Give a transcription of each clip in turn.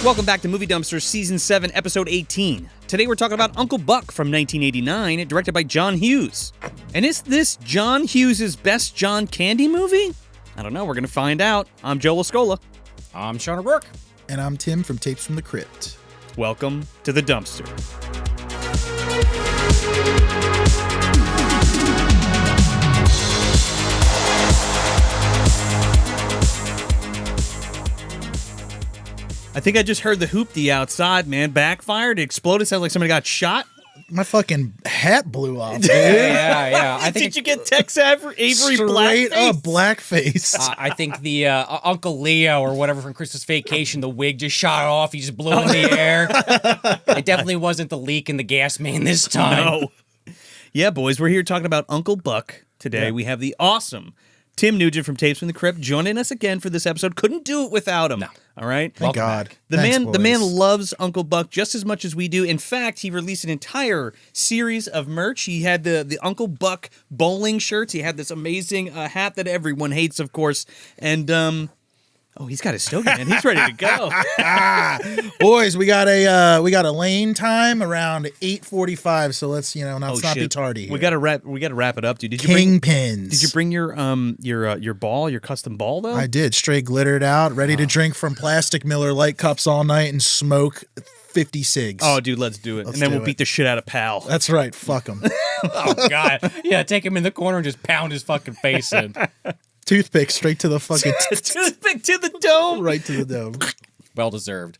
Welcome back to Movie Dumpster Season 7, Episode 18. Today we're talking about Uncle Buck from 1989, directed by John Hughes. And is this John Hughes' best John Candy movie? I don't know, we're going to find out. I'm Joe Lascola. I'm Sean O'Rourke. And I'm Tim from Tapes from the Crypt. Welcome to the dumpster. I think I just heard the hoopty outside, man. Backfired, it exploded, sounds like somebody got shot. My fucking hat blew off, dude. Yeah. Did you get Tex Avery Straight blackface? up blackface. I think the Uncle Leo or whatever from Christmas Vacation, the wig just shot off. He just blew in the air. It definitely wasn't the leak in the gas main this time. No. Yeah, boys, we're here talking about Uncle Buck today. Yeah. We have the awesome Tim Nugent from Tapes from the Crypt joining us again for this episode. Couldn't do it without him. No. All right? Thank God. The man loves Uncle Buck just as much as we do. In fact, he released an entire series of merch. He had the Uncle Buck bowling shirts. He had this amazing hat that everyone hates, of course. And he's got his stogie, man. He's ready to go. Boys, we got a lane time around 8:45, so let's not be tardy here. We gotta wrap it up, dude. Did you bring your ball, your custom ball though? I did. Straight glittered out, ready to drink from plastic Miller Lite cups all night and smoke 50 cigs. Oh, dude, let's do it. And then we'll beat the shit out of Pal. That's right. Fuck him. Oh God. Yeah, take him in the corner and just pound his fucking face in. Toothpick straight to the fucking... Toothpick to the dome! Right to the dome. Well deserved.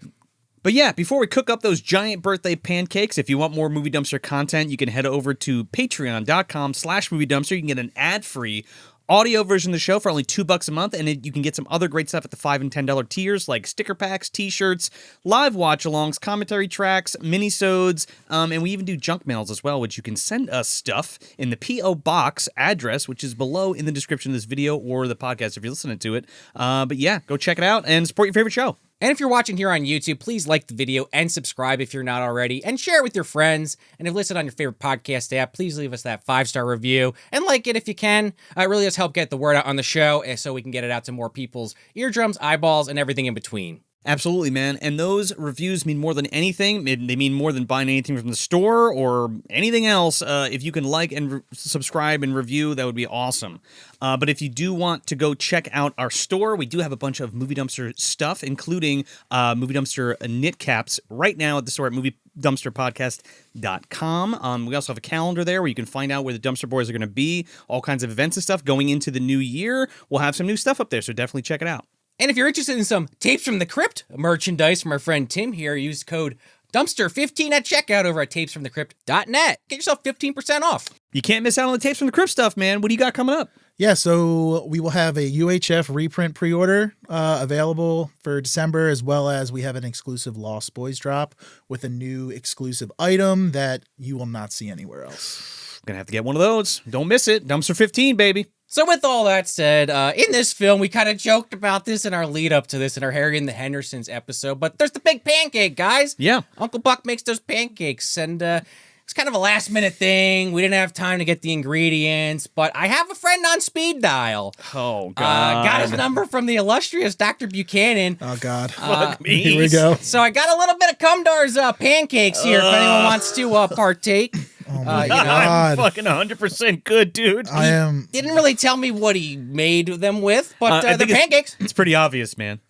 But yeah, before we cook up those giant birthday pancakes, if you want more Movie Dumpster content, you can head over to patreon.com/Movie Dumpster. You can get an ad-free audio version of the show for only $2 a month, and you can get some other great stuff at the $5 and $10 tiers, like sticker packs, t-shirts, live watch-alongs, commentary tracks, mini-sodes, and we even do junk mails as well, which you can send us stuff in the P.O. Box address, which is below in the description of this video or the podcast if you're listening to it. But yeah, go check it out and support your favorite show. And if you're watching here on YouTube, please like the video and subscribe if you're not already, and share it with your friends. And if listed on your favorite podcast app, please leave us that 5-star review and like it if you can. It really does help get the word out on the show so we can get it out to more people's eardrums, eyeballs, and everything in between. Absolutely, man. And those reviews mean more than anything. They mean more than buying anything from the store or anything else. If you can like and subscribe and review, that would be awesome. But if you do want to go check out our store, we do have a bunch of Movie Dumpster stuff, including Movie Dumpster knit caps right now at the store at moviedumpsterpodcast.com. We also have a calendar there where you can find out where the Dumpster Boys are going to be, all kinds of events and stuff going into the new year. We'll have some new stuff up there, so definitely check it out. And if you're interested in some Tapes from the Crypt merchandise from our friend Tim here, use code Dumpster15 at checkout over at tapesfromthecrypt.net. Get yourself 15% off. You can't miss out on the Tapes from the Crypt stuff, man. What do you got coming up? Yeah, so we will have a UHF reprint pre-order available for December, as well as we have an exclusive Lost Boys drop with a new exclusive item that you will not see anywhere else. Gonna have to get one of those. Don't miss it. Dumpster 15, baby. So with all that said, in this film, we kind of joked about this in our lead up to this in our Harry and the Hendersons episode, but there's the big pancake, guys. Yeah. Uncle Buck makes those pancakes, and it's kind of a last minute thing. We didn't have time to get the ingredients, but I have a friend on speed dial. Oh, God. Got his number from the illustrious Dr. Buchanan. Oh, God. Fuck me. Here we go. So I got a little bit of Cumdar's pancakes here if anyone wants to partake. Oh my God. I'm fucking 100% good, dude. I am. Didn't really tell me what he made them with, but they're pancakes. It's pretty obvious, man.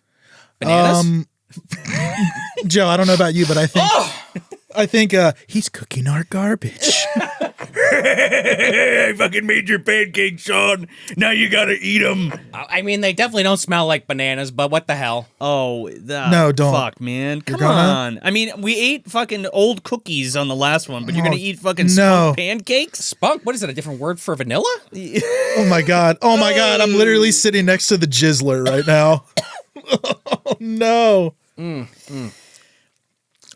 Bananas? Joe, I don't know about you, but I think he's cooking our garbage. I fucking made your pancakes, Sean. Now you gotta eat them. I mean, they definitely don't smell like bananas, but what the hell? Oh, no, don't. Fuck, man. Come on. I mean, we ate fucking old cookies on the last one, but you're gonna eat fucking spunk pancakes? Spunk? What is it, a different word for vanilla? Oh, my God. Oh, my God. I'm literally sitting next to the Jizzler right now. Oh, no.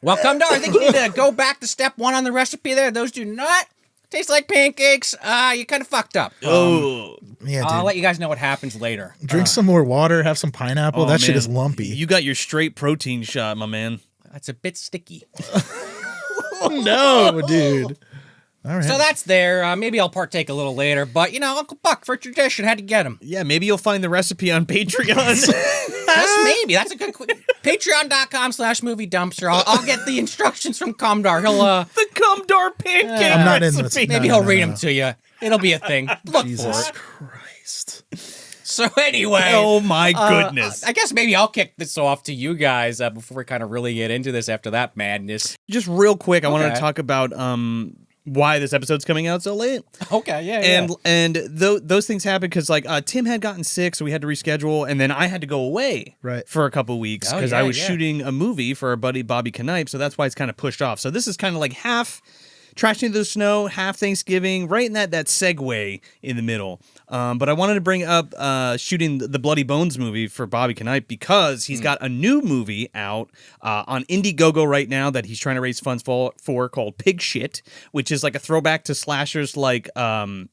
Well, Cumdar, I think you need to go back to step 1 on the recipe there. Those do not taste like pancakes. You kind of fucked up. Oh. Yeah, dude. I'll let you guys know what happens later. Drink some more water, have some pineapple. That shit is lumpy. You got your straight protein shot, my man. That's a bit sticky. Oh, no, dude. All right. So that's there. Maybe I'll partake a little later, but Uncle Buck, for tradition, had to get him. Yeah, maybe you'll find the recipe on Patreon. Just maybe. That's a good. Patreon.com/movie dumpster. I'll get the instructions from Comdar. He'll the Cumdar pancake I'm not in this. recipe. maybe he'll read them to you. It'll be a thing. Look Jesus for it. Christ. So anyway. Oh my goodness. I guess maybe I'll kick this off to you guys before we kind of really get into this after that madness. Just real quick, I wanted to Okay. talk about why this episode's coming out so late. Okay, yeah. And those things happened because Tim had gotten sick, so we had to reschedule, and then I had to go away for a couple weeks because I was shooting a movie for our buddy Bobby Knipe, so that's why it's kind of pushed off. So this is kind of like half Trashing Through the Snow, half Thanksgiving, right in that segue in the middle. But I wanted to bring up shooting the Bloody Bones movie for Bobby Knipe because he's got a new movie out on Indiegogo right now that he's trying to raise funds for called Pig Shit, which is like a throwback to slashers like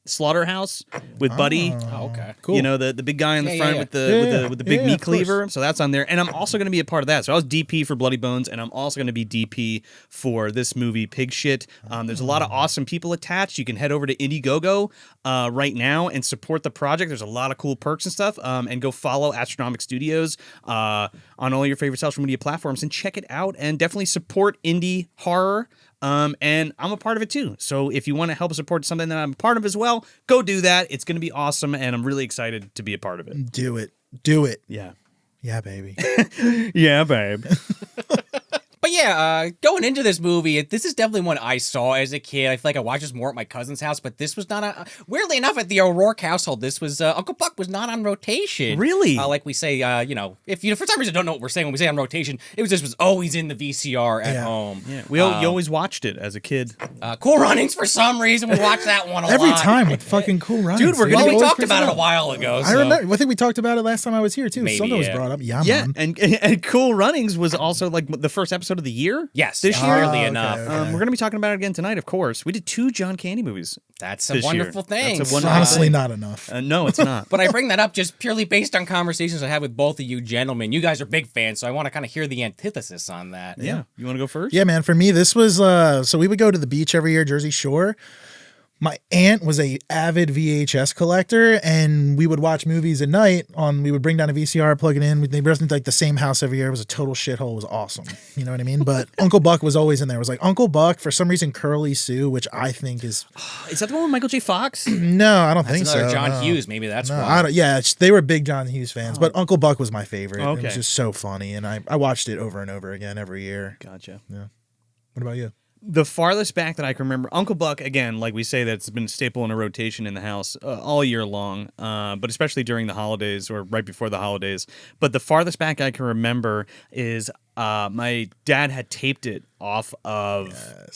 Slaughterhouse with Buddy. Oh, okay. Cool. You know, the big guy in the front with the big meat cleaver. So that's on there. And I'm also going to be a part of that. So I was DP for Bloody Bones, and I'm also going to be DP for this movie, Pig Shit. There's a lot of awesome people attached. You can head over to Indiegogo right now and support the project. There's a lot of cool perks and stuff. And go follow Astronomic Studios on all your favorite social media platforms and check it out. And definitely support indie horror. And I'm a part of it too. So if you want to help support something that I'm a part of as well, go do that. It's going to be awesome. And I'm really excited to be a part of it. Do it. Do it. Yeah. Yeah, baby. Yeah, babe. But yeah, going into this movie, this is definitely one I saw as a kid. I feel like I watched this more at my cousin's house, but this was not weirdly enough, at the O'Rourke household, this was, Uncle Buck was not on rotation. Really? Like we say, if you for some reason don't know what we're saying when we say on rotation, it was always in the VCR at home. Yeah. You always watched it as a kid. Cool Runnings, for some reason, we watched that one a Every lot. time with fucking Cool Runnings. Dude, We talked about it a while ago. I remember. I think we talked about it last time I was here too. Maybe, Something was yeah. brought up. Yeah, Yeah, man. and Cool Runnings was also like the first episode of the year. Yes, this year. weirdly okay, enough. okay. We're going to be talking about it again tonight, of course. We did 2 John Candy movies. That's a this year. wonderful thing. That's a It's wonderful honestly thing. not enough. No, it's not. But I bring that up just purely based on conversations I had with both of you gentlemen. You guys are big fans, so I want to kind of hear the antithesis on that. Yeah. You want to go first? Yeah, man. For me, this was so we would go to the beach every year, Jersey Shore. My aunt was a avid VHS collector, and we would watch movies at night. We would bring down a VCR, plug it in. They were in like the same house every year. It was a total shithole. It was awesome. You know what I mean? But Uncle Buck was always in there. It was like Uncle Buck, for some reason, Curly Sue, which I think is Is that the one with Michael J. Fox? no, I don't think That's another so. John no. Hughes. Maybe that's No, why. I don't. Yeah, they were big John Hughes fans, but Uncle Buck was my favorite. It Okay. was just so funny, and I watched it over and over again every year. Gotcha. What about you? The farthest back that I can remember, Uncle Buck, again, like we say, that's been a staple in a rotation in the house all year long, but especially during the holidays or right before the holidays. But the farthest back I can remember is my dad had taped it off of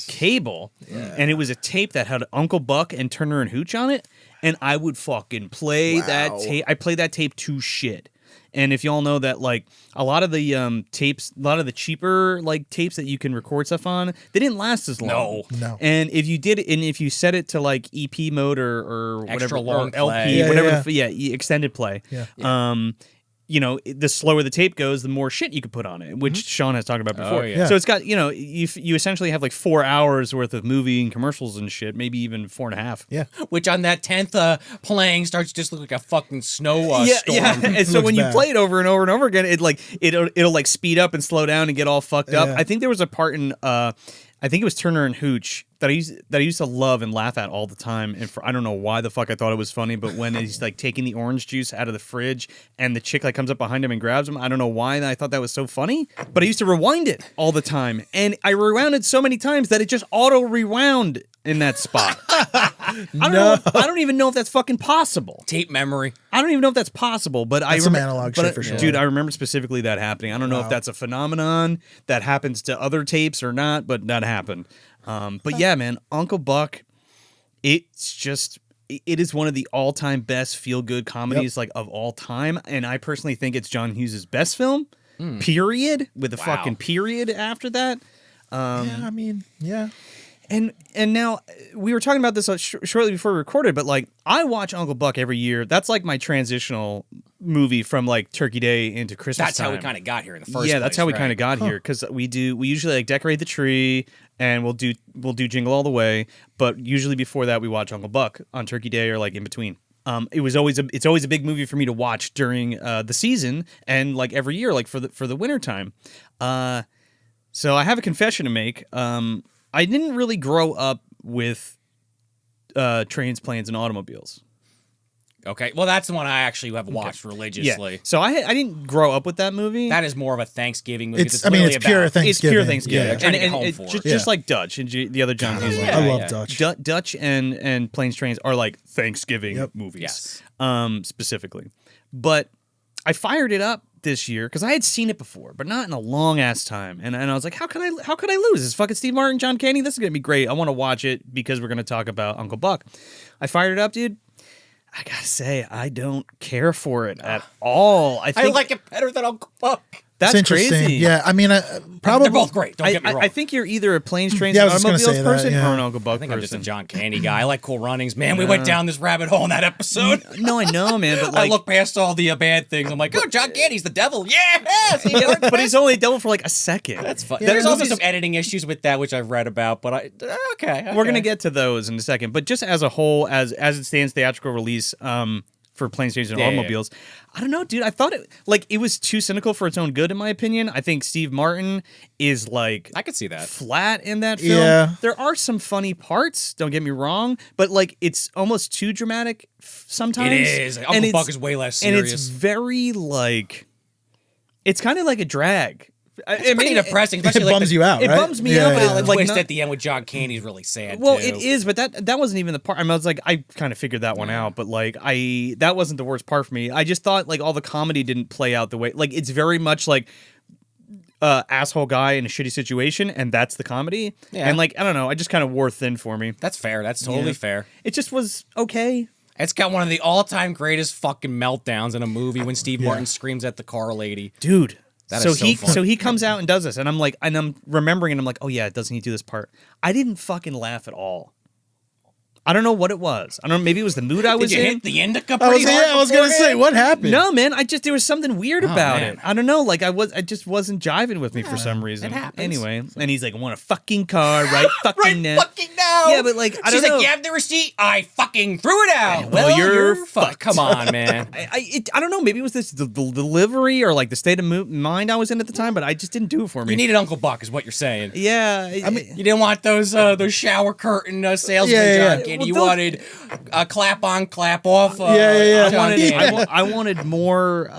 cable, and it was a tape that had Uncle Buck and Turner and Hooch on it, and I would fucking play that tape. I played that tape to shit. And if y'all know that, like, a lot of the tapes, a lot of the cheaper like tapes that you can record stuff on, they didn't last as long. No. And if you did it, and if you set it to like EP mode or Extra whatever, long or LP, play. Yeah, whatever, yeah. extended play. Yeah. The slower the tape goes, the more shit you could put on it, which Sean has talked about before. Oh, yeah. So it's got, you essentially have like 4 hours worth of movie and commercials and shit, maybe even 4.5. Yeah. Which on that 10th playing starts to just look like a fucking snow storm. And so Looks when you bad. play it over and over and over again, it'll like speed up and slow down and get all fucked up. Yeah. I think there was a part in I think it was Turner and Hooch that I used to love and laugh at all the time. And I don't know why the fuck I thought it was funny, but when he's like taking the orange juice out of the fridge and the chick like comes up behind him and grabs him, I don't know why I thought that was so funny, but I used to rewind it all the time. And I rewound it so many times that it just auto rewound in that spot. I don't even know if that's fucking possible. Tape memory. I don't even know if that's possible, but That's some analog shit for sure. Dude, I remember specifically that happening. I don't know if that's a phenomenon that happens to other tapes or not, but that happened. But yeah, man, Uncle Buck, it is one of the all-time best feel-good comedies like of all time, and I personally think it's John Hughes' best film. Period, with a fucking period after that. Yeah, I mean, yeah. And now we were talking about this shortly before we recorded, but like I watch Uncle Buck every year. That's like my transitional movie from like Turkey Day into Christmas. That's time. how we kind of got here in the first place. Yeah, that's how we right? kind of got here because we usually like decorate the tree and we'll do Jingle All the Way, but usually before that we watch Uncle Buck on Turkey Day or like in between. It's always a big movie for me to watch during the season and like every year, like for the winter time. So I have a confession to make. I didn't really grow up with trains, planes, and automobiles. Okay, well, that's the one I actually have watched religiously. Yeah. So I didn't grow up with that movie. That is more of a Thanksgiving movie. It's pure Thanksgiving. It's pure Thanksgiving. Yeah. Trying to get And home it, for just, it. just like Dutch and the other John Hughes. Yeah, I love yeah. Dutch. Dutch and Planes, Trains are like Thanksgiving movies. Yes. Specifically. But I fired it up this year because I had seen it before, but not in a long ass time. And I was like, how could I lose? It's fucking Steve Martin, John Candy. This is gonna be great. I want to watch it because we're gonna talk about Uncle Buck. I fired it up, dude. I gotta say, I don't care for it at all. I like it better than Uncle Buck. That's interesting. crazy. Yeah, I mean, probably They're both great. Don't get me wrong. I think you're either a Planes, Trains, Yeah, I and was just gonna Automobiles say that, person yeah. or an Uncle Buck I think I'm just a person. John Candy guy. I like Cool Runnings. Man, we went down this rabbit hole in that episode. No, I know, man, but I like, look past all the bad things. I'm like, oh, John Candy's the devil. Yeah, see, yeah, but he's only devil for like a second. that's fun. Yeah, There's also movies- some editing issues with that, which I've read about. But okay. We're gonna get to those in a second, but just as a whole, as it stands, theatrical release for Planes, Trains, and Automobiles, I don't know, dude. I thought it was too cynical for its own good, in my opinion. I think Steve Martin is like I could see that. flat in that film. Yeah. There are some funny parts. Don't get me wrong, but like it's almost too dramatic sometimes. It is. Uncle Buck is way less and serious. it's very like it's kind of like a drag. It's pretty depressing, it especially like bums the, you out, it right? bums me out, but Well, the like twist not- at the end with John Candy is really sad. Well, too. it is, but that wasn't even the part. I mean, I was like, I kind of figured that one out, but like, that wasn't the worst part for me. I just thought like all the comedy didn't play out the way. Like, it's very much like asshole guy in a shitty situation, and that's the comedy. Yeah. And like, I don't know, I just kind of wore thin for me. That's fair. That's totally Yeah. fair. It just was okay. It's got one of the all-time greatest fucking meltdowns in a movie when Steve Martin screams at the car lady. Dude. That so is so he fun. so he comes out and does this, and I'm like, and I'm remembering, and I'm like, oh yeah, doesn't he do this part? I didn't fucking laugh at all. I don't know what it was. I don't know. Maybe it was the mood I was Did you in. hit the indica I pretty was, hard I was gonna beforehand? say, what happened? No, man. There was something weird about man. it. I don't know. Like I just wasn't jiving with me for some reason. it happens. Anyway, and he's like, I want a fucking car right fucking Right now. fucking now. Yeah, but like, I She's don't know. like, you have the receipt? I fucking threw it out. Well, you're fucked. Come on, man. I don't know. Maybe it was the delivery or like the state of mind I was in at the time, but I just didn't do it for me. You needed Uncle Buck, is what you're saying. Yeah. I mean, You didn't want those shower curtain salesmen, Yeah. John Candy. Well, you those- wanted clap on, clap off. Yeah. John Candy. I wanted more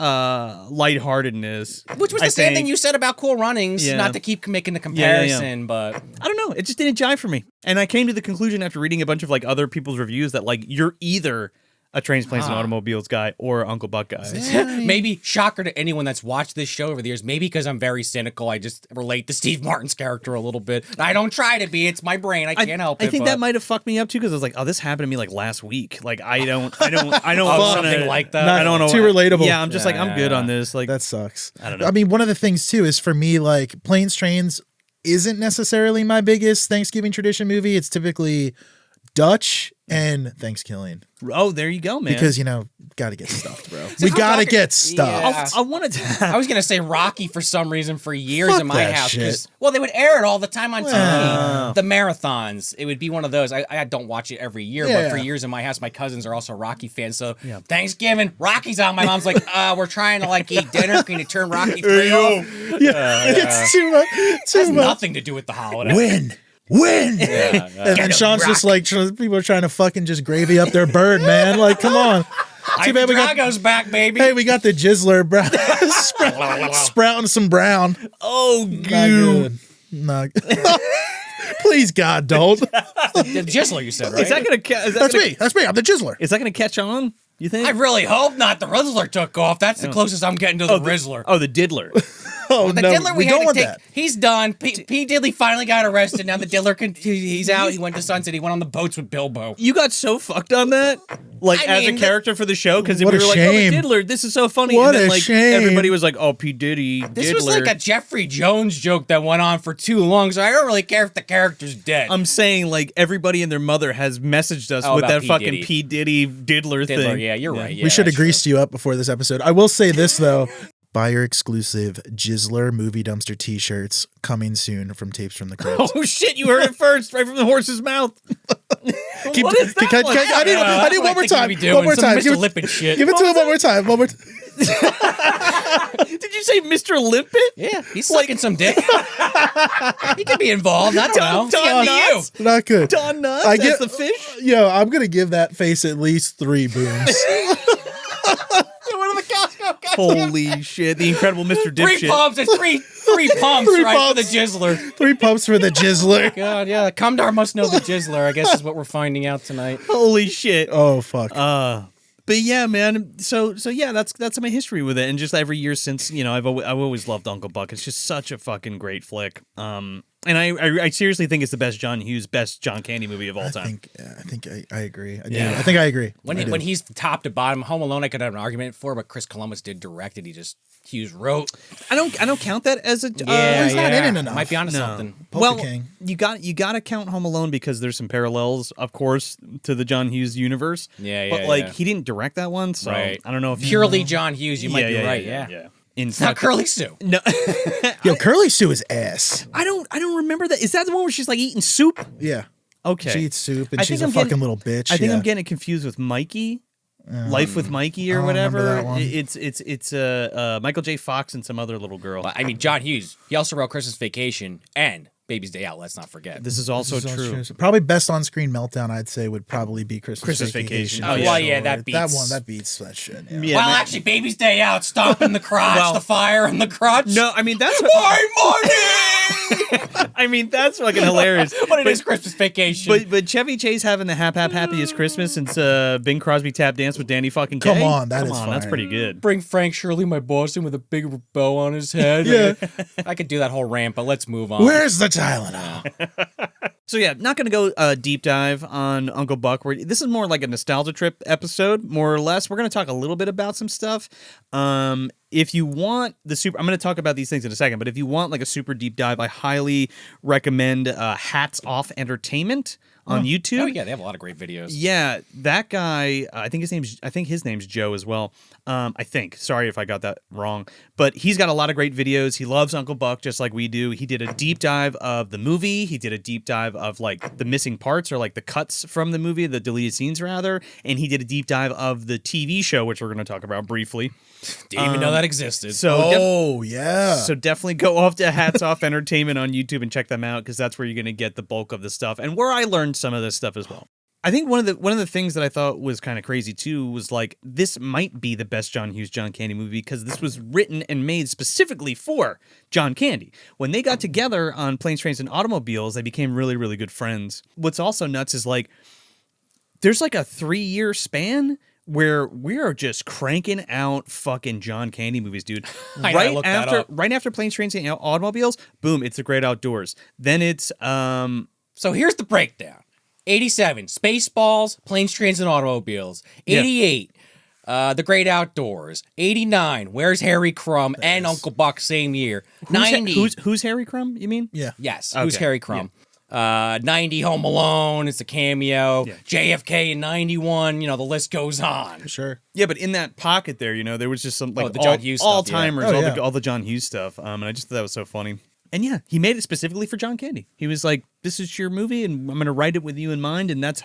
lightheartedness. Which was I the same think. thing you said about Cool Runnings. Yeah. Not to keep making the yeah. comparison, but I don't know. It just didn't jive for me. And I came to the conclusion after reading a bunch of like other people's reviews that like you're either a Trains, Planes, and Automobiles guy or Uncle Buck guy. maybe shocker to anyone that's watched this show over the years. Maybe because I'm very cynical, I just relate to Steve Martin's character a little bit. I don't try to be. It's my brain. I can't help it. I think but- that might have fucked me up too because I was like, oh, this happened to me like last week. Like I don't Oh, want something like that. Not I don't know. too relatable. Yeah, I'm just like, I'm good yeah. on this. Like That sucks. I don't know. I mean, one of the things too is for me, like Planes, Trains isn't necessarily my biggest Thanksgiving tradition movie. It's typically Dutch and Thanksgiving oh, there you go, man. because gotta get stuffed, bro. We gotta get stuffed. Yeah. I wanted to. I was gonna say Rocky for some reason for years Fuck in my that house shit. well, they would air it all the time on TV. Wow. The marathons, it would be one of those. I don't watch it every year, Yeah. but for years in my house, my cousins are also Rocky fans. So Thanksgiving, Rocky's on. My mom's like, we're trying to like eat dinner. Can you turn Rocky 3 off? It's too much. It has nothing to do with the holiday. Win. And then Sean's just like, people are trying to fucking just gravy up their bird, man. Like, come on. Too bad we got. Drago's back, baby. Hey, we got the Jizzler, bro. Sprouting some brown. Oh, Not goo. good. Not good. Please, God, don't. The Jizzler, you said, right? Is that gonna? That's me. That's me. I'm the Jizzler. Is that gonna catch on? You think? I really hope not. The Rizzler took off. That's the closest I'm getting to the Rizzler. Oh, the diddler. Oh, The no. diddler We we don't had to want take. that. He's done. P. Diddley finally got arrested. Now the diddler he's out. He went to Sunset. He went on the boats with Bilbo. You got so fucked on that, like I as mean, a character for the show, because we What were a like, "Oh, the shame. diddler, this is so funny." What and then, a like, shame. Everybody was like, "Oh, P Diddy, This diddler." was like a Jeffrey Jones joke that went on for too long, so I don't really care if the character's dead. I'm saying, like, everybody and their mother has messaged us with about that P. fucking Diddy. P Diddy diddler Diddler, thing. yeah, you're right. Yeah, We should have that's greased you up before this episode. I will say this, though. Buy your exclusive Jizzler Movie Dumpster t-shirts coming soon from Tapes from the Crypt. Oh shit! You heard it first, right from the horse's mouth. Keep- What is that can- one? can- I need That's one what more I think time. you'd be doing, One more some time. Mr. Give it- Lippin shit. Give it to him one more time. One more time. Did you say Mr. Limpet? Yeah, he's sucking some dick. He could be involved. I don't know. Don you. Knotts? Not good. Don Nuts? I That's get- the fish? Yo, I'm going to give that face at least 3 booms. One of the Costco guys. Holy shit. The incredible Mr. Three Dipshit. pumps. It's three pumps, Three right, pumps. for the Jizzler. 3 pumps for the Jizzler. God, yeah. Kumdar must know the Jizzler, I guess is what we're finding out tonight. Holy shit. Oh, fuck. But yeah, man. So yeah, that's my history with it, and just every year since, you know, I've always loved Uncle Buck. It's just such a fucking great flick. And I seriously think it's the best John Hughes, best John Candy movie of all time. I think I agree. I do. Yeah. I think I agree. When he's top to bottom, Home Alone, I could have an argument for, but Chris Columbus did direct it. Hughes wrote. I don't count that as a. he's not in it enough. Might be onto No. something. Polka Well, King. you got to count Home Alone because there's some parallels, of course, to the John Hughes universe. Yeah, But yeah, like yeah. he didn't direct that one, so Right. I don't know if Purely John Hughes, you might be right. Yeah. It's Not Curly Sue. No, Yo, Curly Sue is ass. I don't remember that. Is that the one where she's like eating soup? Yeah. Okay, She eats soup and I she's think a I'm fucking getting- little bitch. I think yeah. I'm getting it confused with Mikey. Life with Mikey I or don't remember whatever. that one. It's Michael J. Fox and some other little girl. Well, I mean, John Hughes, he also wrote Christmas Vacation and Baby's Day Out, let's not forget. This is also This is true. Probably best on-screen meltdown, I'd say, would probably be Christmas Vacation. Oh, for well, yeah, sure. that beats- that beats that shit. Yeah. Yeah, well, man. actually, Baby's Day Out, stomping the crotch, Well- the fire in the crotch. No, I mean that's My I mean that's fucking hilarious. money! But it is Christmas Vacation. But Chevy Chase having the happiest Christmas since Bing Crosby tap dance with Danny fucking Kaye. Come on, that is that's fire. pretty good. Bring Frank Shirley, my boss, in with a big bow on his head. Yeah. I could do that whole rant, but let's move on. Where's the Tylenol? So yeah, not gonna go deep dive on Uncle Buck. This is more like a nostalgia trip episode, more or less. We're gonna talk a little bit about some stuff. If you want the super, I'm gonna talk about these things in a second. But if you want like a super deep dive, I highly recommend Hats Off Entertainment on YouTube. Oh yeah, they have a lot of great videos. Yeah, that guy. I think his name's Joe as well. I think. Sorry if I got that wrong, but he's got a lot of great videos. He loves Uncle Buck just like we do. He did a deep dive of the movie. He did a deep dive of like the missing parts or like the cuts from the movie, the deleted scenes rather, and he did a deep dive of the TV show, which we're going to talk about briefly. Didn't even know that existed. So Yeah. So definitely go off to Hats Off Entertainment on YouTube and check them out because that's where you're going to get the bulk of the stuff and where I learned some of this stuff as well. I think one of the things that I thought was kind of crazy too was like this might be the best John Hughes John Candy movie because this was written and made specifically for John Candy. When they got together on Planes, Trains, and Automobiles, they became really, really good friends. What's also nuts is like there's like a 3-year span where we are just cranking out fucking John Candy movies, dude. I gotta look that up. Right after Planes, Trains, and Automobiles, boom, it's The Great Outdoors. Then it's So here's the breakdown. 87, Spaceballs, Planes, Trains, and Automobiles. 88, The Great Outdoors. 89, Where's Harry Crumb and Uncle Buck same year. 90, who's Harry Crumb, you mean? Yeah. yes, Who's Okay, Harry Crumb? 90, Home Alone, it's a cameo. Yeah. JFK in 91, the list goes on. Sure. Yeah, but in that pocket there, there was just some like the John Hughes stuff, all timers, yeah. Oh, yeah. all the John Hughes stuff. And I just thought that was so funny. And yeah, he made it specifically for John Candy. He was like, "This is your movie, and I'm going to write it with you in mind." And that's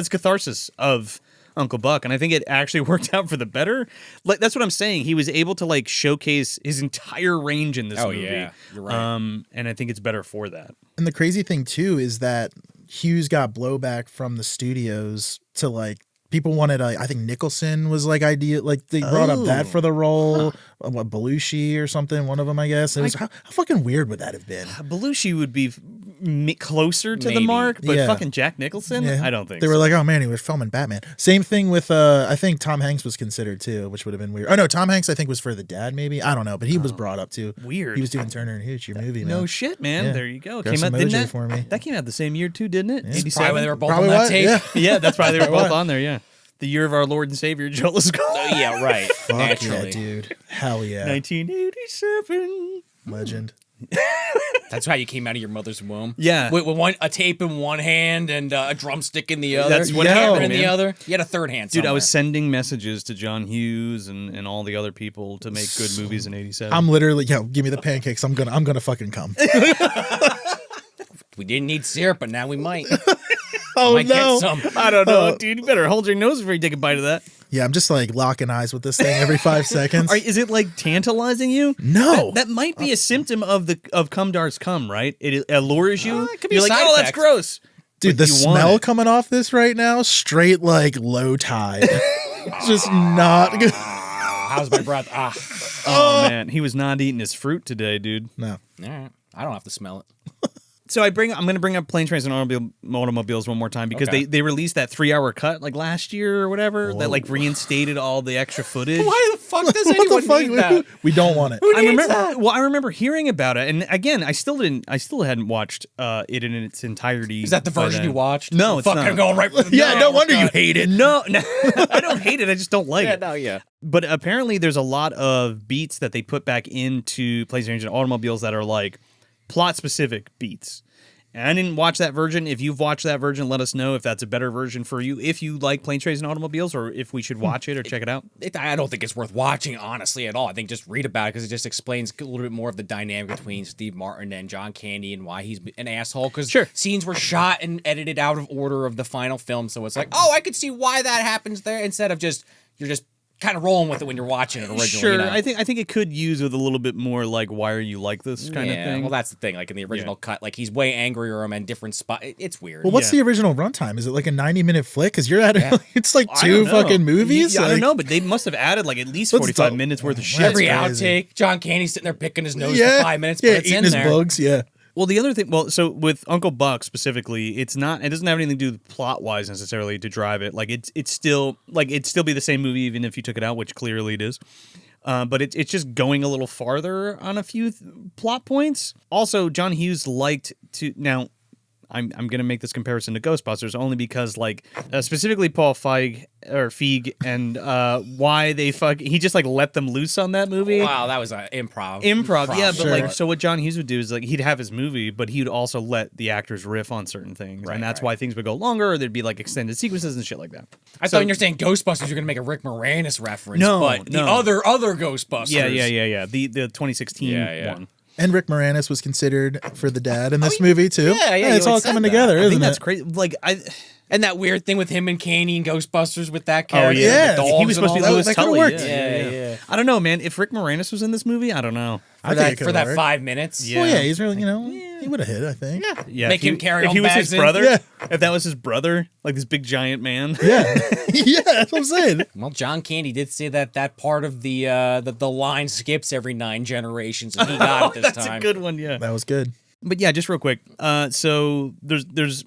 catharsis of Uncle Buck. And I think it actually worked out for the better. Like that's what I'm saying. He was able to like showcase his entire range in this movie. Yeah, you're right. And I think it's better for that. And the crazy thing too is that Hughes got blowback from the studios to like people wanted. I think Nicholson was like idea. Like they brought up that for the role. What Belushi or something? One of them, I guess. It was how fucking weird would that have been? Belushi would be closer to the Maybe. mark, but Yeah. fucking Jack Nicholson, Yeah. I don't think They so. were like, oh man, he was filming Batman. Same thing with I think Tom Hanks was considered too, which would have been weird. Oh no, Tom Hanks I think was for the dad, maybe. I don't know, but he was brought up too. Weird. He was doing Turner and Hooch, your movie, man. No shit, man. Yeah. There you go. Grab Came some out, didn't Mojo that? for me. That came out the same year too, didn't it? Yeah. 87? Probably when they were both Probably on that what? tape. Yeah. Yeah, that's why they were both What? on there. Yeah, the year of our Lord and Savior Joel Osgood. Yeah, right. Fuck Naturally. yeah, dude. Hell yeah. 1987. Legend. That's how you came out of your mother's womb. Yeah. With a tape in one hand and a drumstick in the other. That's what Hammer happened, in the man. other. You had a third hand. Dude, I was somewhere. sending messages to John Hughes and all the other people to make good movies in '87. I'm literally, give me the pancakes. I'm gonna fucking come. We didn't need syrup, but now we might. Oh Might no. get some. I don't know, dude. You better hold your nose before you take a bite of that. Yeah, I'm just like locking eyes with this thing every 5 seconds. Is it like tantalizing you? No. That might be a symptom of cum darts cum, right? It allures you. It could be You're a like, side oh, that's effect. gross. Dude, But the you want smell it. coming off this right now, straight like low tide. It's just not good. How's my breath? Oh man, he was not eating his fruit today, dude. No. All right. I don't have to smell it. So I'm going to bring up Planes, Trains, and Automobiles one more time because Okay. they released that 3-hour cut like last year or whatever that like reinstated all the extra footage. Why the fuck does What anyone the fuck? need that? We don't want it. I remember. Well, I remember hearing about it, and again, I still hadn't watched it in its entirety. Is that the by version then. you watched? No, it's Fuck, not. I'm going right for the Yeah, no wonder you cut. hate it. No, I don't hate it. I just don't like Yeah, it. no, yeah. But apparently, there's a lot of beats that they put back into Planes, Trains, and Automobiles that are like plot-specific beats. And I didn't watch that version. If you've watched that version, let us know if that's a better version for you. If you like Planes, Trains, and Automobiles, or if we should watch it or check it out. I don't think it's worth watching, honestly, at all. I think just read about it because it just explains a little bit more of the dynamic between Steve Martin and John Candy and why he's an asshole. Because Sure. scenes were shot and edited out of order of the final film, so it's like, oh, I could see why that happens there. Instead of you're just kind of rolling with it when you're watching it originally. Sure, you know? I think it could use with a little bit more like why are you like this kind of thing. Well, that's the thing. Like in the original cut, like he's way angrier in different spot. It's weird. Well, what's Yeah. the original runtime? Is it like a 90-minute flick? Because you're at it. It's like I 2 don't know. fucking movies. Yeah, I don't Like, know, but they must have added like at least Let's 45 talk- minutes worth of shit. That's Every crazy. outtake, John Candy's sitting there picking his nose Yeah. for 5 minutes, Yeah, but it's eating in his there. bugs. Yeah. Well, the other thing, so with Uncle Buck specifically, it doesn't have anything to do with plot wise necessarily to drive it. Like it'd still be the same movie even if you took it out, which clearly it is. But it's just going a little farther on a few plot points. Also, John Hughes liked to now. I'm gonna make this comparison to Ghostbusters only because specifically Paul Feig and why they he just like let them loose on that movie. Wow, that was an improv. Yeah, but Sure. so what John Hughes would do is like he'd have his movie, but he'd also let the actors riff on certain things, Right, and that's right. why things would go longer, or there'd be like extended sequences and shit like that. I thought when you're saying Ghostbusters, you're gonna make a Rick Moranis reference. No, but the no. other Ghostbusters. Yeah. The 2016 Yeah. one. And Rick Moranis was considered for the dad in this movie too. yeah, you it's had all said coming that. together, I isn't think it? that's crazy. Like And that weird thing with him and Candy and Ghostbusters with that character. yeah. the He dogs he was and supposed to be all Louis that could've Tully. worked. Yeah. I don't know, man. If Rick Moranis was in this movie, I don't know. I that. think it For that could've 5 minutes. Yeah. Well, yeah, he's really, he would have hit, I think. Yeah, Make if him he- carry if on he was bags his in. brother. Yeah. If that was his brother, like this big giant man. Yeah. Yeah, that's what I'm saying. Well, John Candy did say that part of the line skips every 9 generations, and he got it this That's time. a good one. Yeah. That was good. But yeah, just real quick. So there's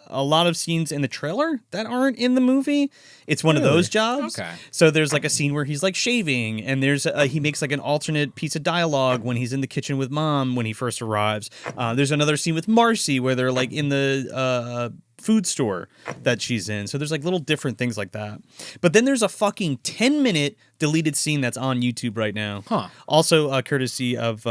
a lot of scenes in the trailer that aren't in the movie. It's one of Really? those jobs. Okay. So there's like a scene where he's like shaving, and there's he makes like an alternate piece of dialogue when he's in the kitchen with mom when he first arrives. There's another scene with Marcy where they're like in the food store that she's in. So there's like little different things like that. But then there's a fucking 10-minute deleted scene that's on YouTube right now. Huh. Also courtesy of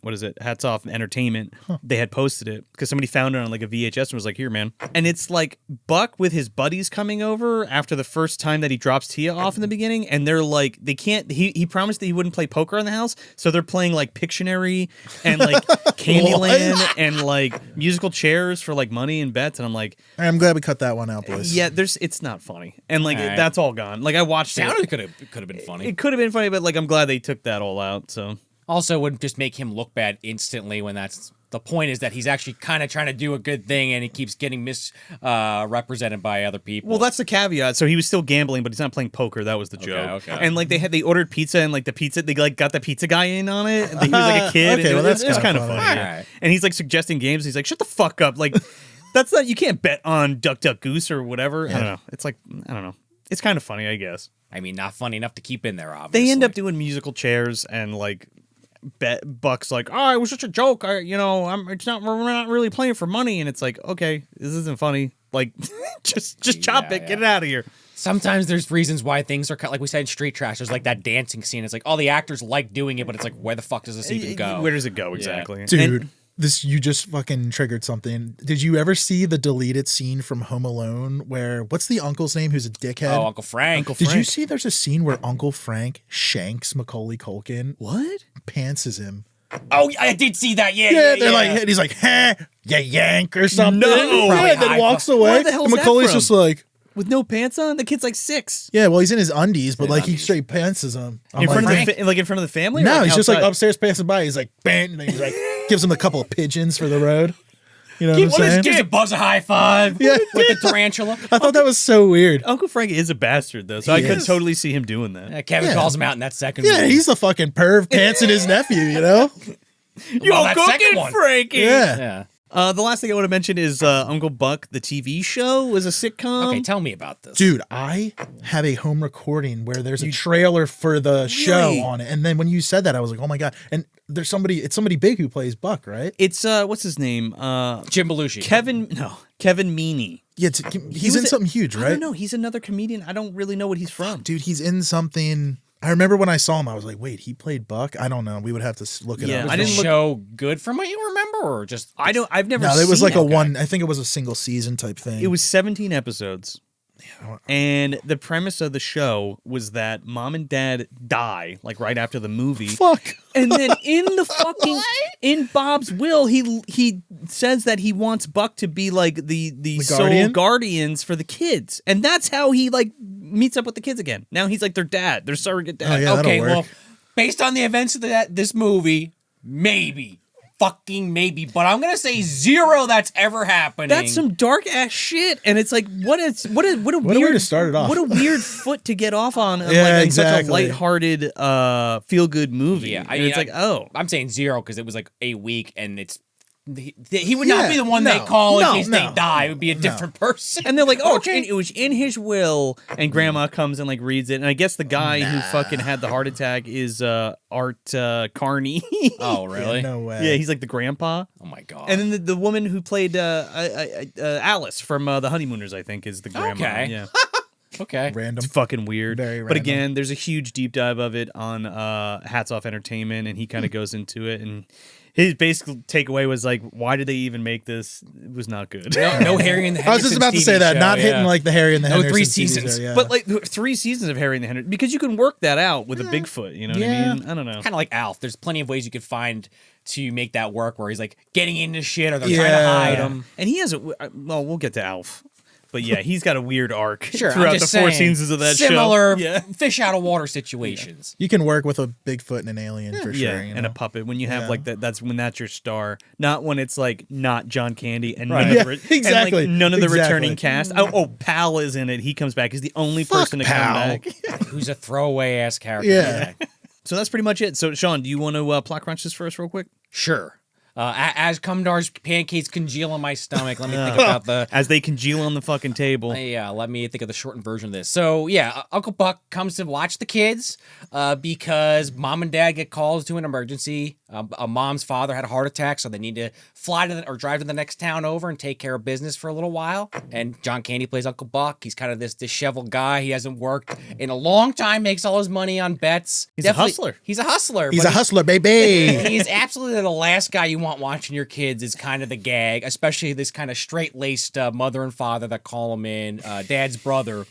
what is it? Hats Off Entertainment. They had posted it because somebody found it on like a VHS and was like, "Here, man." And it's like Buck with his buddies coming over after the first time that he drops Tia off in the beginning, and they're like, they can't. He promised that he wouldn't play poker in the house, so they're playing like Pictionary and like Candyland and like musical chairs for like money and bets. And I'm like, I'm glad we cut that one out, boys. yeah, it's not funny, and like All right. that's all gone. Like I watched Sounded it. could have been funny. It could have been funny, but like I'm glad they took that all out. So Also, would just make him look bad instantly when that's the point is that he's actually kind of trying to do a good thing, and he keeps getting misrepresented by other people. Well, that's the caveat. So he was still gambling, but he's not playing poker. That was the joke. Okay. And like they ordered pizza, and like they like got the pizza guy in on it. And he was like a kid. Okay, well, that's kind of funny. funny. All right. And he's like suggesting games. He's like, shut the fuck up. Like that's not, you can't bet on Duck Duck Goose or whatever. I don't know. It's like, I don't know. It's kind of funny, I guess. I mean, not funny enough to keep in there, obviously. They end up doing musical chairs and like Buck's like, oh, it was just a joke. We're not really playing for money. And it's like, okay, this isn't funny. Like, just chop it, get it out of here. Sometimes there's reasons why things are cut. Like we said in Street Trash, there's like that dancing scene. It's like all the actors like doing it, but it's like, where the fuck does this even go? Where does it go exactly? Dude, you just fucking triggered something. Did you ever see the deleted scene from Home Alone where, what's the uncle's name who's a dickhead? Oh, Uncle Frank. Did you see there's a scene where Uncle Frank shanks Macaulay Culkin? What? Pantses him. Oh, I did see that. They're like, and he's like, huh, you yank or something. No. And then walks away. Where the hell's and that Macaulay's from? just like, With no pants on? The kid's like 6. yeah, well, he's in his undies, but like he straight pantses him. I'm In front like, in front of the family? Or no, like he's just like outside? upstairs passing by. He's like, bang, and then he's like, gives him a couple of pigeons for the road. You know what I'm saying? Gives a Buzz a high five Yeah. with the tarantula. I thought that was so weird. Uncle Frank is a bastard, though, so I could is. totally see him doing that. Kevin Yeah. calls him out in that second Yeah, movie. he's the fucking perv pantsing his nephew, you know? Yo, that second one. Frankie! Yeah. The last thing I want to mention is Uncle Buck, the TV show, was a sitcom. Okay, tell me about this. Dude, I have a home recording where there's a trailer for the show on it. And then when you said that, I was like, oh my God. And it's somebody big who plays Buck, right? It's, what's his name? Jim Belushi. Yeah, Kevin Meaney. he's in something huge, I right? don't know. He's another comedian. I don't really know what he's from. Dude, he's in something. I remember when I saw him, I was like, wait, he played Buck? I don't know. We would have to look it Yeah, up. I Was didn't the look- show good from what you remember, or just I've never No, seen it was like a it. one, I think it was a single season type thing. It was 17 episodes. And the premise of the show was that mom and dad die like right after the movie. Fuck. And then in Bob's will, he says that he wants Buck to be like the sole guardian? guardians for the kids. And that's how he like meets up with the kids again. Now he's like their dad, their surrogate dad. Oh, yeah, that'll okay? work. Well, based on the events of this movie, maybe. Fucking maybe, but I'm gonna say 0 that's ever happening. That's some dark ass shit, and it's like what a What weird a way to start it off. What a weird foot to get off on, Yeah, like, in exactly. such a lighthearted, feel good movie. Yeah, And it's like, oh, I'm saying 0 because it was like a week, and he would not Yeah, be the one no, they call in no, case no, they die. It would be a different person. and they're like, oh, Okay. it was in his will, and Grandma comes and like reads it, and I guess the guy who fucking had the heart attack is Art Carney. Oh, really? Yeah, no way. Yeah, he's like the grandpa. Oh my god. And then the woman who played Alice from The Honeymooners, I think, is the grandma. Okay. Yeah. Okay. Random. It's fucking weird. Very But random. again, there's a huge deep dive of it on Hats Off Entertainment, and he kind of goes into it. And his basic takeaway was like, why did they even make this? It was not good. No Harry and the Hendersons. I was just about to say TV that. show, Not hitting yeah. like the Harry and the No, 3 Hendersons TV seasons. show, yeah. But like 3 seasons of Harry and the Hendersons, because you can work that out with a Bigfoot. You know what I mean? I don't know. Kind of like Alf. There's plenty of ways you could find to make that work, where he's like getting into shit, or they're trying to Yeah. hide him. And he has well, we'll get to Alf. But yeah, he's got a weird arc Sure, throughout I'm the just 4 saying, seasons of that similar show. Yeah. fish out of water situations. you can work with a Bigfoot and an alien for sure. Yeah, you and know? a puppet. When you have Yeah. like that, that's when that's your star. Not when it's like not John Candy and Right. none Yeah, of the, exactly, and like none of the exactly. returning cast. Oh, Pal is in it. He comes back. He's the only Fuck person to Pal. come back. Who's a throwaway ass character? Yeah. So that's pretty much it. So Sean, do you want to plot crunch this for us real quick? Sure. As Cumdar's pancakes congeal in my stomach, let me think about the. As they congeal on the fucking table. Yeah, let me think of the shortened version of this. So, yeah, Uncle Buck comes to watch the kids because mom and dad get called to an emergency. A mom's father had a heart attack, so they need to fly to or drive to the next town over and take care of business for a little while. And John Candy plays Uncle Buck. He's kind of this disheveled guy. He hasn't worked in a long time, makes all his money on bets. He's a hustler. He's a hustler. He's but a hustler, baby. He's absolutely the last guy you want watching your kids is kind of the gag, especially this kind of straight-laced mother and father that call him in, dad's brother.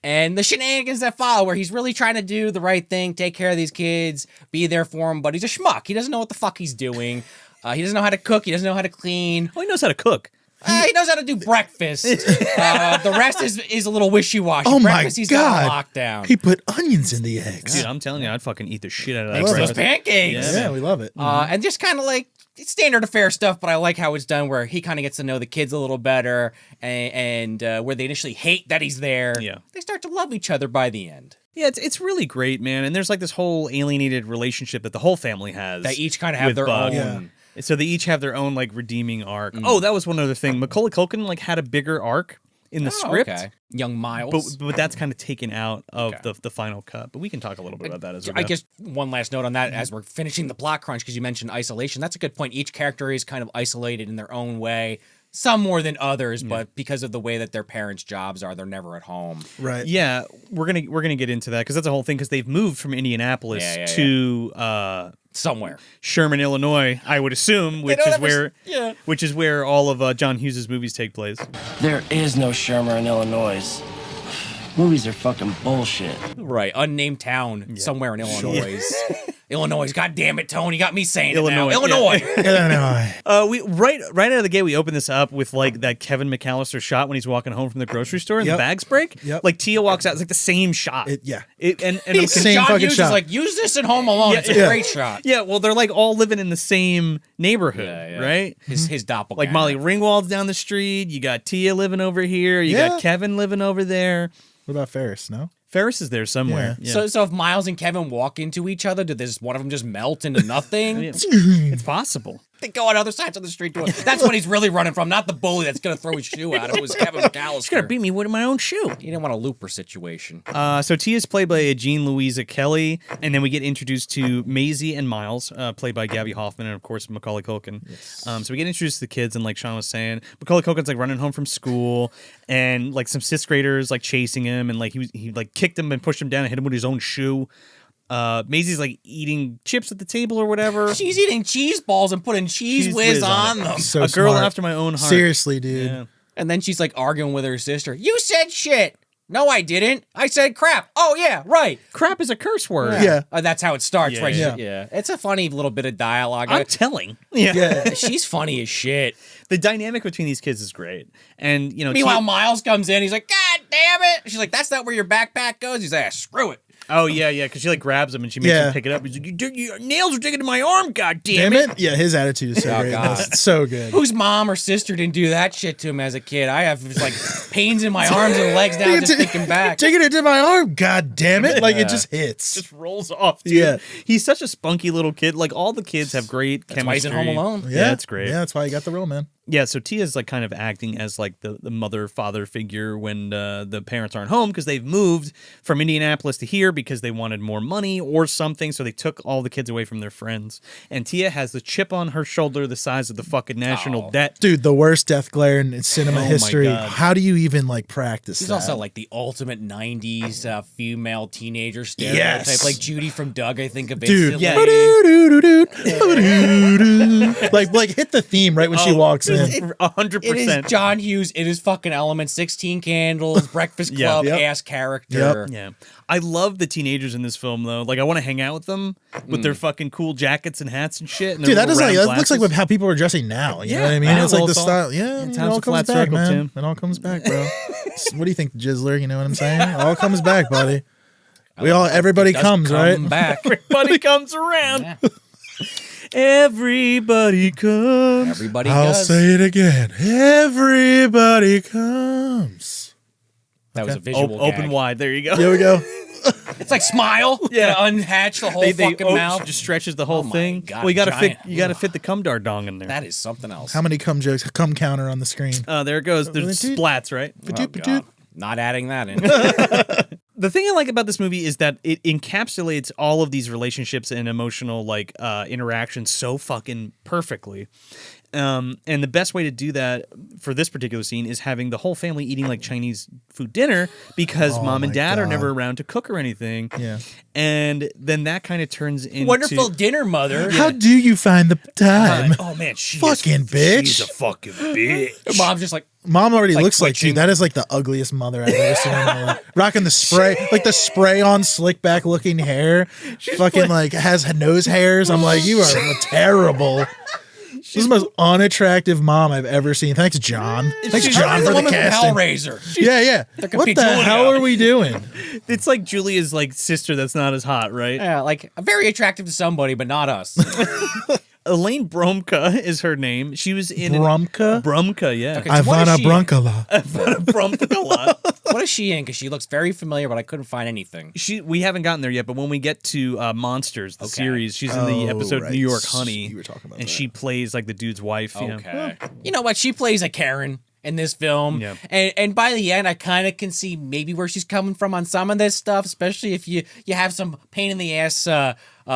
And the shenanigans that follow, where he's really trying to do the right thing, take care of these kids, be there for them, but he's a schmuck. He doesn't know what the fuck he's doing. He doesn't know how to cook. He doesn't know how to clean. Oh, he knows how to cook. He knows how to do breakfast. The rest is a little wishy-washy. Oh my Breakfast, he's got God. lockdown. He put onions in the eggs. Dude, I'm telling you, I'd fucking eat the shit out of that. Makes those breakfast. pancakes. Yeah, we love it. And just kind of like it's standard affair stuff, but I like how it's done where he kind of gets to know the kids a little better and where they initially hate that he's there. Yeah. They start to love each other by the end. Yeah, it's really great, man. And there's like this whole alienated relationship that the whole family has. They each kind of have with their Bug. own. Yeah. So they each have their own like redeeming arc. Oh, that was one other thing. Macaulay Culkin like had a bigger arc in the script. Okay. Young Miles. But that's kind of taken out of Okay. the final cut. But we can talk a little bit about that as well. I guess one last note on that as we're finishing the plot crunch, because you mentioned isolation. That's a good point. Each character is kind of isolated in their own way. Some more than others, but because of the way that their parents' jobs are, they're never at home. Right. Yeah, we're gonna get into that because that's a whole thing. Because they've moved from Indianapolis to Somewhere. Sherman, Illinois, I would assume, which don't is where all of John Hughes' movies take place. There is no Shermer in Illinois. Movies are fucking bullshit. Right. Unnamed town somewhere in Illinois. Illinois. God damn it, Tony. You got me saying Illinois, it now. Illinois. Illinois. We right out of the gate, we open this up with like that Kevin McAllister shot when he's walking home from the grocery store and the bags break. Yep. Like Tia walks out, it's like the same shot. And I'm Same John fucking Hughes shot. is like, use this in Home Alone. It's a great shot. yeah, well, they're like all living in the same neighborhood, right? His doppelganger. Like Molly Ringwald's down the street. You got Tia living over here. You got Kevin living over there. What about Ferris? No. Ferris is there somewhere. Yeah. So if Miles and Kevin walk into each other, did this one of them just melt into nothing? It's possible. They go on other sides of the street doing. That's what he's really running from, not the bully that's gonna throw his shoe at him. It was Kevin McAllister. She's gonna beat me with my own shoe. He didn't want a looper situation. So Tia's played by Jean Louisa Kelly, and then we get introduced to Maisie and Miles, played by Gabby Hoffman, and of course Macaulay Culkin. Yes. So we get introduced to the kids, and like Sean was saying, Macaulay Culkin's like running home from school, and like some sixth graders like chasing him, and like he like kicked him and pushed him down and hit him with his own shoe. Maisie's like eating chips at the table or whatever. She's eating cheese balls and putting cheese whiz on them. So a girl smart. after my own heart. Seriously, dude. Yeah. And then she's like arguing with her sister. You said shit. No, I didn't. I said crap. Oh, yeah, right. Crap is a curse word. Yeah. That's how it starts, Yeah, right? yeah. It's a funny little bit of dialogue. I'm telling. Yeah. Yeah. She's funny as shit. The dynamic between these kids is great. And, you know, Meanwhile, Miles comes in. He's like, God damn it. She's like, that's not where your backpack goes. He's like, screw it. oh, yeah, because she like grabs him and she makes him pick it up. He's like, your nails are digging in my arm, god damn it. Yeah, his attitude is so Oh, great. God. It's so good. Whose mom or sister didn't do that shit to him as a kid? I have like pains in my arms and legs now just thinking back. Taking it to my arm. God damn it. Like it just hits. Just rolls off, dude. Yeah. He's such a spunky little kid. Like, all the kids have great That's why he's chemistry. in Home Alone. Yeah, that's great. Yeah, that's why you got the role, man. Yeah, so Tia's like kind of acting as like the mother-father figure when the parents aren't home because they've moved from Indianapolis to here because they wanted more money or something, so they took all the kids away from their friends. And Tia has the chip on her shoulder the size of the fucking national debt. Dude, the worst death glare in cinema Oh my history. God. How do you even like practice He's that? also like the ultimate 90s female teenager stereotype. Yes. Like Judy from Doug, I think of Dude, instantly. like hit the theme right when she walks in. 100%. It is John Hughes. It is fucking Element, 16 Candles, Breakfast Yeah. Club Yep. ass character. Yeah. I love the teenagers in this film, though. Like, I want to hang out with them with their fucking cool jackets and hats and shit. And Dude, their that little is round like that looks like glasses. how people are dressing now. You know what I mean? I know, It's like well, the it's all- style. Yeah, it time's all a comes flat back, circle, man. Tim. It all comes back, bro. What do you think, Jizzler? You know what I'm saying? It all comes back, buddy. Everybody Does comes, come right? back. Everybody comes around. Yeah. Everybody comes. Everybody I'll does. say it again. Everybody comes. That was a visual Open gag. wide. There you go. Here we go. It's like Smile. Yeah. Unhatch the whole fucking mouth. just stretches the whole Oh my thing. God, well, you gotta giant. fit the cum dar dong in there. That is something else. How many cum jokes? Cum counter on the screen. There it goes. There's splats, right? Oh, God. Not adding that in. The thing I like about this movie is that it encapsulates all of these relationships and emotional like interactions so fucking perfectly. And the best way to do that for this particular scene is having the whole family eating like Chinese food dinner because mom and my dad are God. never around to cook or anything. Yeah. And then that kind of turns into Wonderful dinner, mother. How do you find the time? Oh man, she Fucking bitch. She's a fucking bitch. Mom's just like, Mom already Like looks like twitching. you. That is like the ugliest mother I've ever seen in my life. Rocking the spray, like the spray on slick back looking hair. Fucking like has nose hairs. I'm like, you are terrible. This is the most unattractive mom I've ever seen. Thanks, John. Thanks, John, the for the woman from casting. Hellraiser. Yeah. could What be the Julia. hell are we doing? It's like Julia's like sister that's not as hot, right? Yeah, like very attractive to somebody, but not us. Elaine Bromka is her name. She was in Bromka? Bromka, yeah. Okay. So what Ivana is she- Bronkala. Bromka. What is she in? Because she looks very familiar, but I couldn't find anything. We haven't gotten there yet, but when we get to Monsters, the Okay. series, she's in the episode right. New York Honey. You were talking about and that. she plays like the dude's wife. You know? Okay. You know what? She plays a Karen in this film. Yeah. And by the end, I kind of can see maybe where she's coming from on some of this stuff, especially if you have some pain in the ass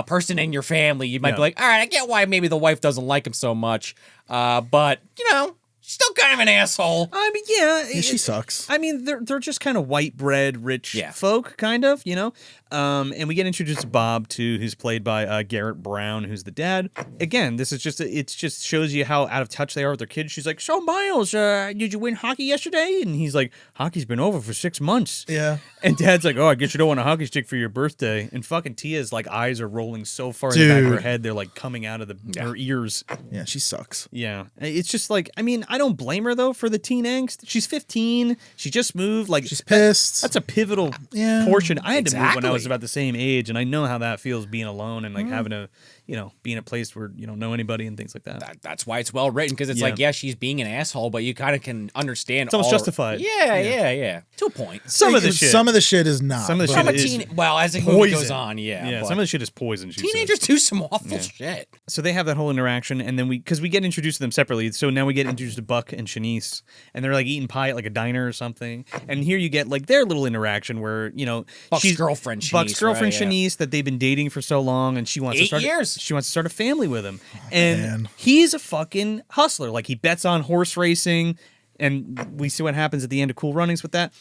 person in your family. You might be like, all right, I get why maybe the wife doesn't like him so much. But, you know, she's still kind of an asshole. I mean, yeah. She sucks. I mean, they're just kind of white bread, rich Yeah. folk, kind of, you know? And we get introduced to Bob, too, who's played by Garrett Brown, who's the dad. Again, this is it just shows you how out of touch they are with their kids. She's like, so, Miles, did you win hockey yesterday? And he's like, hockey's been over for 6 months. Yeah. And Dad's like, oh, I guess you don't want a hockey stick for your birthday. And fucking Tia's like eyes are rolling so far in the back of her Dude. head, they're like coming out of her ears. Yeah, she sucks. Yeah. It's just like, I mean, I don't blame her though for the teen angst. She's 15. She just moved. Like She's pissed. that's a pivotal Yeah, portion. I had to move when I was exactly. about the same age, and I know how that feels being alone and like having to, you know, be in a place where you don't know anybody and things like that. That's why it's well written, because it's Yeah. like, yeah, she's being an asshole, but you kind of can understand. It's almost all- justified. Yeah. To a point. Some of the shit. Some of the shit is not. Some of the but- From a is teen, well, as the movie poison. goes on, yeah. Some of the shit is poison. She says. teenagers do some awful shit. So they have that whole interaction, and then because we get introduced to them separately, so now we get introduced to Buck and Shanice, and they're like eating pie at like a diner or something, and here you get like their little interaction where you know Buck's girlfriend, Buck's Shanice, girlfriend right, yeah. Shanice, that they've been dating for so long, and she wants to 8 start years. She wants to start a family with him, and man. he's a fucking hustler. Like he bets on horse racing, and we see what happens at the end of Cool Runnings with that.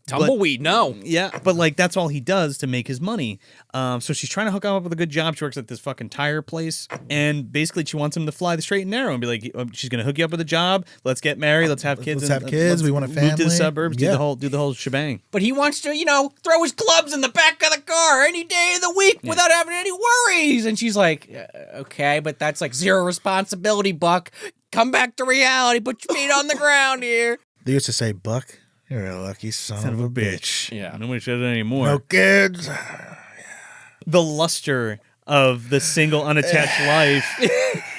Tumbleweed, no. Yeah, but like that's all he does to make his money. So she's trying to hook him up with a good job. She works at this fucking tire place, and basically she wants him to fly the straight and narrow and be like, she's gonna hook you up with a job. Let's get married. Let's have kids. Let's have kids. let's We want a move to the family. suburbs. Yeah. Do the whole shebang. But he wants to, you know, throw his clubs in the back of the car any day of the week without having any worries. And she's like, okay, but that's like zero responsibility, Buck. Come back to reality. Put your feet on the ground here. They used to say, Buck, you're a lucky son of a bitch. Yeah. Nobody says it anymore. No kids. The luster of the single unattached life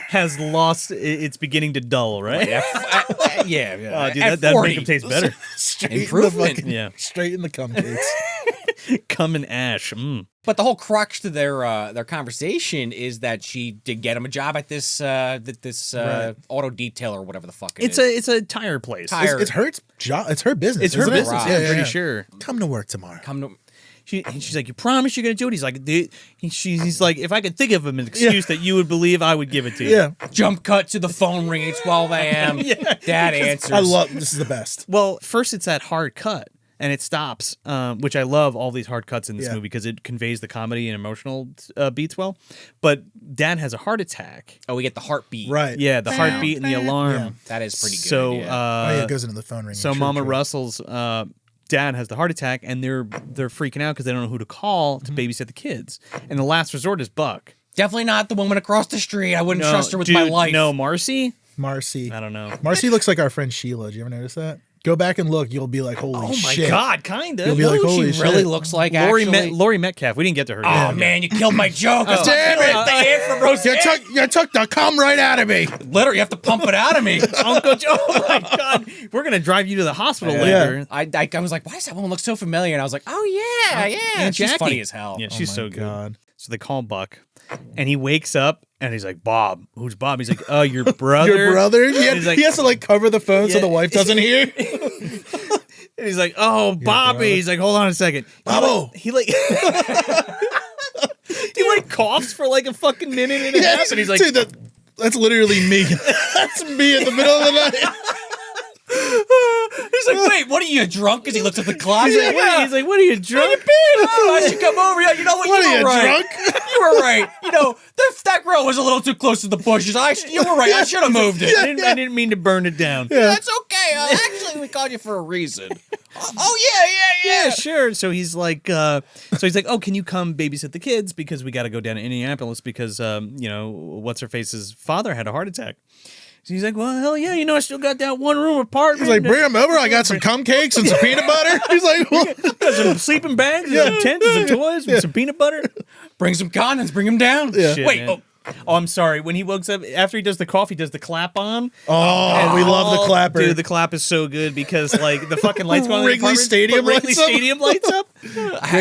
has lost. It's beginning to dull, right? Yeah. Oh, dude, At that 40. make him taste better. Straight in the Improvement. fucking, Yeah. Straight in the cum cakes. Come in ash. But the whole crux to their conversation is that she did get him a job at this auto detail or whatever the fuck it is. It's a tire place. Tire. It's her job. It's her business. It's her isn't it? business. Right. Yeah, I'm pretty sure. Come to work tomorrow. Come to She's like, you promise you're gonna do it? He's like, he's like, if I could think of an excuse that you would believe, I would give it to you. Yeah. jump cut to the phone ringing at 12 a.m. Dad answers. I love this is the best. Well, first it's that hard cut, and it stops, which I love all these hard cuts in this Yeah. movie because it conveys the comedy and emotional beats well. But Dad has a heart attack. Oh, we get the heartbeat. Right. Yeah, the heartbeat and the alarm. Yeah. That is pretty good. So, yeah. Oh, yeah, it goes into the phone ring. so True, Mama true. Russell's dad has the heart attack, and they're freaking out because they don't know who to call to babysit the kids. And the last resort is Buck. Definitely not the woman across the street. I wouldn't trust her with my dude, life. No, Marcy. Marcy. I don't know. Marcy looks like our friend Sheila. Did you ever notice that? Go back and look. You'll be like, holy Oh my shit. God, kind of. You'll be like, Who holy she shit. really looks like, actually. Lori Metcalf. We didn't get to her Oh, yet. man, you killed my joke. Oh, damn it. The Aunt from Roseanne. You took the cum right out of me. Literally, you have to pump it out of me. Uncle Joe. Oh my God, we're gonna drive you to the hospital Yeah. later. I was like, why does that woman look so familiar? And I was like, oh, yeah. Aunt She's Jackie. funny as hell. Yeah, she's my so good. God. So they call Buck, and he wakes up, and he's like, Bob. Who's Bob? He's like, oh, your brother. Your brother? He's like- He has to like cover the phone so Yeah. the wife doesn't hear. And he's like, oh, Bobby. brother. He's like, hold on a second. Bobbo. He like he like coughs for like a fucking minute and a half, and he's like, dude, that's literally me. That's me in the middle of the night. He's like, wait, what are you, drunk? Because he looks at the clock. he's like, what are you drunk? Oh, I should come over. Yeah, you know what? What You are were you, right. drunk? You were right. You know, that girl was a little too close to the bushes. You were right. I should have moved it. I didn't mean to burn it down. That's okay. Actually, we called you for a reason. Oh, yeah. Yeah, sure. So he's like, oh, can you come babysit the kids because we got to go down to Indianapolis because, what's her face's father had a heart attack. So he's like, well, hell yeah, I still got that one room apartment. He's like, bring him over. I got some cum cakes and some peanut butter. He's like, well, got some sleeping bags and some tents and some toys and some peanut butter. Bring some condoms. Bring them down. Yeah. Shit, Wait, man. oh, Oh, I'm sorry. When he wakes up, after he does the cough, he does the clap on. Oh, we love the clapper. Dude, the clap is so good because, like, the fucking lights go on in the Wrigley apartment, Stadium but Wrigley lights up. Stadium lights up.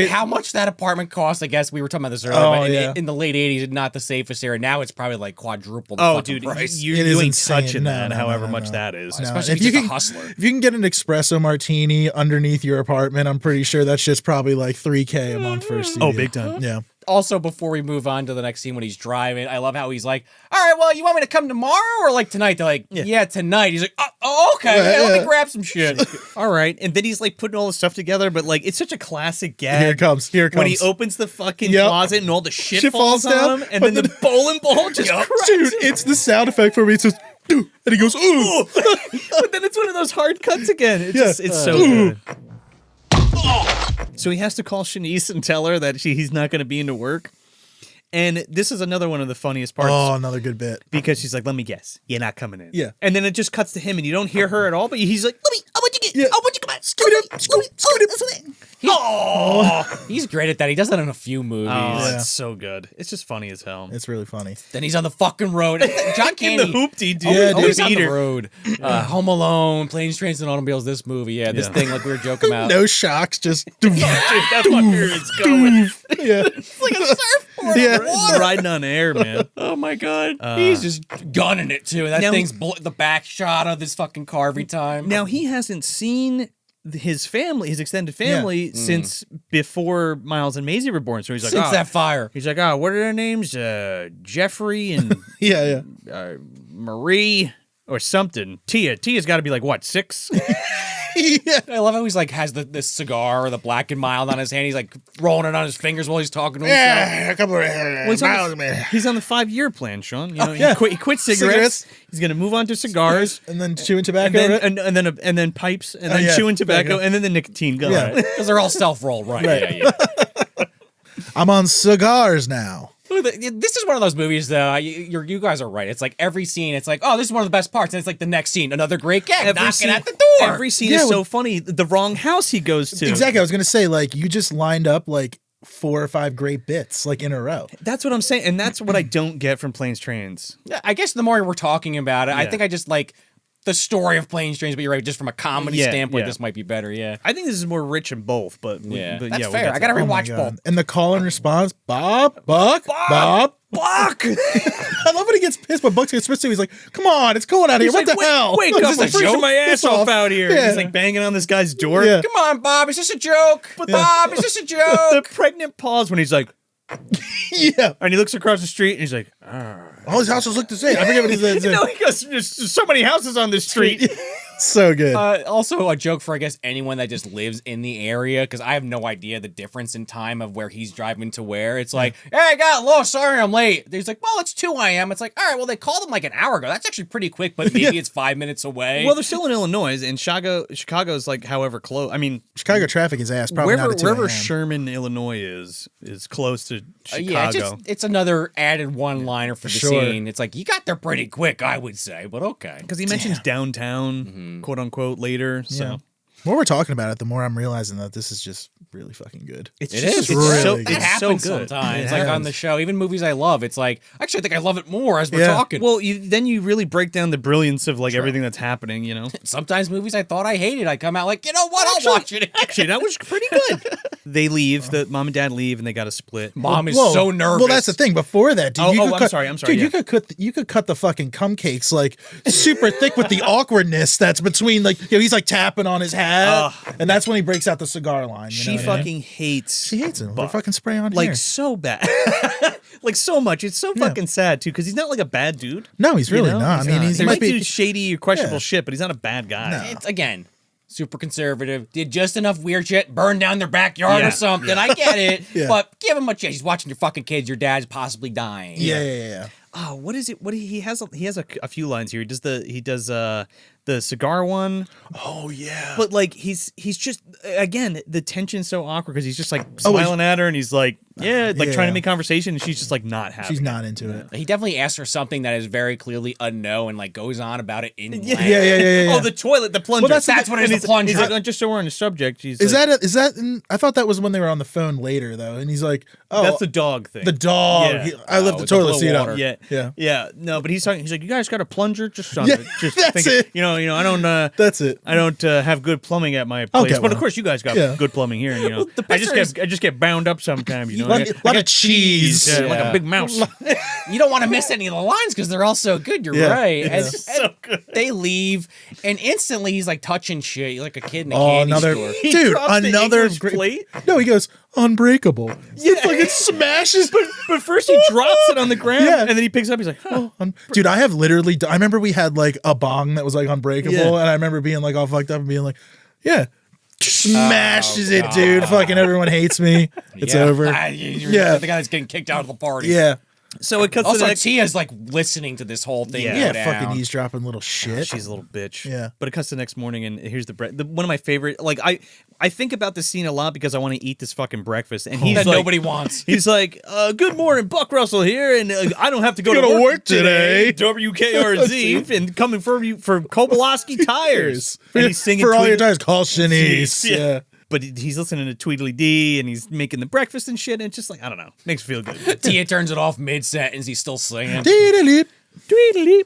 How much that apartment cost? I guess we were talking about this earlier, but in the late 80s, it's not the safest era. Now it's probably like quadruple the fucking price. You It is ain't insane. touching that, No, however no, much no. that is. No, Especially if if you you're can, a hustler. if you can get an espresso martini underneath your apartment, I'm pretty sure that's just probably like $3K a month for a studio. Oh, big time. Yeah. Also, before we move on to the next scene when he's driving, I love how he's like, all right, well, you want me to come tomorrow or like tonight? They're like, yeah tonight. He's like, oh okay, let me grab some shit. All right. And then he's like putting all the stuff together, but like it's such a classic gag. Here it comes. When he opens the fucking closet and all the shit falls down, on him, and then the bowling ball just cracks Dude, him. it's the sound effect for me. It says, "Ooh," and he goes, ooh. But then it's one of those hard cuts again. It's so good. So he has to call Shanice and tell her that he's not going to be into work. And this is another one of the funniest parts. Oh, another good bit. Because she's like, let me guess, you're not coming in. Yeah. And then it just cuts to him and you don't hear her at all, but he's like, I want you to get, Yeah. I want you to come out. He's great at that. He does that in a few movies. Oh, Yeah. it's so good. It's just funny as hell. It's really funny. Then he's on the fucking road. John In Candy. the hoopty, dude. Yeah, Always dude. on the road. Home Alone, Planes, Trains, and Automobiles. This movie, this thing like we were joking about. No shocks, just Dude, that's my it's going. yeah. It's like a surfboard Yeah. on water. Riding on air, man. Oh my god, he's just gunning it too. That Now- thing's the back shot of this fucking car every time. Now, he hasn't seen his family, his extended family, since before Miles and Maisie were born. So he's like, since that fire, he's like, what are their names? Jeffrey and Yeah. Marie or something. Tia's got to be like, what, 6? Yeah. I love how he's like has this cigar or the Black and Mild on his hand. He's like rolling it on his fingers while he's talking to himself. Yeah, a couple of He's on the 5-year plan, Sean. You know, yeah. he quit cigarettes. He's gonna move on to cigars, and then chewing tobacco. and then pipes, and then yeah. chewing tobacco, Tobacco. and then the nicotine gum. Yeah. Because they're all self-rolled, right? Right. Yeah. I'm on cigars now. This is one of those movies, though. You guys are right. It's like every scene, it's like, oh, this is one of the best parts. And it's like the next scene, another great gag, knocking at the door. Every scene is so funny. The wrong house he goes to. Exactly. I was gonna say, like, you just lined up like 4 or 5 great bits, like in a row. That's what I'm saying, and that's what I don't get from Planes, Trains. I guess the more we're talking about it, I Yeah. think I just like the story of Planes, Trains, but you're right. Just from a comedy standpoint, yeah. this might be better. Yeah. I think this is more rich in both, but Yeah. but That's we'll fair. get to I gotta that. Oh my rewatch God. both. And the call and response, Bob, Buck. Buck. I love when he gets pissed, but Buck gets pissed too. He's like, "Come on, it's cold out here. He's What like, the hell? Wake Is up! this I'm a joke? freezing my ass Piss off out here." Yeah. He's like banging on this guy's door. Yeah. Come on, Bob. Is this a joke? Bob, is this a The joke? pregnant pause when he's like, Yeah. and he looks across the street and he's like, All his houses look the same. I forget what he said. no, he goes, there's so many houses on this street. So good. Also, a joke for, I guess, anyone that just lives in the area, because I have no idea the difference in time of where he's driving to where. It's like, hey, I got lost. Sorry, I'm late. He's like, well, it's 2 a.m. It's like, all right, well, they called him like an hour ago. That's actually pretty quick, but maybe it's 5 minutes away. Well, they're still in Illinois, and Chicago's like, however close. I mean, Chicago traffic is ass. Probably not at 2 wherever a.m. Sherman, Illinois is close to Chicago. yeah, it's another added one-liner for the Sure. scene. It's like, you got there pretty quick, I would say, but okay. Because he mentions downtown, quote unquote, later. So Yeah. The more we're talking about it, the more I'm realizing that this is just really fucking good. it's It just, is. It's really so, good. It it's so happens good. sometimes, It like on happens. the show. Even movies I love, it's like, actually, I think I love it more as we're Yeah. talking. Well, then you really break down the brilliance of like everything that's happening. You know, Sometimes movies I thought I hated, I come out like, you know what, I'll watch it. actually, that was pretty good. They leave. The mom and dad leave, and they got to split. Mom is Whoa. so nervous. Well, that's the thing. Before that, dude, Oh, you oh, could I'm cut, sorry, Dude, yeah. you could cut the fucking cum cakes like super thick with the awkwardness that's between like he's like tapping on his hat, and that's when he breaks out the cigar line. You She know what I mean? fucking hates. She hates him. They Buck. fucking spray on Like here. so bad, like so much. It's so fucking sad too because he's not like a bad dude. No, he's really you know? not. I mean, not. he He might might be. do shady or questionable Yeah. shit, but he's not a bad guy. No. It's, again, super conservative, did just enough weird shit, burn down their backyard Yeah. or something. I get it, Yeah. but give him a chance. He's watching your fucking kids. Your dad's possibly dying. Yeah. Oh, what is it? What he has? He has a few lines here. He does the cigar one. Oh yeah. But like he's just again the tension's so awkward because he's just like smiling at her and he's like trying to make conversation and she's just like not having. She's not into it. He definitely asks her something that is very clearly a no and like goes on about it in length. Yeah. Oh, the toilet, the plunger. Well, that's what it is, the plunger. He's like, just so we're on the subject. Is that? I thought that was when they were on the phone later though, and he's like, "Oh, that's the dog thing." The dog. Yeah. I left the with the toilet blue seat water. up. Yeah. No, but he's talking. He's like, "You guys got a plunger? Just on Yeah, it. Just that's think it. You know. I don't. That's it. I don't have good plumbing at my place, get but of one. course you guys got good plumbing here. And, I just get bound up sometimes. You know, lot of cheese. Yeah, like a big mouse. You don't want to miss any of the lines because they're all so good. You're right. And, so good. They leave, and instantly he's like touching shit. He's like a kid in a Oh, candy another store. dude. drops the Another English plate. No, he goes unbreakable. Yeah, fucking smashes. But first he drops it on the ground, and then he picks it up. He's like, "Huh." Dude, I have literally. I remember we had like a bong that was like unbreakable, and I remember being like all fucked up and being like, "Yeah." Smashes it, dude. Fucking everyone hates me. It's over. The guy that's getting kicked out of the party. Yeah. So it cuts to Also, the next. Tia's like listening to this whole thing. Yeah, go down. fucking eavesdropping little shit. She's a little bitch. Yeah. But it cuts to the next morning, and here's the bread. One of my favorite. Like I think about this scene a lot because I want to eat this fucking breakfast, and he's that like, nobody wants. He's like, "Good morning, Buck Russell here, and I don't have to go Go to to work work today. today." WKRZ, and coming for you for Kowalski tires, and he's singing for all your Tweedle- tires. Call Shanice. Yeah. But he's listening to Tweedly Dee, and he's making the breakfast and shit, and it's just like, I don't know, makes me feel good. Tia turns it off mid sentence. He's still singing. Tweedly.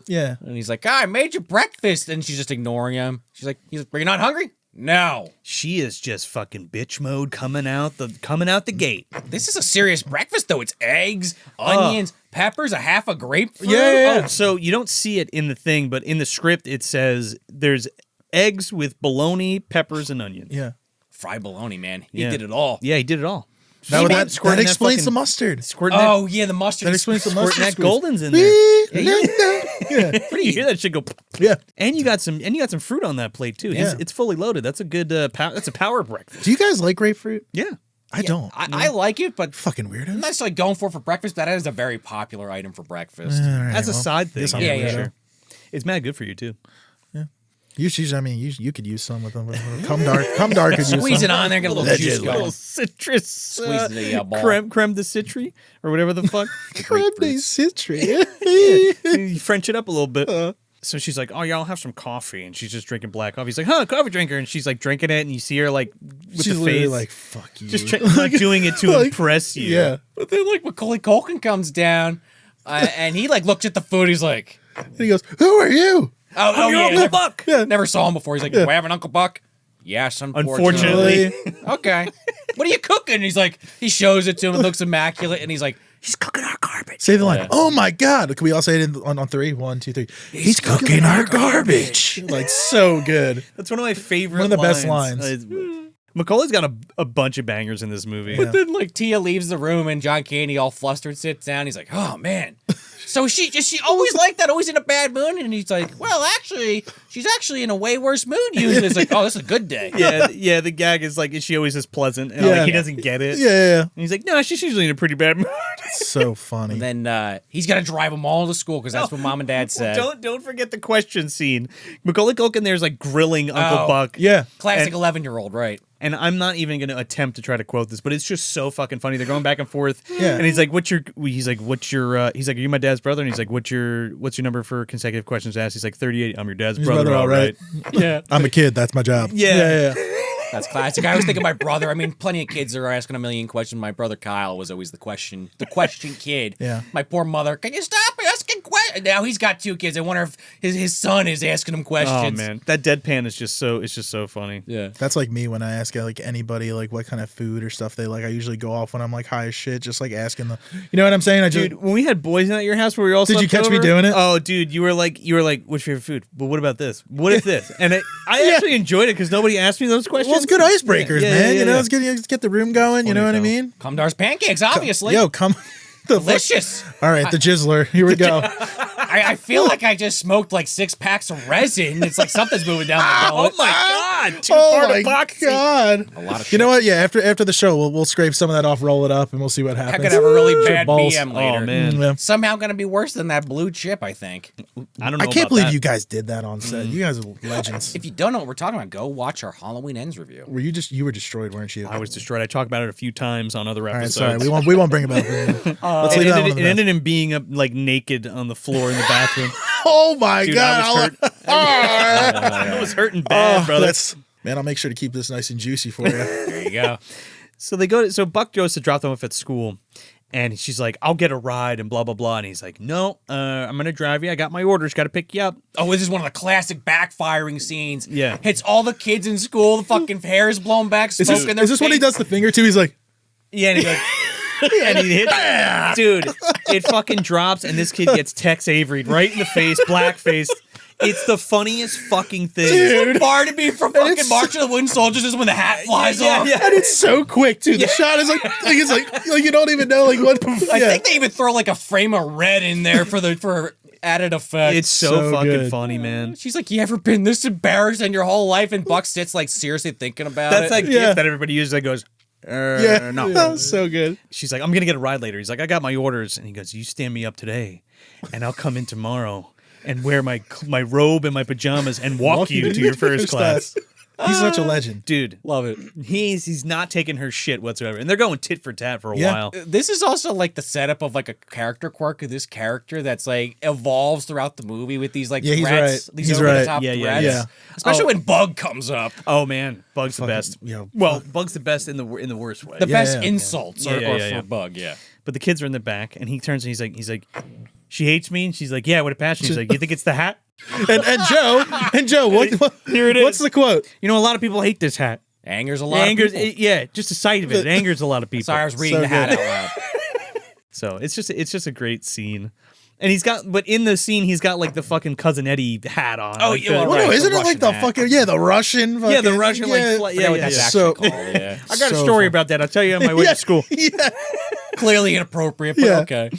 Yeah. And he's like, I made you breakfast. And she's just ignoring him. She's like, are you not hungry? No. She is just fucking bitch mode coming out the gate. This is a serious breakfast, though. It's eggs, onions, peppers, a half a grapefruit. Yeah. Oh, so you don't see it in the thing, but in the script it says there's eggs with bologna, peppers, and onions. Yeah. Fried bologna, man. He Yeah. did it all. Yeah, he did it all. That Squirting that explains fucking- the mustard. Squirting Oh, yeah, the mustard. That explains the squirting mustard. that Golden's in there. Yeah. You hear that shit go. Yeah. And you got some fruit on that plate too. Yeah. It's fully loaded. That's a good that's a power breakfast. Do you guys like grapefruit? Yeah. I don't. I like it, but Fucking I'm weirdos. not necessarily going for it for breakfast. That is a very popular item for breakfast. All right, As a well, side thing. guess I'm Yeah, a yeah. weirdo. Sure. It's mad good for you too. You could use some with them. Come dark could use Squeeze some. it on there, get a little juice Little going. citrus. Squeeze the ball. creme de citri or whatever the fuck. Creme de citri. You French it up a little bit. So she's like, "Oh yeah, I'll have some coffee," and she's just drinking black coffee. He's like, "Huh, coffee drinker," and she's like drinking it, and you see her like with She's the literally face, like, fuck you. just not doing it to Like, impress you. Yeah. But then, like, Macaulay Culkin comes down, and he, like, looks at the food. He's like, And he goes, "Who are you?" oh your yeah. Uncle Buck. Yeah. Never saw him before. He's like, do I have an Uncle Buck? Yes, Unfortunately. Okay. What are you cooking? And he's like, he shows it to him. It looks immaculate. And he's like, he's cooking our garbage. Say the line. Oh my God. Can we all say it on three? 1, 2, 3. He's cooking our garbage. Like, so good. That's one of my favorite. One of the best lines. Macaulay's got a bunch of bangers in this movie. But then, like, Tia leaves the room and John Candy, all flustered, sits down. He's like, oh, man. So is she always like that, always in a bad mood? And he's like, well, actually, she's actually in a way worse mood usually. It's like, oh, this is a good day. Yeah. The gag is like, is she always this pleasant? And like, he doesn't get it. Yeah. And he's like, no, she's usually in a pretty bad mood. So funny. And then he's got to drive them all to school because that's what mom and dad said. Don't forget the question scene. Macaulay Culkin there's like grilling Uncle Buck. Yeah. Classic And- 11-year-old, right? And I'm not even going to attempt to try to quote this, but it's just so fucking funny. They're going back and forth. Yeah. And he's like, are you my dad's brother? And he's like, what's your number for consecutive questions asked? He's like, 38. I'm your dad's brother, all right. Yeah. I'm a kid. That's my job. Yeah. That's classic. I was thinking my brother. I mean, plenty of kids are asking a million questions. My brother Kyle was always the question kid. Yeah. My poor mother. Can you stop asking questions? Now he's got 2 kids. I wonder if his son is asking him Oh questions. man, that deadpan is just so funny. Yeah. That's like me when I ask like anybody like what kind of food or stuff they like. I usually go off when I'm like high as shit, just like asking them. You know what I'm saying? Dude, when we had boys night at your house where we all Did you slept catch me over- doing it? Oh, dude, you were like, what's your favorite food? But what about this? What if this? And I actually enjoyed it because nobody asked me those questions. well, it's good icebreakers, man. You know, yeah. let's get the room going. You know what I mean? Cumdar's pancakes, obviously. Yo, come. Delicious. All right, the Jizzler. Here we go. I feel like I just smoked like 6 packs of resin. It's like something's moving down my gullet. Oh my god! Oh my epoxy. god! A lot of You know what? Yeah, after the show, we'll scrape some of that off, roll it up, and we'll see what happens. I could have a really bad balls. BM later. Oh man, Yeah. Somehow going to be worse than that blue chip, I think. I don't know. I can't about believe that. you guys did that on set. You guys are legends. If you don't know what we're talking about, go watch our Halloween Ends review. You were destroyed, weren't you? I was destroyed. I talked about it a few times on other All right, episodes. sorry. We won't bring it back. Let's leave that one. It ended in being up like naked on the floor in the bathroom. Oh my Dude, god! I was hurt. I was hurting bad, brother. Man, I'll make sure to keep this nice and juicy for you. There you go. So Buck goes to drop them off at school, and she's like, "I'll get a ride," and blah blah blah. And he's like, "No, I'm gonna drive you. I got my orders. Got to pick you up." Oh, this is one of the classic backfiring scenes. Yeah. Hits all the kids in school. The fucking hair is blown back. Smoke in their Is this when he face. does the finger too? He's like, Yeah, and he's like, yeah, and he hit, dude. It fucking drops, and this kid gets Tex Avery right in the face, blackface. It's the funniest fucking thing. Dude. Barnaby from fucking it's- March of the Wooden Soldiers is when the hat flies off. and it's so quick too. The shot is like it's like you don't even know like what. I think they even throw like a frame of red in there for added effect. It's so So fucking good. funny, man. She's like, you ever been this embarrassed in your whole life? And Buck sits like seriously thinking about That's it. that Yeah. gift that everybody uses that goes, Yeah, no. so good. She's like, I'm going to get a ride later. He's like, I got my orders. And he goes, you stand me up today, and I'll come in tomorrow and wear my robe and my pajamas and walk you to your first class. He's such a legend. Dude, Love it. he's not taking her shit whatsoever. And they're going tit for tat for a Yeah. while. This is also like the setup of like a character quirk of this character that's like evolves throughout the movie with these like Yeah, he's threats, right. these He's over the right. top Yeah, yeah, threats. yeah. Especially when Bug comes up. Oh, man. Bug's the best. you know, Well, Bug's the best in the worst way. The Yeah, best yeah. insults Yeah, are, yeah, are yeah, for yeah. Bug, yeah. But the kids are in the back, and he turns and he's like, she hates me? And she's like, yeah, what a passion. He's like, you think it's the hat? and Joe, what Here it is. What's the quote? You know, a lot of people hate this hat. Angers a It lot angers, of people. yeah, just the sight of it. It angers a lot of people. Sorry, I was reading So the hat good. out loud. So it's just a great scene. And but in the scene, he's got like the fucking Cousin Eddie hat on. Oh, like yeah, the- well, Well, right, no, the isn't it like Russian the hat. fucking the Russian? Fucking, Yeah, the Russian, like, fla- Yeah, yeah, what yeah, that's yeah. actually So- called, yeah. I got a So story fun. about that. I'll tell you on my way to school. Yeah. Clearly inappropriate, but Yeah. okay.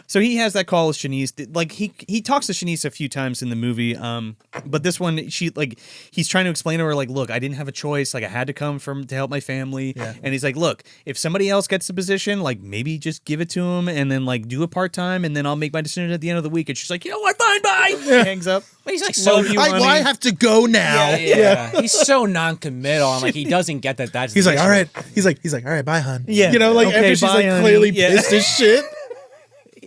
So he has that call with Shanice. Like he talks to Shanice a few times in the movie. But this one, he's trying to explain to her like, look, I didn't have a choice. Like I had to come to help my family. Yeah. And he's like, look, if somebody else gets the position, like maybe just give it to him and then like do a part time and then I'll make my decision at the end of the week. And she's like, you know what, fine, bye. He hangs up. But he's like so Love you, honey. I have to go now. Yeah. He's so non-committal, and like he doesn't get that. That's He's the like, issue. all right. He's like, all right, bye, hun. Yeah. You know, like Okay, after she's bye, like honey. clearly Yeah. pissed as shit.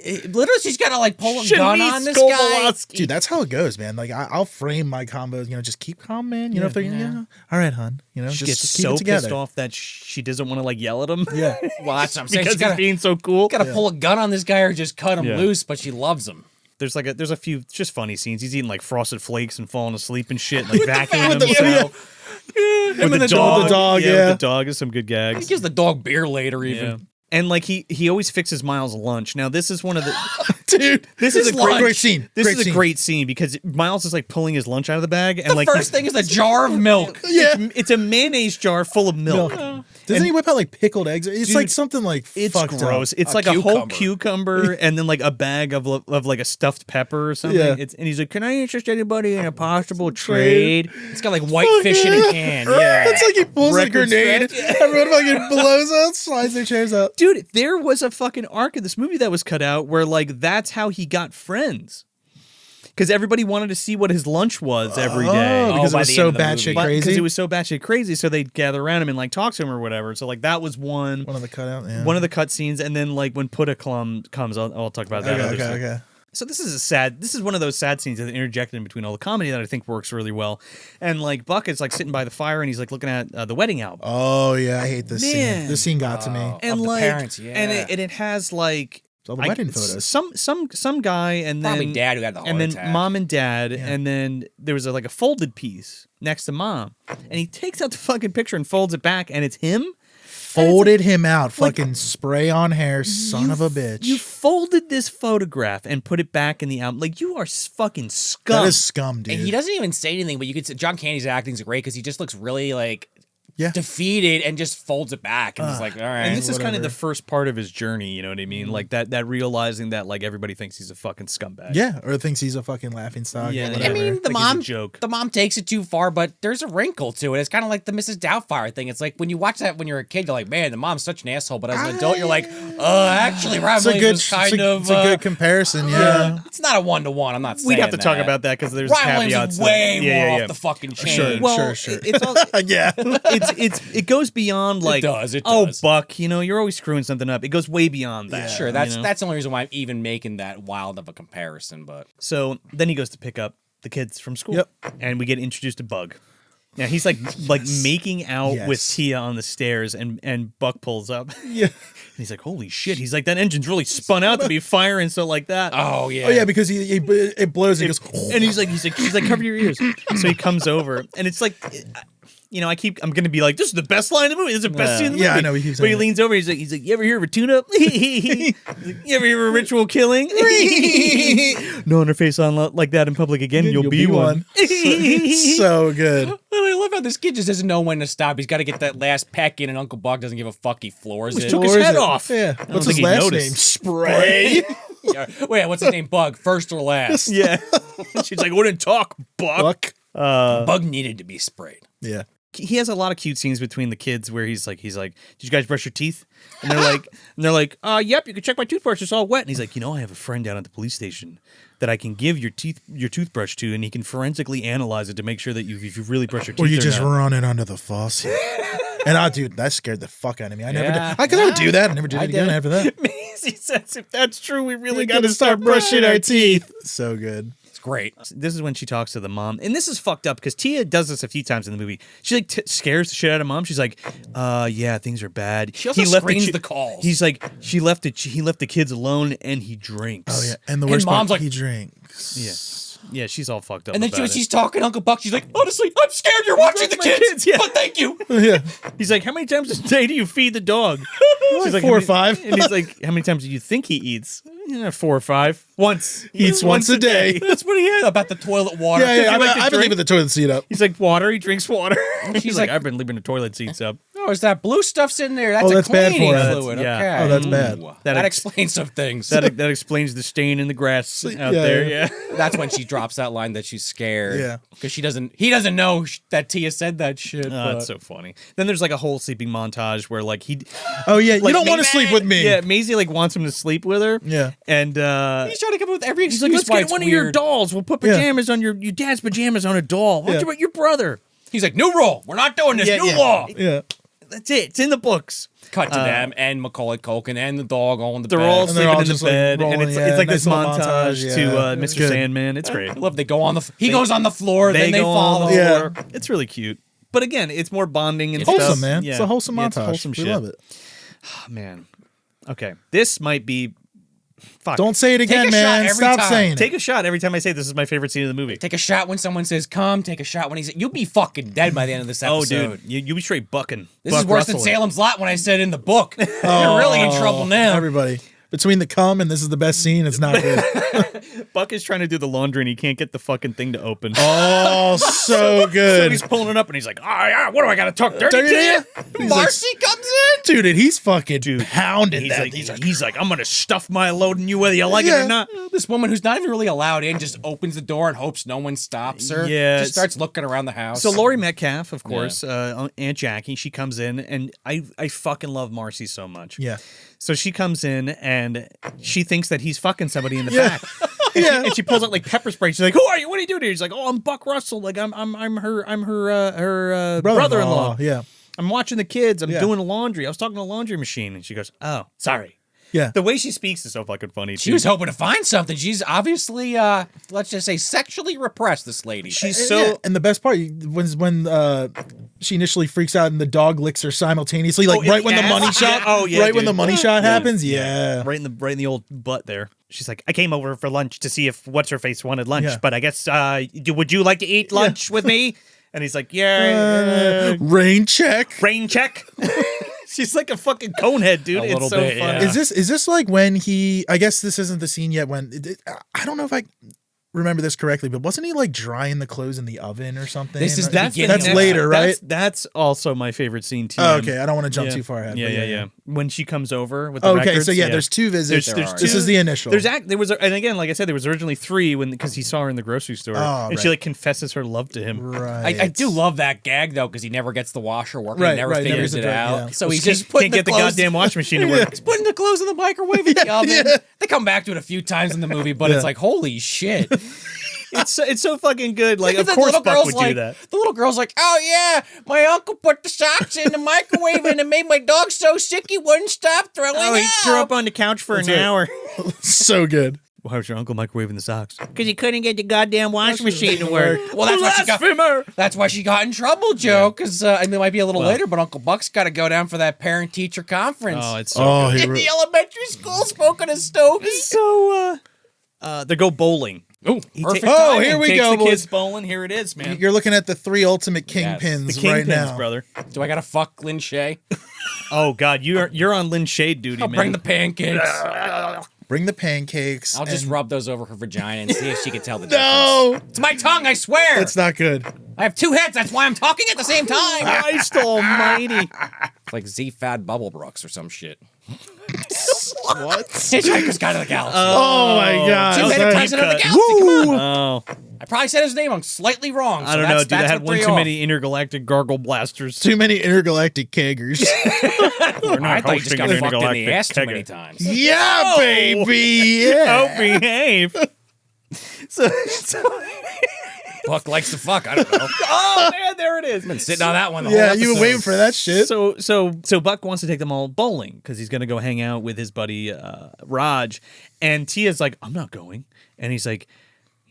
Literally, she's got to like pull a gun on this guy. Skobelowski. Dude, that's how it goes, man. Like I'll frame my combos. You know, just keep calm, man. You know, if they're all right, hun. You know, She just gets keep so it together. pissed off that she doesn't want to like yell at him. Yeah. Well, that's what I'm saying. because She's he's got being so cool. to pull a gun on this guy or just cut him Yeah. loose, but she loves him. There's a few just funny scenes. He's eating like Frosted Flakes and falling asleep and shit, like vacuuming with the- himself. Him With and the dog, yeah. with the dog is some good He gags. gives the dog beer later, even. Yeah. And like he always fixes Miles' lunch. Now this is one of the Dude, this is a great scene. This Great is a scene. great scene because Miles is like pulling his lunch out of the bag and The like first thing is a jar of milk. Yeah. it's a mayonnaise jar full of milk. Doesn't he whip out like pickled eggs? It's Dude, like something like It's fucked gross. Up. It's A like a whole cucumber. cucumber and then like a bag of like a stuffed pepper or something. Yeah. And he's like, "Can I interest anybody in a possible trade?" It's got like white fish in a can. Yeah. It's like he pulls a Record grenade. scratch. Everyone fucking blows out, slides their chairs out. Dude, there was a fucking arc of this movie that was cut out where like that's how he got friends. Because everybody wanted to see what his lunch was every day. Oh, because by it was the so end of the batshit movie. crazy. Because it was so batshit crazy, so they'd gather around him and like talk to him or whatever. So like that was one One of the cutout. Yeah. of the cut scenes, and then like when Puda comes, I'll talk about that. Okay, other okay, stuff. okay. So this is one of those sad scenes that interjected in between all the comedy that I think works really well. And like Buck is like sitting by the fire and he's like looking at the wedding album. Oh yeah, I hate this Man. scene. This scene got to me. And of the like parents, yeah. and it has like It's all the wedding photos. Some guy and then Probably dad who had the heart and then attack. mom and dad and then there was like a folded piece next to mom and he takes out the fucking picture and folds it back and it's him. Folded him out. like- Fucking spray on hair. Son of a bitch. You folded this photograph and put it back in the album. Like you are fucking scum. That is scum, dude. And he doesn't even say anything, but you could say John Candy's acting's great because he just looks really like defeated and just folds it back and is like, all right. And this is kind of whatever. the first part of his journey, you know what I mean? Like that realizing that like everybody thinks he's a fucking scumbag. Yeah, or thinks he's a fucking laughingstock. Yeah, or yeah. whatever. I mean, the Like he's a mom joke. The mom takes it too far, but there's a wrinkle to it. It's kind of like the Mrs. Doubtfire thing. It's like when you watch that when you're a kid, you're like, man, the mom's such an asshole. But as an adult, you're like, actually, Robin it's a Williams good, was kind of. it's a good comparison. Yeah. It's not a 1-to-1. I'm not saying We'd have to talk that. about that because there's Ryan caveats. Williams is way yeah, more yeah. off the fucking chain. Sure. Well, Sure. it's all, Yeah. it goes beyond like, does. oh, Buck, you know, you're always screwing something up. It goes way beyond that. Sure, you that's know? the only reason why I'm even making that wild of a comparison. But So then he goes to pick up the kids from school. Yep. And we get introduced to Bug. Now he's like making out with Yes. Tia on the stairs, and Buck pulls up. Yeah. And he's like, holy shit. He's like, that engine's really spun out to be firing so like that. oh yeah, Oh yeah, because it blows. It goes. And he's like, she's like, cover your ears. So he comes over, and it's like, you know, I'm gonna be like, this is the best line in the movie. This is the best scene in the movie. Yeah, I know, he keeps But saying he it. leans over, he's like, you ever hear of a tune-up? He's like, you ever hear of a ritual killing? No interface on like that in public again, you'll be one. So good. I love how this kid just doesn't know when to stop. He's got to get that last peck in, and Uncle Buck doesn't give a fuck. He floors it. took his Or is head it- off. Yeah. don't What's think his he last noticed. name? Spray. Yeah. Wait, what's his name? Bug, first or last? Yeah. She's like, wouldn't talk, Buck. Buck. Bug needed to be sprayed. Yeah. He has a lot of cute scenes between the kids where he's like, did you guys brush your teeth? And they're like, yep, you can check my toothbrush. It's all wet. And he's like, I have a friend down at the police station that I can give your toothbrush to, and he can forensically analyze it to make sure that if you really brush your teeth. Or you or just not. run it under the faucet. And dude, that scared the fuck out of me. I never Yeah. did. I could never do that. I never did I it again did. after that. Maisie says, if that's true, we really We got to gotta start brushing our teeth. So good. It's great. This is when she talks to the mom, and this is fucked up because Tia does this a few times in the movie. She like scares the shit out of mom. She's like, yeah, things are bad. She also screens the calls. He's like, he left the kids alone, and he drinks. Oh yeah. And the And worst mom's part, like- he drinks. Yeah, she's all fucked up. And then about when it. she's talking to Uncle Buck, she's like, honestly, I'm scared you're watching the my kids, kids, yeah. but thank you. Yeah. He's like, how many times a day do you feed the dog? She's like, 4 "How or many-" 5. And he's like, how many times do you think he eats? 4 or 5. Once. Eats once a day. That's what he had about the toilet water. Yeah, yeah. you like to I've been drink? leaving the toilet seat up. He's like, water. He drinks water. She's like, like- I've been leaving the toilet seats up. Oh, is that blue stuff's in there? That's Oh, a that's bad for cleaning us. fluid. Yeah. Okay. Oh, that's bad. Ooh, That that ex- explains some things. That explains the stain in the grass out Yeah, there. yeah. Yeah. That's when she drops that line that she's scared. Yeah. Because he doesn't know that Tia said that shit. Oh, but- that's so funny. Then there's like a whole sleeping montage where like Oh yeah. You like, don't want to sleep with me. Yeah, Maisie like wants him to sleep with her. Yeah. And He's trying to come up with every he's excuse like, let's why get it's one of your weird. dolls. We'll put pajamas on your dad's pajamas on a doll. What Yeah. about your brother? He's like, new rule. We're not doing this. Yeah, new yeah. law. Yeah. That's it. It's in the books. Cut to them and Macaulay Culkin and the dog all in the They're bed. all And they're sleeping all in the just, like, bed, and rolling, it's yeah, like nice this little montage montage, to yeah. Mr. Good. Sandman. It's great. I love they go on the. He goes on the floor, then they go on follow. the Yeah. floor. It's really cute. But again, it's more bonding and Wholesome, stuff. man. Yeah. It's a wholesome Yeah, montage. it's wholesome we shit. love it. Man. Okay. This might be. Fuck. Don't say it again, a man. shot every Stop time. saying Take it. a shot every time I say this is my favorite scene of the movie. Take a shot when someone says come. Take a shot when he's. You'll be fucking dead by the end of this Oh, episode. dude. You'll be straight bucking. This Buck is worse than rustling. Salem's Lot when I said in the book. You're really in trouble now. Everybody. Between the cum and this is the best scene, it's not good. Buck is trying to do the laundry and he can't get the fucking thing to open. Oh, so So good. he's pulling it up and he's like, yeah, what do I got to talk dirty Dirty to to you? you? He's Marcy comes in. Dude, and he's fucking pounding He's that. like, he's like, I'm going to stuff my load in you whether you like it Yeah. or not. This woman who's not even really allowed in just opens the door and hopes no one stops her. Yeah, Just starts looking around the house. So Laurie Metcalf, of course, Aunt Jackie, she comes in, and I fucking love Marcy so much. Yeah. So she comes in, and she thinks that he's fucking somebody in the Yeah. back. And she pulls out like pepper spray. She's like, "Who are you? What are you doing here?" He's like, "Oh, I'm Buck Russell. Like I'm her brother-in-law. Yeah. I'm watching the kids. I'm Yeah. doing the laundry. I was talking to the laundry machine." And she goes, "Oh, sorry." Yeah. The way she speaks is so fucking funny. she was hoping to find something. She's obviously, let's just say, sexually repressed. This lady. She's Yeah, so. and the best part was when she initially freaks out and the dog licks her simultaneously, like in right the when the ass? money Yeah. shot. Oh, yeah, right when dude. the money shot happens. Yeah. Right in the old butt there. She's like, I came over for lunch to see if what's her face wanted lunch, Yeah. but I guess would you like to eat lunch with me? And he's like, yeah, Rain check. rain check. She's like a fucking conehead, dude. A It's little so bit, funny. yeah. Is this like when he? I guess this isn't the scene yet. When I don't know if I remember this correctly, but wasn't he like drying the clothes in the oven or something? This is the that's beginning of later, right? That's also my favorite scene too. Oh, okay, I don't want to jump too far ahead. Yeah. When she comes over with the Okay, records, so there's 2 visits. This is the initial. There was, and again, like I said, there was originally 3 because he saw her in the grocery store, and she like confesses her love to him. Right. I do love that gag though, because he never gets the washer working. Right, he never figures it out. Yeah. So he's just putting can't get the goddamn washing machine to work. He's putting the clothes in the microwave in the oven. They come back to it a few times in the movie, but it's like, holy shit. It's so fucking good. Like, of The course little Buck girl's would like, do that. The little girl's like, oh yeah, my uncle put the socks in the microwave and it made my dog so sick he wouldn't stop throwing Oh, he up. threw up on the couch for an hour. So good. Why was your uncle microwaving the socks? Because he couldn't get the goddamn washing machine to work. Well, that's why she got in trouble, Joe. Because it might be a little later, but Uncle Buck's got to go down for that parent-teacher conference. Oh, it's so good. In the elementary school, smoking a stogie. So, they go bowling. Oh, perfect. Oh, here we Takes go, the boys. kids bowling. Here it is, man. You're looking at the 3 ultimate Yes. kingpins The right kingpins, now, brother. Do I got to fuck Lynn Shay? Oh God, you're on Lynn Shade duty, I'll man. bring the pancakes. Bring the pancakes. I'll just and- rub those over her vagina and see if she can tell the difference. No, It's my tongue, I swear. it's not good. I have 2 heads. That's why I'm talking at the same time. Christ Almighty! It's like Z-Fad Bubble Brooks or some shit. What? Hitchhiker's Guide to the Galaxy. Oh my god! Two-headed president of the galaxy. Woo! Come on. Oh, I probably said his name I'm slightly wrong. So I don't know, dude. I that's had what one threw too you many intergalactic gargle blasters. Too many intergalactic keggers. off. I thought you just hosting got an fucked in the intergalactic ass too kegger. many times. Yeah, baby. Yeah. Oh, behave. so, Buck likes to fuck. I don't know. oh man, there it is. Been sitting on that one the Yeah, whole you were episode. waiting for that shit. So Buck wants to take them all bowling because he's gonna go hang out with his buddy Raj, and Tia's like, I'm not going, and he's like,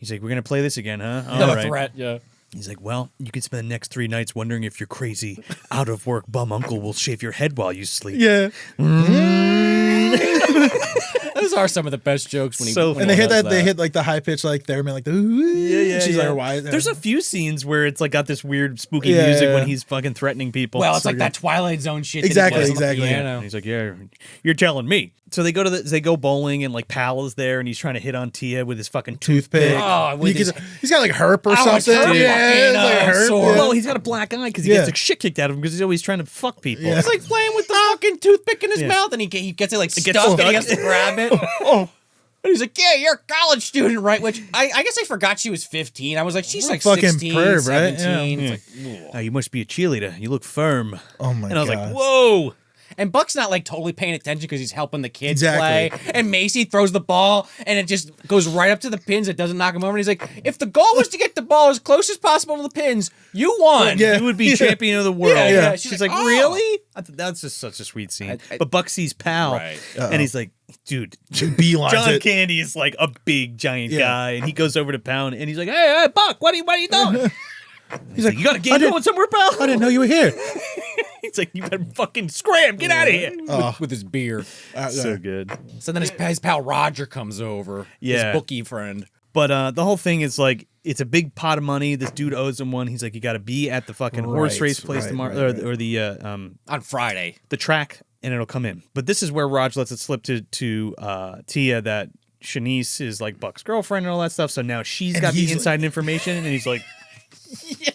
we're gonna play this again, huh? All Another right. threat, yeah. He's like, well, you can spend the next 3 nights wondering if your crazy, out of work bum uncle will shave your head while you sleep. Yeah. Those are some of the best jokes when he So- when And he they hit does that. They hit like the high pitch, like theremin, like the. Yeah. She's like, why? There's a few scenes where it's like got this weird spooky Yeah, music yeah. when he's fucking threatening people. Well, it's So like good. that Twilight Zone shit. Exactly, that he plays on the exactly. piano. And he's like, yeah, you're telling me. So they go bowling, and like Pal is there, and he's trying to hit on Tia with his fucking toothpick. Oh, with You his- could- he's got like herp or Oh, it's something. herp Yeah, fucking, it's like herp. sore. Yeah. Well, he's got a black eye because he Yeah. gets the shit kicked out of him because he's always trying to fuck people. Yeah. He's like playing with the fucking toothpick in his Yeah. mouth, and he gets it like gets stuck, and stuck. he has to grab it. Oh, And he's like, yeah, you're a college student, right? Which I guess I forgot she was 15. I was like, she's like fucking 16, perv, right? 17. Yeah. It's like, ugh. Oh, you must be a cheerleader. You look firm. oh my god! And I was like, whoa. And Buck's not like totally paying attention because he's helping the kids Exactly. play. And Macy throws the ball and it just goes right up to the pins. It doesn't knock him over. And he's like, if the goal was to get the ball as close as possible to the pins, you won. Yeah. You would be champion of the world. Yeah, yeah. She's like, oh. really? That's just such a sweet scene. But Buck sees Pal, Right. and he's like, dude, beelines John it. Candy is like a big giant Yeah. guy, and he goes over to Pound, and he's like, hey, Buck, what are you doing? He's like, You got a I game didn't- going somewhere, Pal? I didn't know you were here. He's like, you better fucking scram, get out of here. With his beer. So good. So then his pal Roger comes over. Yeah. His bookie friend. But the whole thing is like, it's a big pot of money. This dude owes him one. He's like, you got to be at the fucking horse Right, race place right, tomorrow, right, or the On Friday. track, and it'll come in. But this is where Raj lets it slip to Tia that Shanice is like Buck's girlfriend and all that stuff. So now she's And got the he's inside information, and he's like, yeah.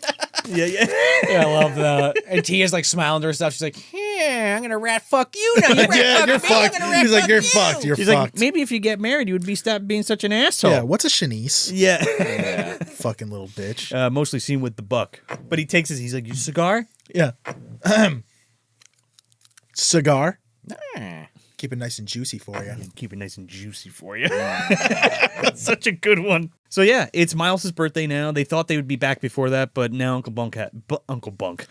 Yeah, I love that. And Tia's like smiling to herself. She's like, yeah, I'm going to rat fuck you now. You rat Yeah, fuck you're me. fucked. I'm gonna rat He's like, fuck you're you." fucked. You're She's fucked. like, maybe if you get married, you would be stop being such an asshole. yeah. What's a Shanice? Yeah. Fucking little bitch. Mostly seen with the Buck, but he takes his. He's like, you cigar? Yeah. Cigar. Ah. Keep it nice and juicy for you. Keep it nice and juicy for you. That's such a good one. So yeah, it's Miles's birthday now. They thought they would be back before that, but now Uncle Spunk.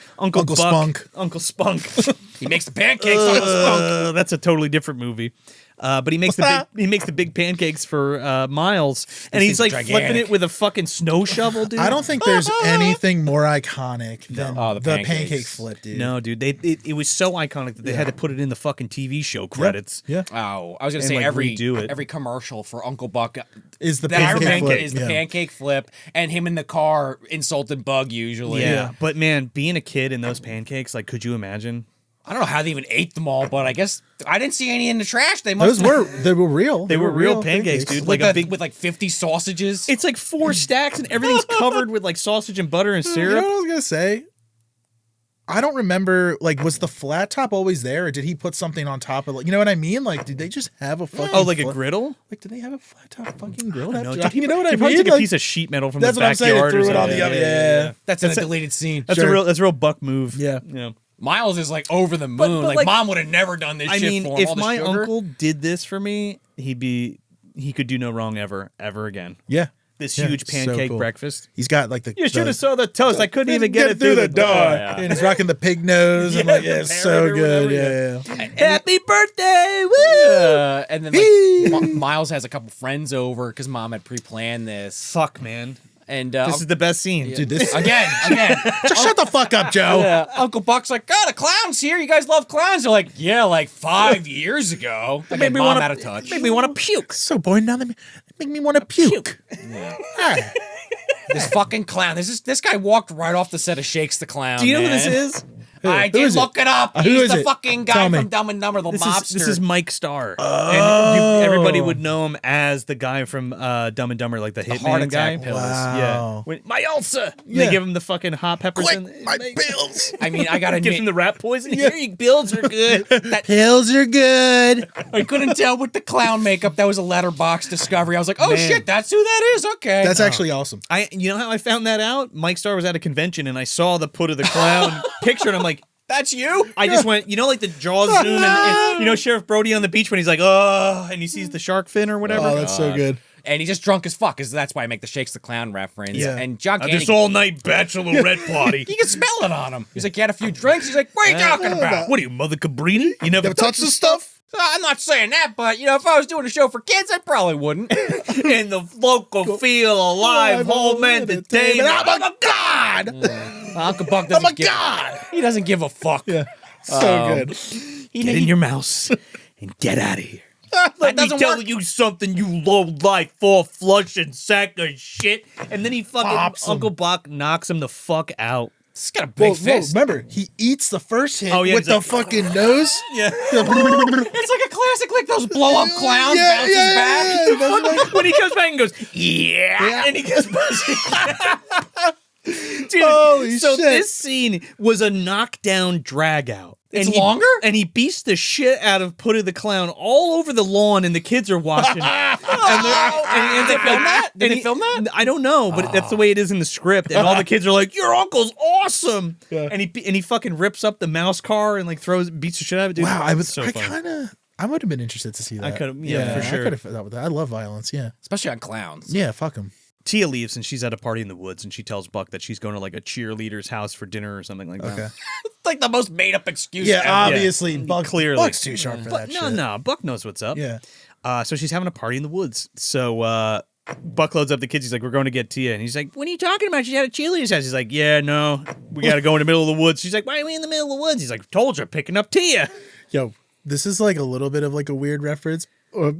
He makes the pancakes on the spunk. That's a totally different movie. But he makes the big pancakes for Miles, and he's like things are flipping gigantic. it with a fucking snow shovel, dude. I don't think there's anything more iconic than Oh, the the pancakes. pancake flip, dude. No, dude. It was so iconic that they had to put it in the fucking TV show credits. Yeah. Oh, I was gonna And, say like, every redo it. every commercial for Uncle Buck Is the that I pancake remember flip. is the yeah. pancake flip and him in the car insulting Bug usually. Yeah, but man, being a kid in those pancakes, like, could you imagine? I don't know how they even ate them all, but I guess I didn't see any in the trash. They must They were real. They were real pancakes, dude. like Like a big. with like 50 sausages. It's like 4 stacks, and everything's covered with like sausage and butter and You know syrup. what I was gonna say? I don't remember. Like, was the flat top always there, or did he put something on top of? Like, you know what I mean? Like, did they just have a fucking? Oh, like a griddle? Like, did they have a flat top fucking grill? No, You know what I he probably mean? took a Like, piece of sheet metal from that's the what I'm saying. backyard. Threw or it on something. the oven. Yeah. That's in a deleted scene. That's Sure. a real buck move. Yeah. Miles is like over the moon. but like Mom would have never done this I shit mean, for him. if All the my sugar. uncle did this for me, he could do no wrong ever again. Yeah. This Yeah, huge so pancake cool. breakfast. He's got like the. You should have saw the toast. I couldn't even get it through the door. And he's rocking the pig nose. and like, yeah, it's so parrot or good. whatever, Yeah. Happy birthday! Woo! And then like Miles has a couple friends over because Mom had pre-planned this. Fuck, man. And This is the best scene. Dude, this. again. Just shut the fuck up, Joe. Yeah, Uncle Buck's like, God, a clown's here. You guys love clowns. They're like, yeah, like 5 years ago. Again, Mom out of touch. Made me want to puke. So boring now. They make me want to puke. Ah. This fucking clown. This guy walked right off the set of Shakes the Clown. Do you know who man. this is? I Who did is it? look it up. Who He's is the it? fucking Tell guy me. from Dumb and Dumber, the mobster. This is Mike Starr. And everybody would know him as the guy from Dumb and Dumber, like the heart hitman guy. attack pills. Wow. Yeah. My ulcer. Yeah. They give him the fucking hot peppers. My pills. I mean, I gotta Give him admit, the rat poison. Here, you pills are good. Pills are good. I couldn't tell with the clown makeup. That was a letterbox discovery. I was like, oh Man. shit, that's who that is. Okay. That's actually awesome. You know how I found that out? Mike Starr was at a convention, and I saw the Put of the Clown picture, and I'm like, That's you? I just went, like the Jaws zoom, and Sheriff Brody on the beach when he's like, oh, and he sees the shark fin or whatever. Oh, that's so good. And he's just drunk as fuck. That's why I make the Shakes the Clown reference. Yeah. And John Candy, This all-night bachelorette party. you can smell it on him. He's like, you had a few drinks? He's like, what are you talking about? What are you, Mother Cabrini? You never touched this stuff? I'm not saying that, but, if I was doing a show for kids, I probably wouldn't. In the local feel alive, home entertainment. I'm a god! Uncle Buck doesn't I'm a give, god! He doesn't give a fuck. Yeah. So good. Get in your mouse and get out of here. Let me doesn't tell work. you something, you low-life, full-flushing sack of shit. And then he fucking, Pops him. Uncle Buck knocks him the fuck out. He's got a big fist. Remember, he eats the first hit Oh, yeah, with it's the like- fucking nose. Yeah. It's like a classic, like those blow-up clowns bounces back. Yeah. When he comes back and goes, yeah. And he goes, dude, Holy so shit. this scene was a knockdown drag out. It's And he- longer? And he beats the shit out of Putty the Clown all over the lawn, and the kids are watching. and he ends up film that? Did and they film that? I don't know, but that's the way it is in the script. And all the kids are like, "Your uncle's awesome!" Yeah. And he fucking rips up the mouse car and like beats the shit out of it. Dude, Wow, It's so funny. I would have been interested to see that. could've- yeah, for sure. I could have that with that. I love violence. Yeah. Especially on clowns. Yeah. Fuck him. Tia leaves and she's at a party in the woods, and she tells Buck that she's going to like a cheerleader's house for dinner or something like that. Okay. It's like the most made-up excuse Yeah. ever. Obviously, Buck, Clearly. Buck's too sharp for But that no, shit. no, Buck knows what's up. Yeah. So she's having a party in the woods. So Buck loads up the kids. He's like, "We're going to get Tia," and he's like, "What are you talking about? She's at a cheerleader's house." He's like, "Yeah, no, we got to go in the middle of the woods." She's like, "Why are we in the middle of the woods?" He's like, "Told you, picking up Tia." Yo, this is like a little bit of like a weird reference,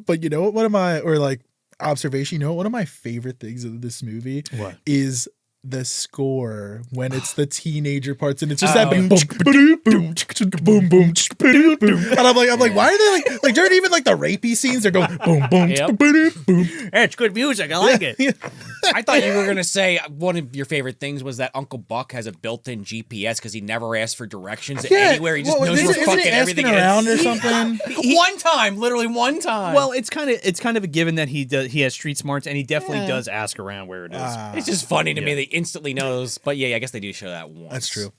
but you know what? Observation. You know what? One of my favorite things of this movie is the score when it's the teenager parts and it's just that big boom, boom, boom, boom, boom, and I'm like, why are they like during even like the rapey scenes they're going boom, boom, Yep. boom. Hey, it's good music. I like it. I thought you were going to say one of your favorite things was that Uncle Buck has a built-in GPS because he never asks for directions anywhere. He just knows where isn't fucking he everything asking around is. or something? One time, literally one time. Well, it's kind of a given that he has street smarts, and he definitely does ask around where it is. it's just funny to me that he instantly knows. But yeah, I guess they do show that once. That's true.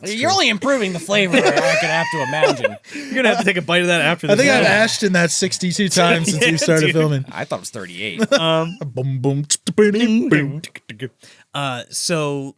You're only improving the flavor, I can have to imagine. You're gonna have to take a bite of that after this. I think I've ashed that 62 times since Yeah, we started dude. filming. I thought it was 38. Boom, boom, boom. So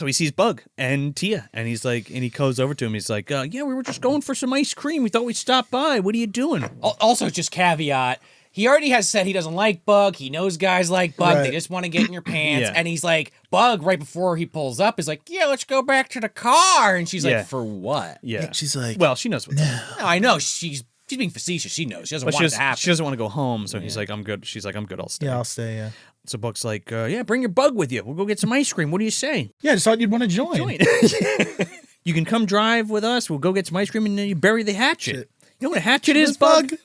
he sees Bug and Tia, and he's like, and he goes over to him. He's like, "Yeah, we were just going for some ice cream. We thought we'd stop by. What are you doing?" Also, just caveat. He already has said he doesn't like Bug. He knows guys like Bug. Right. They just want to get in your pants. Yeah. And he's like, Bug, right before he pulls up, is like, yeah, let's go back to the car. And she's Yeah. like, for what? Yeah, She's like, well, she knows what's up. No, I know. She's being facetious. She knows. She doesn't But want it to happen. she doesn't want to go home, so he's like, "I'm good." She's like, "I'm good. I'll stay." yeah, I'll stay. Yeah. So Buck's like, "Yeah, bring your Bug with you. We'll go get some ice cream. What do you say?" Yeah, I just thought you'd want to join. Join. You can come drive with us. We'll go get some ice cream, and then you bury the hatchet. You know what a hatchet is, Bug? In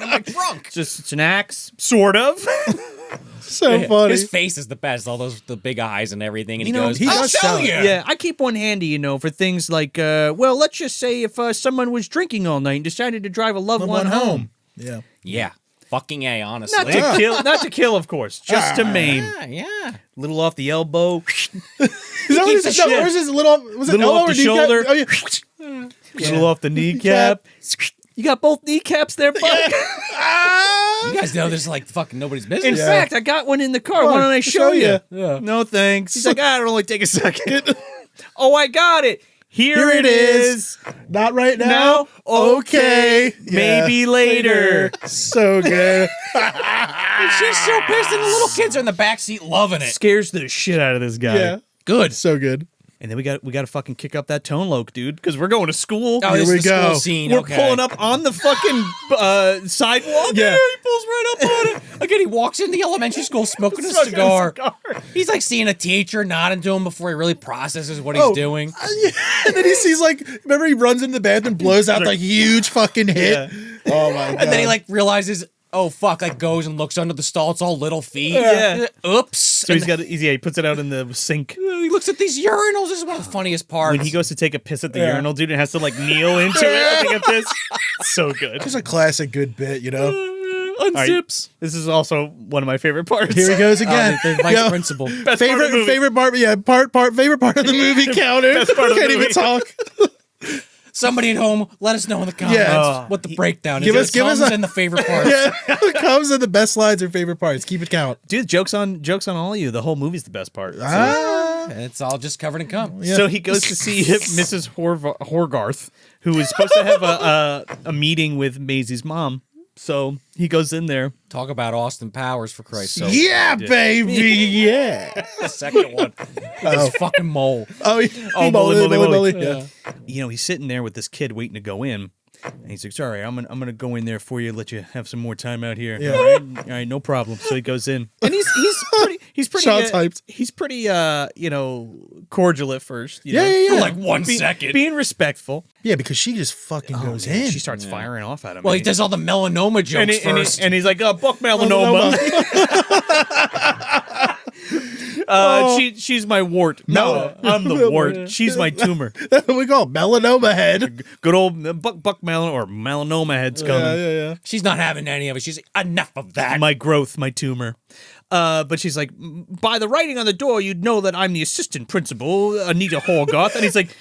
my trunk. It's an axe, sort of. So funny. His face is the best. All the big eyes and everything. And You know, he I'll does show sell you. it. Yeah, I keep one handy, for things like, well, let's just say if someone was drinking all night and decided to drive a loved one home. Yeah. Yeah. Fucking A, honestly. Not to kill, of course, just to maim. Yeah. Little off the elbow, Is that what keeps his, the no, shit. was his little, was it Little elbow off or the kneecap? shoulder. Oh, yeah. little off the kneecap. You got both kneecaps there, Bug? You guys know this is like fucking nobody's In business. fact, I got one in the car. Come Why on, don't I show you? Yeah. No, thanks. He's like, it'll only take a second. Oh, I got it. Here Here it is. Not right now. Now? Okay. Maybe Yeah. later. So good. And she's so pissed, and the little kids are in the backseat loving it. Scares the shit out of this guy. Yeah. Good. So good. And then we got to fucking kick up that tone loke, dude, because we're going to school. Oh, Here this we is the school go. scene. We're Okay. pulling up on the fucking sidewalk. Yeah. He pulls right up on it. Again, he walks into the elementary school smoking a Smoking a cigar. cigar. He's like seeing a teacher nodding to him before he really processes what he's doing. And then he sees remember he runs into the bathroom, blows out the huge fucking hit. Yeah. Oh my god. And then he realizes, oh fuck, goes and looks under the stall. It's all little feet. Yeah. Oops. So he puts it out in the sink. He looks at these urinals. This is one of the funniest parts. When he goes to take a piss at the Yeah. urinal, dude, and has to kneel into it to take a piss. So good. Just a classic good bit, unzips. This is also one of my favorite parts. Here he goes again. The vice Yo, principal. Best part of the movie. favorite part, yeah, favorite part of the movie counter. Best part of the Can't even movie. talk. Somebody at home, let us know in the comments Yeah. what the breakdown Give is. us- give us Comes a- in the favorite parts. Yeah, it comes in the best slides or favorite parts. Keep it count. Dude, jokes on all of you. The whole movie's the best part. It's all just covered in cum. Yeah. So he goes to see Mrs. Horgarth, who is supposed to have a meeting with Maisie's mom. So he goes in there. Talk about Austin Powers, for Christ's sake. Yeah, baby, yeah. The second one. This fucking mole. Oh, Moly. Yeah. He's sitting there with this kid waiting to go in. And he's like, sorry, I'm gonna go in there for you, let you have some more time out here. Yeah. All right, no problem. So he goes in. And he's pretty Shots hyped. He's pretty cordial at first. You Yeah, know? yeah, yeah. For like 1 second. Being respectful. Yeah, because she just fucking goes in. She starts firing off at him. Well, he does all the melanoma jokes first. And he's like, buck melanoma. She's my wart. No, I'm the wart. She's my tumor. That's what we call it, melanoma head. Good old buck melanoma head's coming. Yeah. She's not having any of it. She's like, enough of that. My growth, my tumor. But she's like, by the writing on the door, you'd know that I'm the assistant principal, Anita Horgarth. And he's like,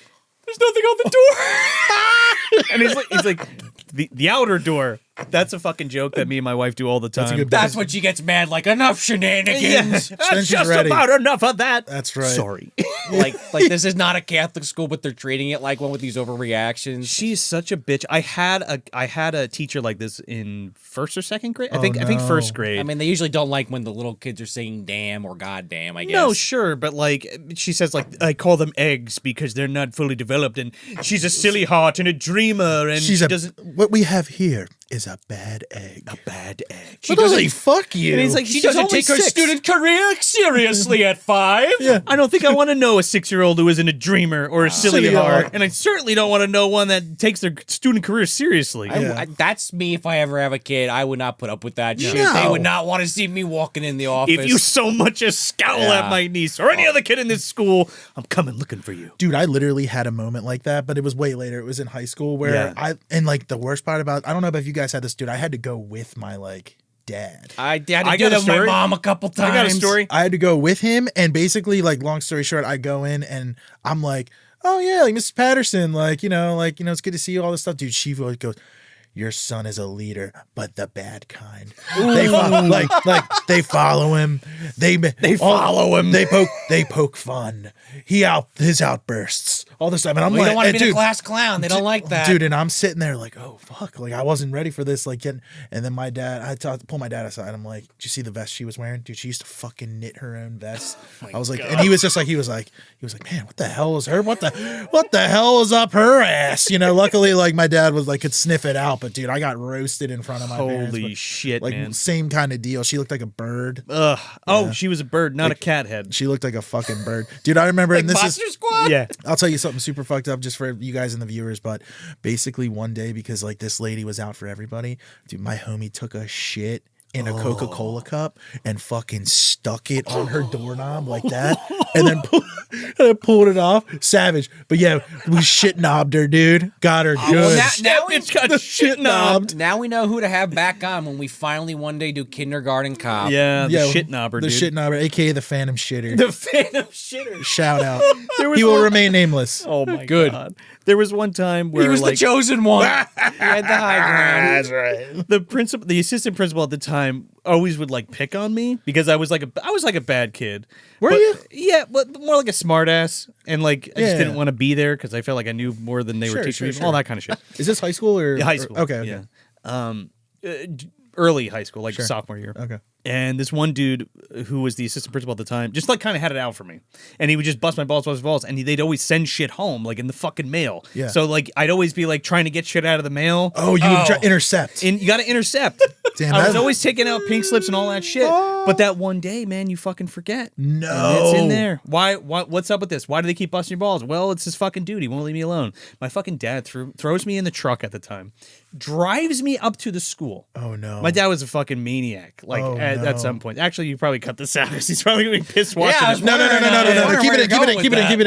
there's nothing on the door. And he's like, the outer door. That's a fucking joke that me and my wife do all the time. That's a good That's when she gets mad, like, enough shenanigans. Yeah, Then that's she's just ready. about enough of that. That's right. Sorry. like this is not a Catholic school, but they're treating it like one with these overreactions. She's such a bitch. I had a teacher like this in first or second grade. I think first grade. I mean, they usually don't like when the little kids are saying damn or goddamn, I guess. No, sure, but she says I call them eggs because they're not fully developed, and she's a silly heart and a dreamer, and she doesn't. What we have here is a bad egg. A bad egg. She doesn't fuck you. And he's like, She she's doesn't only take her 6. student career seriously at 5. Yeah. I don't think I want to know a 6-year-old who isn't a dreamer or a silly Silly heart, heart. and I certainly don't want to know one that takes their student career seriously. That's me if I ever have a kid. I would not put up with that shit. No. They would not want to see me walking in the office. If you so much as scowl Yeah. at my niece or any other kid in this school, I'm coming looking for you. Dude, I literally had a moment like that, but it was way later. It was in high school where the worst part about, I don't know if you guys had this, dude, I had to go with my dad. I had to I do got a that with my story. mom a couple times. I got a story. I had to go with him, and basically, long story short, I go in and I'm like, oh yeah, Mrs. Patterson, it's good to see you, all this stuff. Dude, she always goes, your son is a leader, but the bad kind. They they follow him. They follow him. They poke fun. His outbursts all this time, and I'm Well, you don't want to and be the dude, class clown. They don't like that. dude. And I'm sitting there like, oh fuck, I wasn't ready for this. And then my dad, I pull my dad aside. I'm like, did you see the vest she was wearing? Dude, she used to fucking knit her own vest. I was like, and he was just like, he was like, man, what the hell is her? What the hell is up her ass? Luckily, my dad was could sniff it out. but dude, I got roasted in front of my parents. Holy but, shit, like, man. same kind of deal. She looked like a bird. Ugh. Oh, she was a bird, not a cat head. She looked like a fucking bird. Dude, I remember, and this Monster is... Squad? Yeah. I'll tell you something super fucked up just for you guys and the viewers, but basically one day, because like this lady was out for everybody, dude, my homie took a shit in a Coca-Cola cup and fucking stuck it on her doorknob like that, and then pulled it off. Savage. But yeah, we shit knobbed her, dude. Got her good. Well, now It's got shit knobbed. Now we know who to have back on when we finally one day do Kindergarten Cop. Yeah, the shit knobber, The dude. shit knobber, aka the Phantom Shitter. The Phantom Shitter. Shout out. He will remain nameless. Oh my Good. god. There was one time where He was like the chosen one. He had the high ground. That's right. the assistant principal at the time always would like pick on me because I was like a bad kid. Were you? Yeah, but more like a smart ass, and like I just Yeah. didn't want to be there because I felt like I knew more than they were Sure, teaching me, sure, all sure. that kind of shit. Is this high school or Yeah, high school. Okay. Yeah. Early high school, like Sure. sophomore year. Okay. And this one dude who was the assistant principal at the time just like kind of had it out for me. And he would just bust my balls. And they'd always send shit home, like in the fucking mail. Yeah. So like I'd always be like trying to get shit out of the mail. Oh, you would try intercept. And you got to intercept. Damn, I was that's- always taking out pink slips and all that shit. But that one day, man, you fucking forget. No. And it's in there. Why? What's up with this? Why do they keep busting your balls? Well, it's his fucking dude. He won't leave me alone. My fucking dad throws me in the truck at the time, drives me up to the school. Oh no. My dad was a fucking maniac. Like Oh, at no. some point. Actually, you probably cut this out because he's probably gonna be pissed watching I this. was No. Keep it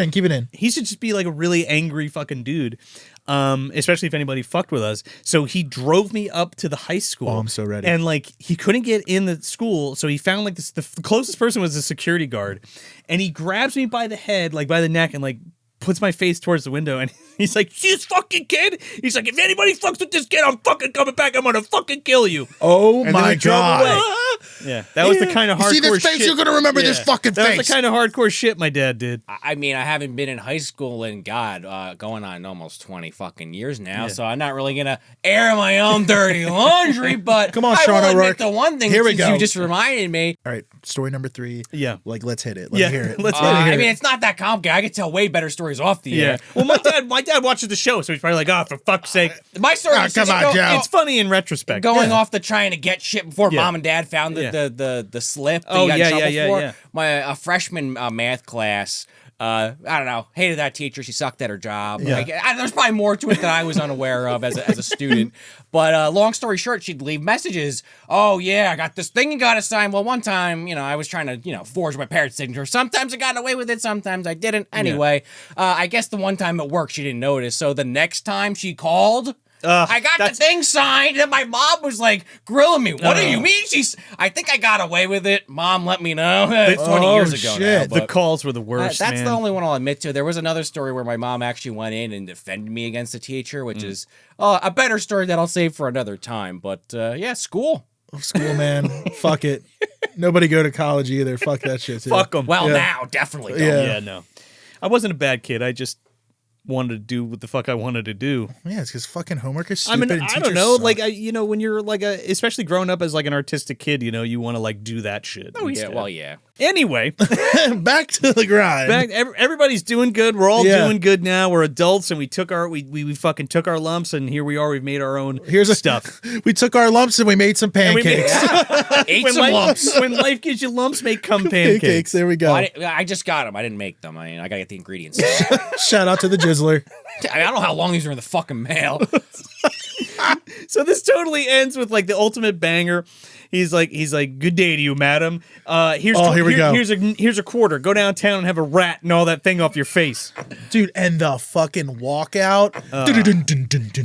in. Keep it in. He should just be like a really angry fucking dude. Especially if anybody fucked with us. So he drove me up to the high school. Oh, I'm so ready. And like he couldn't get in the school, so he found like this. The closest person was a security guard, and he grabs me by the head, like by the neck, and like puts my face towards the window, and he's like, "See this fucking kid?" He's like, "If anybody fucks with this kid, I'm fucking coming back. I'm gonna fucking kill you." Oh And then my he drove god. away. Yeah, that was the kind of hardcore You see this face, shit. you're gonna remember this fucking That face. was the kind of hardcore shit my dad did. I mean, I haven't been in high school in going on almost 20 fucking years now, so I'm not really gonna air my own dirty laundry. But Come on, I Sean will admit O'Rourke. the one thing Here we since go. you just reminded me. All right, story number 3. Yeah. Like, let's hit it. Let me hear it. Let's Let me hear I mean, it. it's not that complicated. I could tell way better stories off the Yeah. air. Well, my dad watches the show, so he's probably like, "Oh, for fuck's sake." My story Ah, is come just on, Joe. It's funny in retrospect. going off the trying to get shit before Yeah. mom and dad found Yeah. the slip that Oh, you got yeah, in trouble yeah, for. yeah. My a freshman math class. I don't know. Hated that teacher. She sucked at her job. Yeah. Like, there's probably more to it that I was unaware of as a student. But long story short, she'd leave messages. Oh yeah, I got this thing you got to sign. Well, one time, I was trying to, forge my parents' signature. Sometimes I got away with it. Sometimes I didn't. Anyway, I guess the one time at work she didn't notice. So the next time she called. I got the thing signed, and my mom was like grilling me. What do you mean? I think I got away with it. Mom, let me know. It's 20 years ago now. shit. The but- calls were the worst. That's man. the only one I'll admit to. There was another story where my mom actually went in and defended me against a teacher, which is a better story that I'll save for another time. But school. School, man. Fuck it. Nobody go to college either. Fuck that shit. Too. Fuck them. Well, Yeah. now definitely don't. Yeah. Yeah, no. I wasn't a bad kid. I just wanted to do what the fuck I wanted to do. Yeah, it's because fucking homework is I stupid. mean, and I don't teachers know. suck. Like, when you're like especially growing up as like an artistic kid, you want to like do that shit. Oh, yeah. instead. Well, yeah. Anyway, back to the grind. everybody's doing good. We're all Yeah. doing good now. We're adults, and we fucking took our lumps, and here we are. We've made our own stuff. We took our lumps and we made some And we made- pancakes. Ate when some life, lumps. when life gives you lumps, make cum pancakes. There we go. Well, I just got them. I didn't make them. I mean, I got to get the ingredients. Shout out to the Jizzler. I don't know how long these are in the fucking mail. So this totally ends with like the ultimate banger. He's like, "Good day to you, madam. Here we go. Here's a quarter. Go downtown and have a rat and all that thing off your face." Dude, and the fucking walkout. Dun-dun-dun-dun-dun-dun.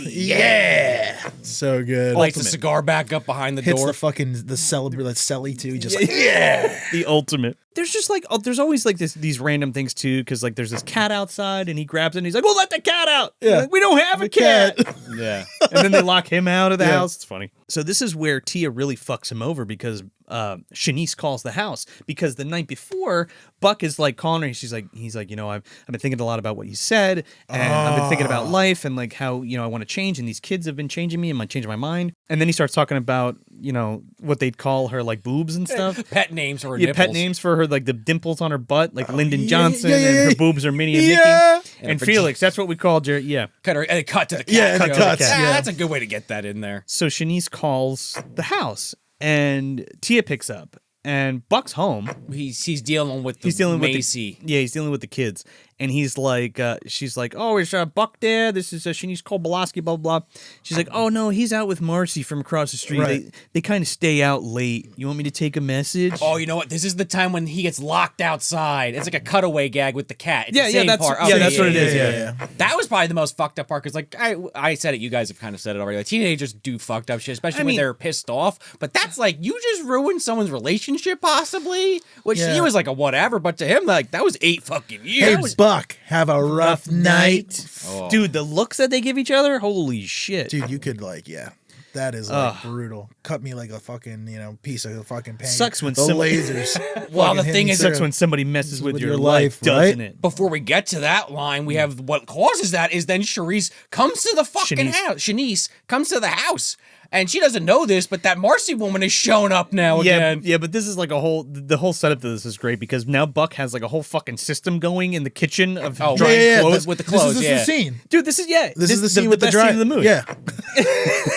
Yeah. So good. Lights the cigar back up behind the Hits door. the fucking the celly too. He just like, The ultimate. There's just like there's always like these random things too, because like there's this cat outside and he grabs it and he's like, "Well, let the cat out." Yeah. Like, we don't have a cat. Yeah. And then they lock him out of the Yeah. house. It's funny. So this is where Tia really fucks him over because Shanice calls the house because the night before, Buck is like calling her. He's like, you know, I've been thinking a lot about what you said, and I've been thinking about life and like how, you know, I want to change, and these kids have been changing me and I'm changing my mind. And then he starts talking about, you know, what they'd call her like boobs and stuff. Pet names for her Yeah, nipples. pet names for her, like the dimples on her butt, like Lyndon Johnson, and her boobs are Minnie and Mickey. Yeah. And Felix, that's what we called her. Yeah. Cut to the cat. Yeah, cut to cuts, the cat. yeah. That's a good way to get that in there. So Shanice calls the house, and Tia picks up, and Buck's home. He's dealing with the He's dealing Macy. with he's dealing with the kids, and he's like, she's like, oh, is Buck there? This is Shanice Kowalski, blah blah blah. She's like, oh no, he's out with Marcy from across the street. Right. They kind of stay out late. You want me to take a message? Oh, you know what? This is the time when he gets locked outside. It's like a cutaway gag with the cat. It's Yeah, the yeah, same that's- part. yeah, that's what it is, yeah. That was probably the most fucked up part because, like, I said it. You guys have kind of said it already. Like, teenagers do fucked up shit, especially when mean- they're pissed off. But that's like you just ruined someone's relationship, possibly. Which Yeah. he was like a whatever, but to him, like that was 8 fucking Hey, years. Buck, have a rough night. Dude, the looks that they give each other, holy shit. Dude, you could like, yeah. That is like brutal. Cut me like a fucking, you know, piece of fucking paint. Sucks when the somebody- lasers. Well, fucking the thing hitting is, through. Sucks when somebody messes with With your your life, life, right? doesn't it? Before we get to that line, we have what causes that is then Charisse comes to the fucking Shanice. house. Shanice comes to the house. And she doesn't know this, but that Marcy woman is showing up now again. Yeah, but this is like the whole setup to this is great because now Buck has like a whole fucking system going in the kitchen of Oh, drying yeah, clothes. with the clothes, This is yeah. the scene. Dude, this is This is the scene with the best dry. scene of the movie. Yeah.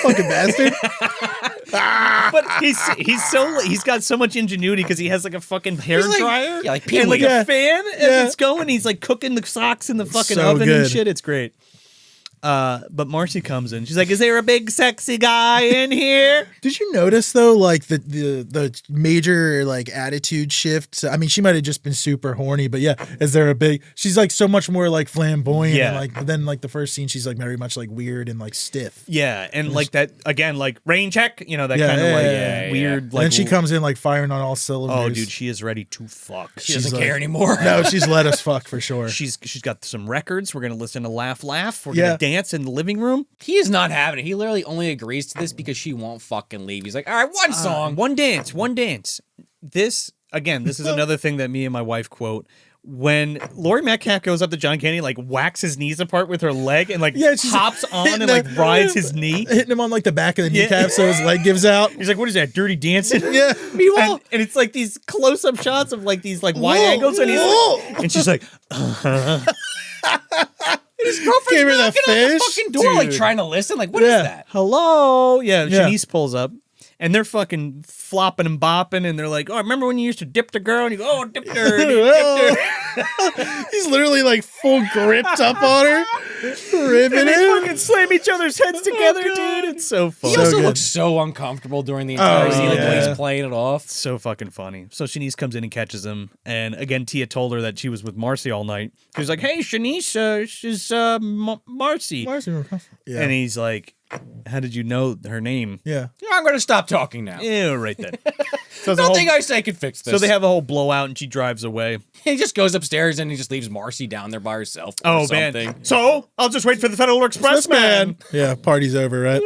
Fucking bastard. But he's got so much ingenuity because he has like a fucking hair He's like- dryer, yeah, like and Pee-wee. like Yeah. a fan as Yeah. it's going. He's like cooking the socks in the fucking So oven and good. shit. It's great. But Marcy comes in. She's like, "Is there a big sexy guy in here?" Did you notice though, like the major like attitude shift? I mean, she might have just been super horny, but yeah, is there a big? She's like so much more like flamboyant, Yeah. and like but then like the first scene, she's like very much like weird and like stiff. Yeah, and like that again, like rain check. You know that Yeah, kind of yeah, like yeah, weird. And Like then she comes in like firing on all cylinders. Oh, dude, she is ready to fuck. She doesn't She's care like- anymore. No, she's let us fuck for sure. She's got some records. We're gonna listen to Laugh Laugh. We're Yeah. gonna dance in the living room. He is not having it. He literally only agrees to this because she won't fucking leave. He's like, all right, one song. One dance. This is another thing that me and my wife quote. When Laurie Metcalf goes up to John Candy, like whacks his knees apart with her leg and like Yeah, she's hops on hitting and like the- rides his knee. Hitting him on like the back of the Yeah. kneecap so his leg gives out. He's like, "What is that? Dirty dancing?" Yeah. Meanwhile, And it's like these close-up shots of like these like wide Whoa, angles, and he's whoa. like, and she's like, his girlfriend's Gave her the knocking on the fish. fucking door, like Dude. trying to listen. Like, what is Yeah. that? "Hello." Yeah, Yeah. Shanice pulls up. And they're fucking flopping and bopping, and they're like, "Oh, remember when you used to dip the girl?" And you go, "Oh, dipped her, dipped her." He's literally like full gripped up on her, ripping And they him. fucking slam each other's heads together, dude. It's so funny. He So also good. looks so uncomfortable during the entire Oh, scene, like when yeah. he's playing it off. So fucking funny. So Shanice comes in and catches him, and again, Tia told her that she was with Marcy all night. She's like, "Hey, Shanice, she's Marcy," Yeah. and he's like, "How did you know her name?" Yeah. Yeah, I'm going to stop talking now. Yeah, right then. So, the Nothing whole- I say can fix this. so they have a whole blowout, and she drives away. He just goes upstairs and he just leaves Marcy down there by herself. Or Oh something. man! So I'll just wait for the Federal Express man. Yeah, party's over, right?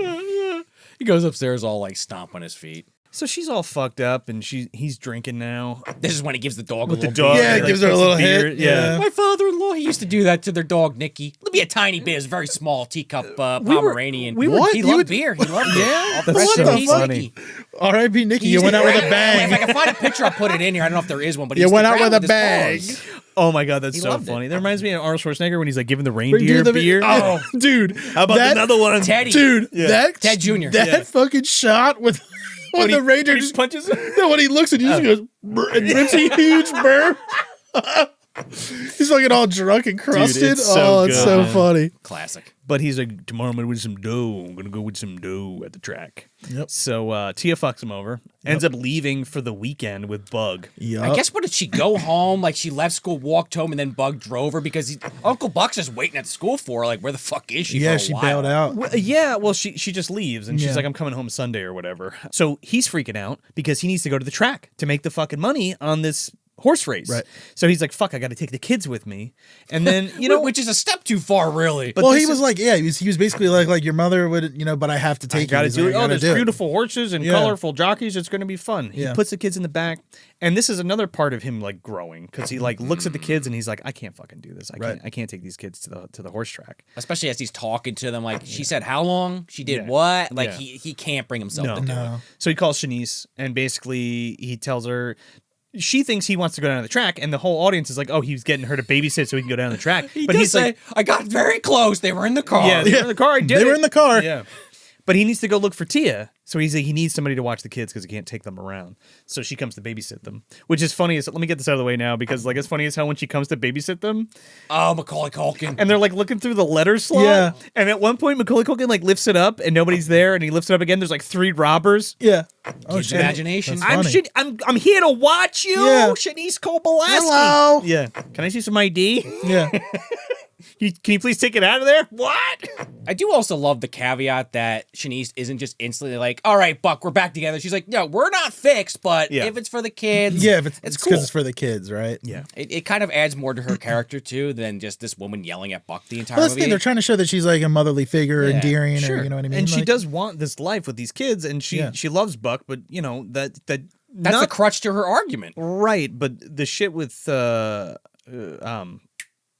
He goes upstairs all like stomping his feet. So she's all fucked up, and he's drinking now. This is when he gives the dog With a the little dog. beer. Yeah, Like, gives her a puts little the beer- hit. yeah. My father-in-law, he used to do that to their dog, Nikki. It'll be a tiny bit. It's a very small teacup Pomeranian. we were- What? He You loved would- beer. He loved it. That's Rest so in peace, funny. Nikki. R.I.P. Nikki, He you used went to out with a grab- If I bang. can find a picture, I'll put it in here. I don't know if there is one, but he You used went to out grab with a his bang. paws. Oh my god, that's He so loved it. funny. That reminds me of Arnold Schwarzenegger when he's like giving the reindeer the beer. Oh, dude. How about that, another one? Teddy. Dude, that Ted Jr. That Yeah. fucking shot with when the ranger when he just punches him. No, when he looks at you, he just goes "Brr," and rips a huge burp. He's fucking all drunk and crusted. it's so it's good, so man. funny. Classic. But he's like, "Tomorrow I'm gonna win some dough. I'm gonna go with some dough at the track." Yep. So Tia fucks him over. Ends up leaving for the weekend with Bug. I guess what did she go home? Like she left school, walked home, and then Bug drove her because Uncle Buck's just waiting at school for her. Like where the fuck is she? Yeah, for a she while? bailed out. Well, yeah, well, she just leaves and she's Yeah. like, "I'm coming home Sunday or whatever." So he's freaking out because he needs to go to the track to make the fucking money on this horse race. Right. So he's like, fuck, I got to take the kids with me. And then, which is a step too far, really. But well, this he was is- like, yeah, he was basically like your mother would, but I have to take got to you. do it. Oh, there's do beautiful horses and Yeah. colorful jockeys. It's going to be fun. He Yeah. puts the kids in the back. And this is another part of him like growing because he like looks at the kids and he's like, I can't fucking do this. I can't take these kids to the horse track. Especially as he's talking to them, like she said, how long? She did Yeah. what? Like Yeah. he can't bring himself to do it. No. So he calls Shanice and basically he tells her. She thinks he wants to go down the track, and the whole audience is like, "Oh, he's getting her to babysit so he can go down the track." But he's like, I got very close. They were in the car. "Yeah, they were in the car. I did They it." were in the car. Yeah, but he needs to go look for Tia. So he needs somebody to watch the kids because he can't take them around. So she comes to babysit them, which is funny. Let me get this out of the way now because like it's funny as hell when she comes to babysit them, Oh, Macaulay Culkin. and they're like looking through the letter slot. Yeah. And at one point, Macaulay Culkin like lifts it up, and nobody's there, and he lifts it up again. There's like 3 robbers. Yeah. Oh, Kids' imagination. That's funny. I'm here to watch you, Yeah. Shanice Kobolaski. Hello. Yeah. Can I see some ID? Yeah. Can you please take it out of there? What? I do also love the caveat that Shanice isn't just instantly like, all right, Buck, we're back together. She's like, no, we're not fixed, but Yeah. if it's for the kids, Yeah, if it's it's cool. because it's for the kids, right? Yeah. It kind of adds more to her character, too, than just this woman yelling at Buck the entire Well, that's the movie. thing. They're trying to show that she's like a motherly figure, Yeah, endearing, Sure. or you know what I mean? And she Like, does want this life with these kids, and she Yeah. loves Buck, but that That's not the crutch to her argument. right. But the shit with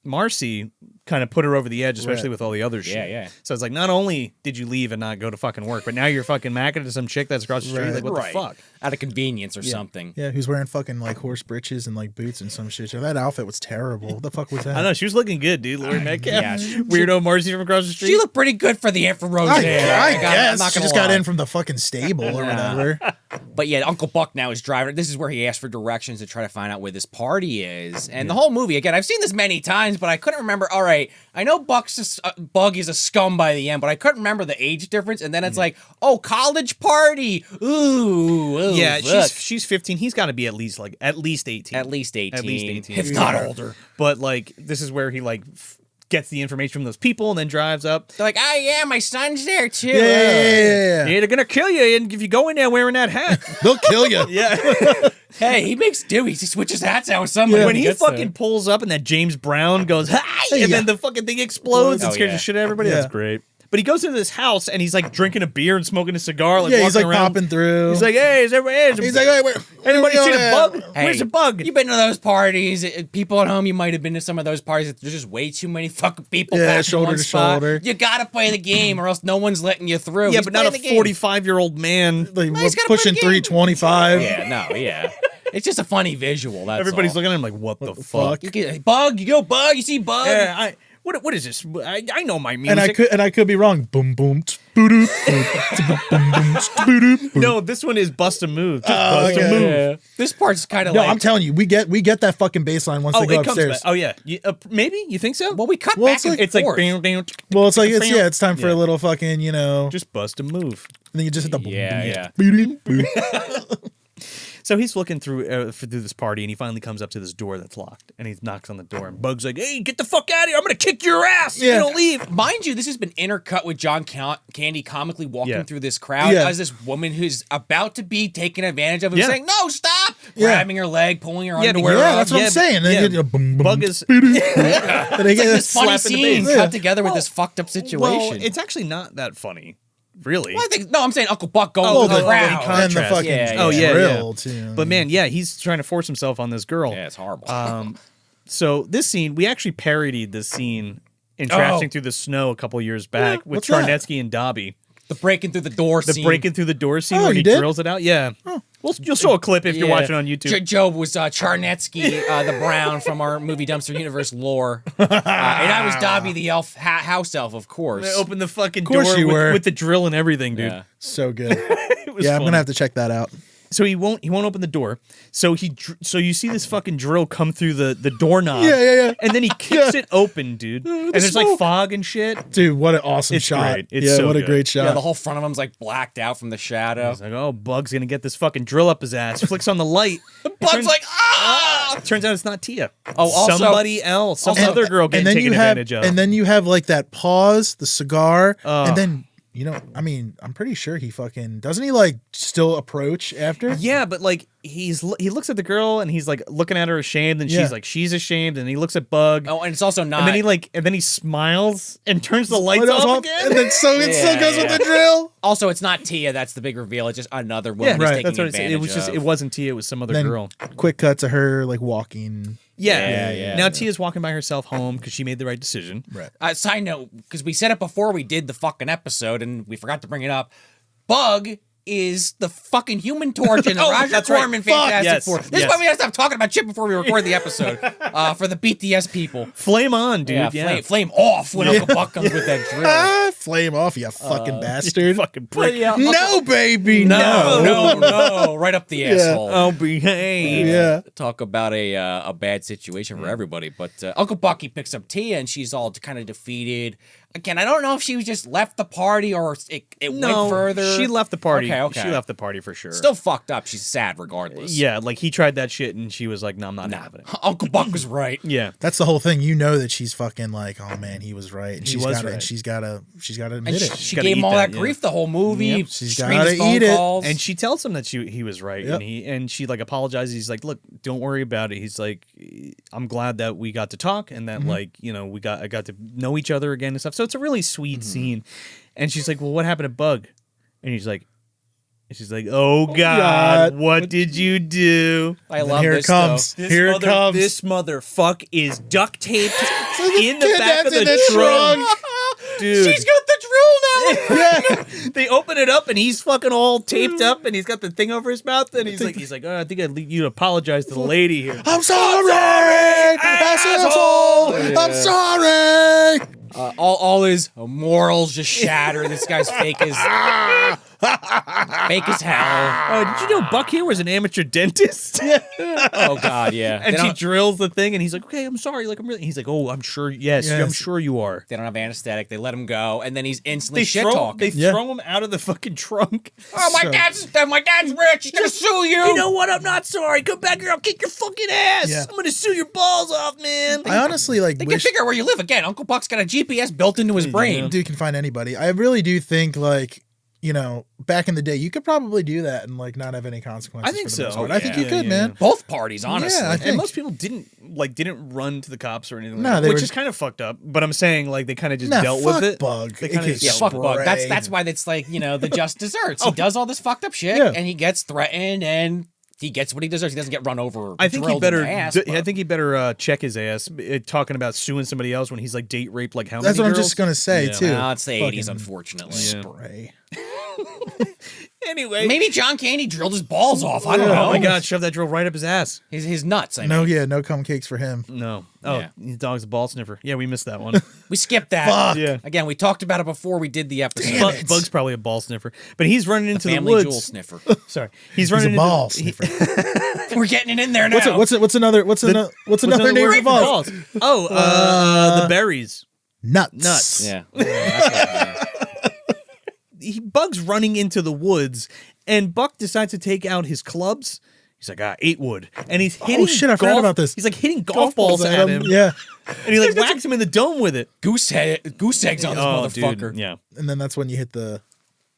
Marcy kind of put her over the edge, especially Right. with all the other shit. Yeah, yeah. So it's like, not only did you leave and not go to fucking work, but now you're fucking macking to some chick that's across the street. Right. Like, what the fuck? Out of convenience or something. Yeah, who's wearing fucking like horse breeches and like boots and some shit. That outfit was terrible. What the fuck was that? I know she was looking good, dude. Lori Metcalf, yeah, weirdo Marcy from across the street. She looked pretty good for the infrared I there. guess I'm not she gonna just got lie. in from the fucking stable or whatever. But yeah, Uncle Buck now is driving. This is where he asked for directions to try to find out where this party is. And the whole movie, again, I've seen this many times, but I couldn't remember. All right, I know Bug is a scum by the end, but I couldn't remember the age difference. And then it's like, oh, college party. Ooh, yeah, look. she's 15. He's got to be at least 18. At least 18. At least 18. If not older. But like, this is where he like gets the information from those people and then drives up. They're like, oh, yeah, my son's there, too. Yeah. Yeah, they're gonna kill you, and if you go in there wearing that hat. They'll kill you. Yeah. Hey, he makes do. He switches hats out with somebody. When he gets fucking there. pulls up and that James Brown goes, hi, and Yeah. then the fucking thing explodes and Oh, scares yeah. the shit out of everybody. Yeah. That's great. But he goes into this house and he's like drinking a beer and smoking a cigar. Like Yeah, he's walking like around. popping through. He's like, hey, is everybody? He's like, wait, Anybody where we seen a going bug? Hey, Where's a bug? You've been to those parties. People at home, you might have been to some of those parties. There's just way too many fucking people Yeah, packed in shoulder one to spot. shoulder. You gotta play the game or else no one's letting you through. Yeah, He's but not a playing the game. 45-year-old man. Like, he's we're gotta pushing play the game. 325. Yeah, no, yeah. It's just a funny visual. That's Everybody's all. looking at him like, what the the fuck? fuck? You get, hey, Bug, you go Bug. You see Bug. Yeah, what is this? I know my music. And I could be wrong. Boom boom. Boom boom. No, this one is Bust a Move. Just Oh, Bust okay. a Move. Yeah. This part's kind of No, like. I'm telling you, we get that fucking bass line once Oh, they go it comes upstairs. back. Oh, yeah. Maybe? You think so? well, we cut Well, back it's and like- It's like, forth. Well, it's like it's time for Yeah. a little fucking, Just Bust a Move. and then you just hit the boom, Yeah, boom, yeah. boom. So he's looking through this party, and he finally comes up to this door that's locked, and he knocks on the door, and Bug's like, "Hey, get the fuck out of here! I'm gonna kick your ass! If Yeah. You don't leave." Mind you, this has been intercut with John Candy comically walking Yeah. through this crowd Yeah. as this woman who's about to be taken advantage of and Yeah. saying, "No, stop!" Yeah. Grabbing her leg, pulling her Yeah, underwear Yeah, off. that's what Yeah, I'm saying. And then yeah. you get a boom, boom, Bug is and they get This funny slap in the scene face. cut together with this fucked up situation. well. It's actually not that funny, really. Well, I think I'm saying Uncle Buck going Oh, through the the crowd. contrast. and the fucking Yeah, Oh, yeah, drill too. But man, yeah, he's trying to force himself on this girl. Yeah, it's horrible. So this scene, we actually parodied this scene in Trashing Through the Snow a couple years back with what's that? Charnetsky and Dobby. the breaking through the door The scene. breaking through the door scene Oh, where he you did? drills it out. Yeah. You'll show a clip if you're Yeah. watching on YouTube. Joe was Charnetsky, the Brown from our movie Dumpster Universe lore, and I was Dobby the elf, house elf, of course. They open the fucking course door you were. with the drill and everything, dude. Yeah. so good. It was Yeah, I'm funny. gonna have to check that out. So he won't open the door. So so you see this fucking drill come through the doorknob. Yeah. And then he kicks it open, dude. And there's like fog and shit. Dude, what an awesome It's shot. great. It's yeah, so what a good. great shot. Yeah, the whole front of him's like blacked out from the shadow. He's like, oh, Bug's gonna get this fucking drill up his ass. Flicks on the light. Bug's like, ah! Turns out it's not Tia. Oh, also- somebody else, some also- other girl getting taken advantage of. And then you have like that pause, the cigar, Oh. and then I mean, I'm pretty sure he fucking doesn't he like still approach after? yeah, but like he looks at the girl and he's like looking at her ashamed, and Yeah. she's like she's ashamed, and he looks at Bug. Oh, and it's also not. And then he smiles and turns the lights off again. and then it still goes with the drill. Also, it's not Tia. That's the big reveal. It's just another woman he's right. taking That's what advantage it was. Just of. it wasn't Tia. It was some other Then girl. quick cut to her like walking. Yeah. Now yeah. Tia's walking by herself home because she made the right decision. Right. Side note, because we said it before we did the fucking episode, and we forgot to bring it up. Bug is the fucking Human Torch in the Roger that's right. Corman Fuck, Fantastic yes, Four. This is yes. why we gotta stop talking about shit before we record the episode. For the BTS people. Flame on, dude. Yeah, flame off when Uncle Buck comes with that drill. Ah, flame off, you fucking bastard. Fucking prick. No, baby, No, right up the asshole. Oh, behave. Yeah. Talk about a bad situation for everybody. But Uncle Bucky picks up Tia, and she's all kind of defeated. Again, I don't know if she was just left the party or it went further. She left the party. Okay. She left the party for sure. Still fucked up. She's sad regardless. Yeah, like he tried that shit and she was like, no, I'm not having it. Uncle Buck was right. Yeah. That's the whole thing. You know that she's fucking like, oh man, he was right. And She she's was gotta, right. And she's gotta And admit it. she gotta gave him eat all that, that yeah. grief the whole movie. Yep. She's screened gotta his phone eat it. calls. And she tells him that he was right, Yep. and she like apologizes. He's like, "Look, don't worry about it." He's like, "I'm glad that we got to talk and that like I got to know each other again and stuff." So it's a really sweet scene. And she's like, "Well, what happened to Bug?" And she's like, "Oh God, what did you do?" I And love here this it comes. though. Here it comes. This motherfuck is duct taped in the back of That's in the trunk. Dude. She's got the drill now. They open it up and he's fucking all taped up and he's got the thing over his mouth and he's like, "Oh, I think I need you to apologize to the lady here." I'm sorry, asshole. I'm sorry. All his morals just shatter. This guy's fake as hell. Did you know Buck here was an amateur dentist? Oh God, yeah. And They she don't, drills the thing and he's like, "Okay, I'm sorry. Like, I'm really." He's like, "Oh, I'm sure. Yes, I'm Yes. sure you are." they don't have anesthetic. They let him go, and then he's instantly They shit throw talking. him out of the fucking trunk. Oh, my dad's rich. He's gonna sue you. You know what? I'm not sorry. Come back here. I'll kick your fucking ass. Yeah. I'm gonna sue your balls off, man. I honestly like They can wish figure out where you live again. Uncle Buck's got a GPS built into his brain. dude can find anybody. I really do think like, back in the day, you could probably do that and like not have any consequences. I think for the most so. part. I think you Yeah, could, yeah, man. Both parties, honestly. Yeah, I think- And most people didn't run to the cops or anything, No, like that, they which were- is kind of fucked up. But I'm saying like they kind of just Nah, dealt fuck with it. Bug. They It kinda could just Yeah, fuck Bug. spray. That's why it's like, the just desserts. He does all this fucked up shit, Yeah. and he gets threatened, and he gets what he deserves. He doesn't get run over. I think he drilled better. in the ass, I but- think he better check his ass. Talking about suing somebody else when he's like date raped. Like how That's many what I'm girls? just gonna say Yeah. too. No, it's the 80s, Fucking unfortunately. Spray. Anyway, Maybe John Candy drilled his balls off. I don't know. Oh my God! Shove that drill right up his ass. His nuts. I mean. No cum cakes for him. No. Oh, Yeah. his dog's a ball sniffer. Yeah, we missed that one. We skipped that. Fuck. Yeah. Again, we talked about it before we did the episode. Damn it. Bug's probably a ball sniffer, but he's running into the Family woods. jewel sniffer. Sorry, he's He's running a ball into sniffer. We're getting it in there now. What's another name word for balls? The berries. Nuts. Nuts. Yeah. That's what Bug's running into the woods, and Buck decides to take out his clubs. He's like, 8 wood. And he's hitting Oh shit! I forgot about this. He's like hitting golf balls at him. Yeah. And he like whacks him in the dome with it. goose eggs on this motherfucker. Dude, yeah. And then that's when you hit the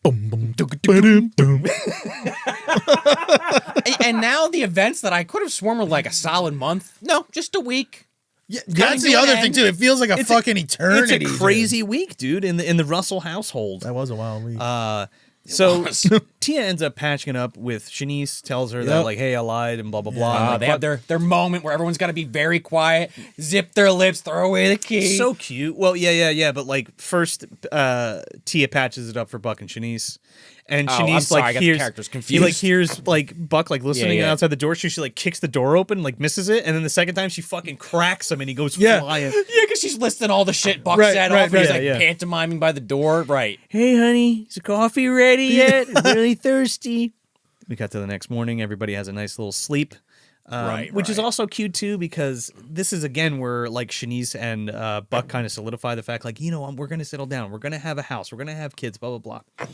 boom boom boom boom. And now the events that I could have sworn were like a solid month. No, just a week. Yeah, Coming that's to the an other end. thing too. It feels like a It's fucking eternity. It's a crazy week, dude, in the Russell household. That was a wild week. So was. Tia ends up patching it up with Shanice, tells her that Yep. like, "Hey, I lied," and blah blah blah. And, like, They have their moment where everyone's got to be very quiet, zip their lips, throw away the key. so cute. Well, yeah. But like first, Tia patches it up for Buck and Shanice, and Oh, I'm Shanice sorry, I like got the hears characters he confused. like hears like Buck like listening Yeah. outside the door. She like kicks the door open, like misses it, and then the second time she fucking cracks him, and he goes Yeah. flying. Yeah, because she's listing all the shit Buck Right, said right, off. And he's right, like yeah. pantomiming by the door. Right. "Hey, honey, is the coffee ready yet? I'm really thirsty." We got to the next morning. Everybody has a nice little sleep. Which is also cute too, because this is again where like Shanice and Buck kind of solidify the fact, like, we're gonna settle down, we're gonna have a house, we're gonna have kids, blah blah blah.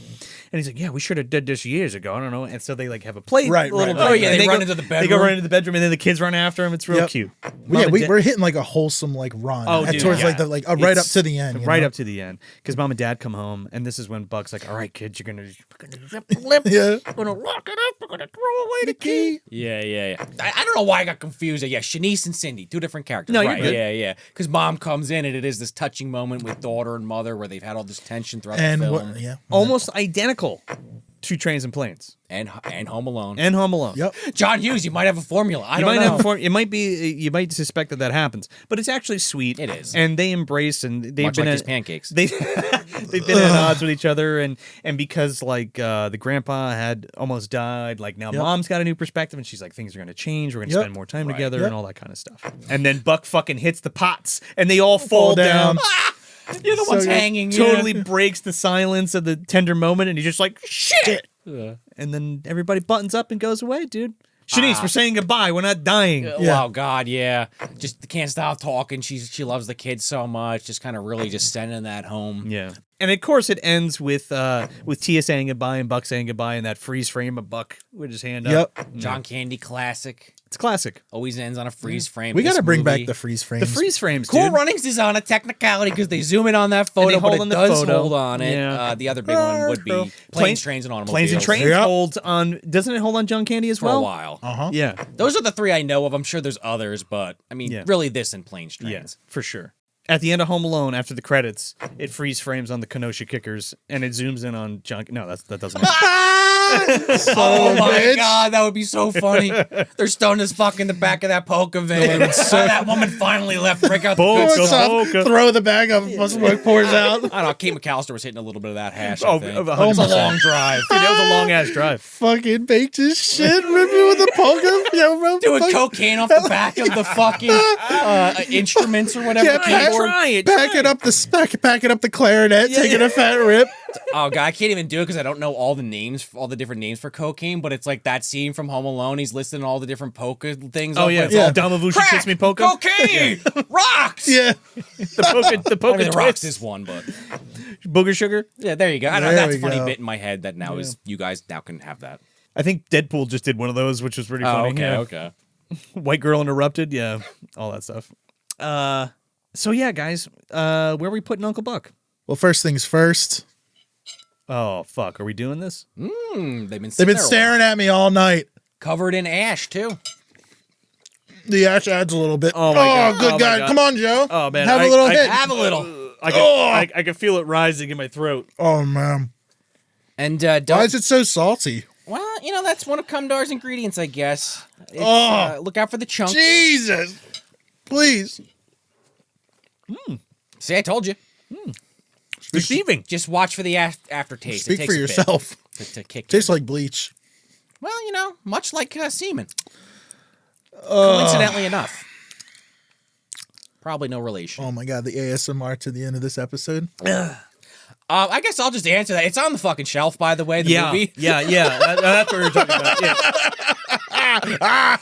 And he's like, yeah, we should have did this years ago. I don't know. And so they like have a play. Right, little right, Oh, break, yeah, and they run go- into the They bedroom. go right into the bedroom, and then the kids run after him. It's real Yep. cute. Yeah, Mom and we're hitting like a wholesome like run Oh, dude, towards yeah. like the right up It's to the end. Right up to the end. Because mom and dad come home, and this is when Buck's like, all right, kids, you're going to zip the lip. Yeah. We're going to lock it up. We're going to throw away the key. Yeah. I don't know why I got confused. Yeah, Shanice and Cindy, two different characters. No, you're right. good. Yeah. Because mom comes in and it is this touching moment with daughter and mother where they've had all this tension throughout And the film. what? Yeah. Almost identical to Trains and Planes And Home Alone. and Home Alone. Yep. John Hughes, you might have a formula. I You don't might know. have a form. It might be. You might suspect that happens, but it's actually sweet. It is. and they embrace and they've Much been like at, these pancakes. They've been at odds with each other, and because like the grandpa had almost died, like now Yep. mom's got a new perspective, and she's like things are gonna change. We're gonna Yep. spend more time Right. together Yep. and all that kind of stuff. And then Buck fucking hits the pots, and they all fall down. You're the ones good. hanging. Totally breaks the silence of the tender moment, and he's just like shit. Yeah. And then everybody buttons up and goes away, dude. Shanice, we're saying goodbye. We're not dying. Yeah. Oh God, yeah. Just can't stop talking. She loves the kids so much. Just kind of really just sending that home. Yeah. And of course it ends with Tia saying goodbye and Buck saying goodbye and that freeze frame of Buck with his hand up. Yep. John Candy classic. It's classic. Always ends on a freeze frame. We got This to bring movie. back the freeze frames. The freeze frames, Cool dude. Runnings is on a technicality because they zoom in on that photo, they but hold it on the does photo. hold on it. Yeah. The other big one would be Planes, Trains, and Automobiles. Planes and Trains Yep. holds on. Doesn't it hold on John Candy as for well? a while. Uh-huh. Yeah. Those are the three I know of. I'm sure there's others, but I mean, Yeah. really this and Planes, Trains. Yeah, for sure. At the end of Home Alone, after the credits, it freeze frames on the Kenosha Kickers and it zooms in on John. No, that doesn't. Oh my bitch. God, that would be so funny. They're stoned as fuck in the back of that polka van. That woman finally left. Break out the good Polka. stuff. Polka. Throw the bag of smoke pours out. I don't know. Kate McAllister was hitting a little bit of that hash. Oh, I think. 100%. It's a long drive. Dude, that was a long ass drive. Fucking baked his shit, ripping with the polka. Yeah, bro. Doing fuck- cocaine off the back of the fucking instruments or whatever. Yeah, the keyboard. packing up the clarinet, taking a fat rip. Oh God, I can't even do it because I don't know all the names, all the different names for cocaine. But it's like that scene from Home Alone. He's listing all the different polka things. Oh up, yeah, but it's all Damavushi crack, Kiss Me Polka. cocaine, rocks. Yeah. The polka, the I polka mean, the rocks twist. is one, but Booger Sugar. yeah, there you go. I don't know. There That's a we funny go. bit in my head that now is you guys now can have that. I think Deadpool just did one of those, which was pretty Oh, funny. okay, yeah. okay. White Girl Interrupted. Yeah, all that stuff. So yeah, guys, where are we putting Uncle Buck? Well, first things first. Oh fuck, are we doing this? They've been They've been there a while. staring at me all night. Covered in ash too. The ash adds a little bit. Oh, my God. good Oh, my God. God. Come on, Joe. Oh, man. Have a little hit. Have a little. I can feel it rising in my throat. Oh, man. And Why don't, is it so salty? well, you know that's one of Cumdar's ingredients, I guess. It's, Oh. look out for the chunks. Jesus. Please. See, I told you. Receiving. Just watch for the aftertaste. Speak it takes for a bit yourself. to kick. Tastes in. like bleach. Well, you know, much like semen. Coincidentally enough. Probably no relation. Oh, my God. The ASMR to the end of this episode. I guess I'll just answer that. It's on the fucking shelf, by the way, the movie. Yeah. That's what we're talking about. Yeah.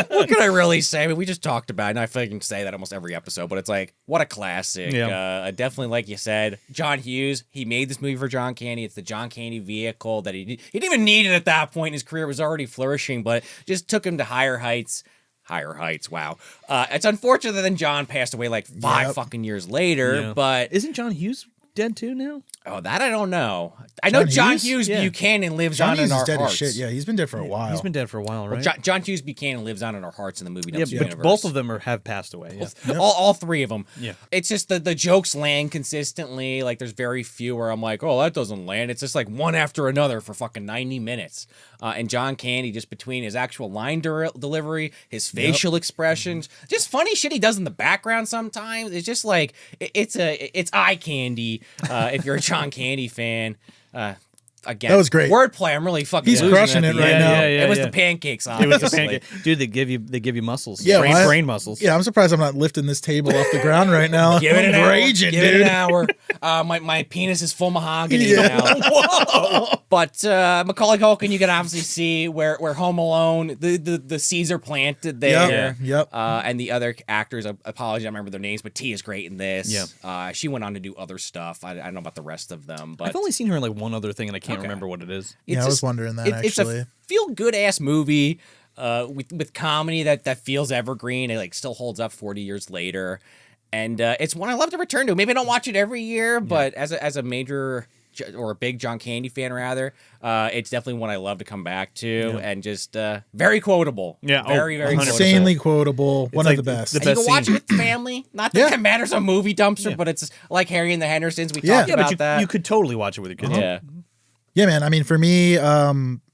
What can I really say? I mean, we just talked about it, and I feel like I can say that almost every episode, but it's like, what a classic. Yeah. Definitely, like you said, John Hughes, he made this movie for John Candy. It's the John Candy vehicle that he didn't even need it at that point. His career was already flourishing, but just took him to higher heights. Higher heights, wow. It's unfortunate that then John passed away like 5 fucking years later, Yeah. but Isn't John Hughes dead too now? oh, that I don't know. I know John John Hughes? Hughes Yeah. Buchanan lives John on Hughes in is our dead hearts. as shit. Yeah, he's been dead for a while. He's been dead for a while, right? John Hughes Buchanan lives on in our hearts in the movie Yeah, Dumpster but universe. both of them have passed away. Yeah. All three of them. Yeah. It's just the jokes land consistently. Like there's very few where I'm like, oh, that doesn't land. It's just like one after another for fucking 90 minutes. And John Candy, just between his actual line delivery, his facial expressions, just funny shit he does in the background sometimes. It's just like it's eye candy if you're a John Candy fan. again, That was great. Wordplay. I'm really fucking. He's losing crushing at it the right end. now. It was the pancakes. It was the obviously. pancake. Dude, they give you muscles. Yeah, brain muscles. Yeah, I'm surprised I'm not lifting this table off the ground right now. Give it an I'm hour. raging, Give dude. it an hour. My penis is full mahogany Yeah. now. Whoa. But Macaulay Culkin, you can obviously see where Home Alone, the seeds are planted there. Yep. And the other actors, I apologize, I don't remember their names, but T is great in this. Yeah. She went on to do other stuff. I don't know about the rest of them, but I've only seen her in like one other thing, and I can't remember what it is. Yeah, I was wondering that, It's actually. a feel good ass movie with comedy that feels evergreen. It like still holds up 40 years later, and it's one I love to return to. Maybe I don't watch it every year, but as a major or a big John Candy fan rather, it's definitely one I love to come back to, and just very quotable. Yeah, very 100%. Insanely quotable. One like of the best. the And you best can watch scene. it with the family. Not that it matters on Movie Dumpster, but it's like Harry and the Hendersons. We talked Yeah, about but that. you could totally watch it with your kids. Yeah. Yeah, man. I mean, for me,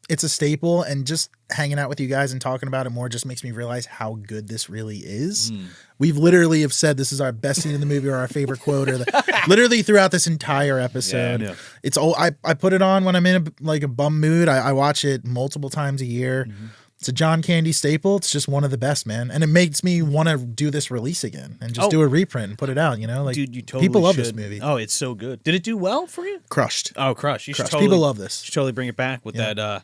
it's a staple, and just hanging out with you guys and talking about it more just makes me realize how good this really is. We've literally have said this is our best scene in the movie or our favorite quote, or literally throughout this entire episode. Yeah. It's all I put it on when I'm in a bum mood. I watch it multiple times a year. It's a John Candy staple. It's just one of the best, man. And it makes me want to do this release again and just do a reprint and put it out, Like, Dude, you totally people love should. this movie. Oh, it's so good. Did it do well for you? Crushed. Oh, Crush. You should Crushed. totally, People love this. You should totally bring it back with that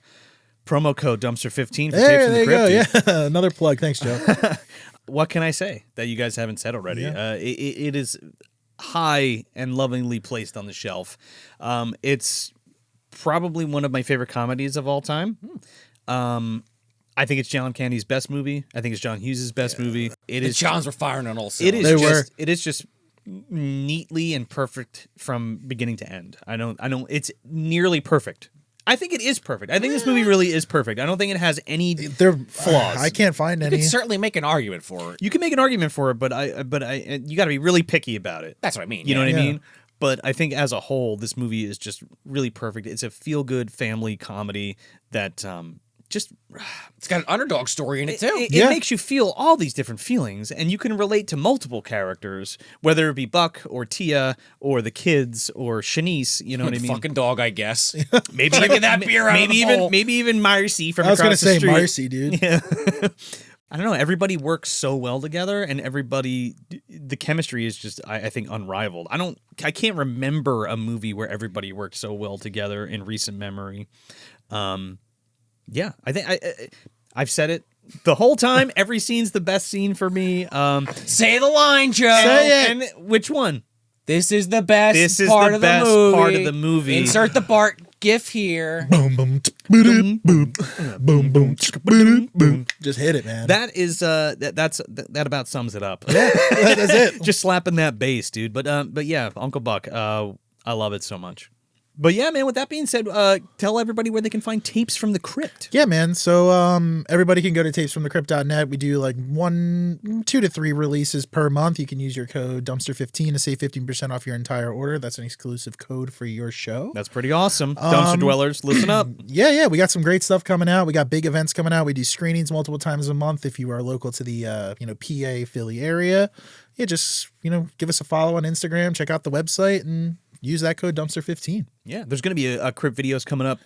promo code Dumpster15 for Tapes There from the you go. Crypt. Yeah, another plug. Thanks, Joe. What can I say that you guys haven't said already? It is high and lovingly placed on the shelf. It's probably one of my favorite comedies of all time. I think it's John Candy's best movie. I think it's John Hughes' best movie. It The is. Johns were firing on all It cylinders. is They just. were. It is just neatly and perfect from beginning to end. I don't. It's nearly perfect. I think it is perfect. I think this movie really is perfect. I don't think it has any They're flaws. I can't find You any. could certainly make an argument for it. You can make an argument for it, but you got to be really picky about it. That's what I mean. You know what I Yeah. mean? But I think as a whole, this movie is just really perfect. It's a feel-good family comedy that just It's got an underdog story in it too. it makes you feel all these different feelings, and you can relate to multiple characters, whether it be Buck or Tia or the kids or Shanice. You know what I mean? Fucking dog, I guess. Maybe drinking that beer out of the bowl. maybe even Marcy from I was across gonna the say street. Marcy, dude. I don't know. Everybody works so well together, and the chemistry is just, I think, unrivaled. I can't remember a movie where everybody worked so well together in recent memory. Yeah, I think I've said it the whole time. Every scene's the best scene for me. Say the line, Joe. Say it. And which one? This is the best This is part the of the best movie. part of the movie. Insert the Bart gif here. Boom, boom, boom, boom, boom, boom, boom, boom. Just hit it, man. That is that about sums it up. That's it. Just slapping that bass, dude. But yeah, Uncle Buck. I love it so much. But yeah, man, with that being said, tell everybody where they can find Tapes from the Crypt. Yeah, man. So everybody can go to tapesfromthecrypt.net. We do like 2 to 3 releases per month. You can use your code Dumpster15 to save 15% off your entire order. That's an exclusive code for your show. That's pretty awesome. Dumpster Dwellers, listen up. Yeah. We got some great stuff coming out. We got big events coming out. We do screenings multiple times a month. If you are local to the PA Philly area, yeah, just give us a follow on Instagram. Check out the website and use that code Dumpster15. Yeah, there's going to be a Crypt videos coming up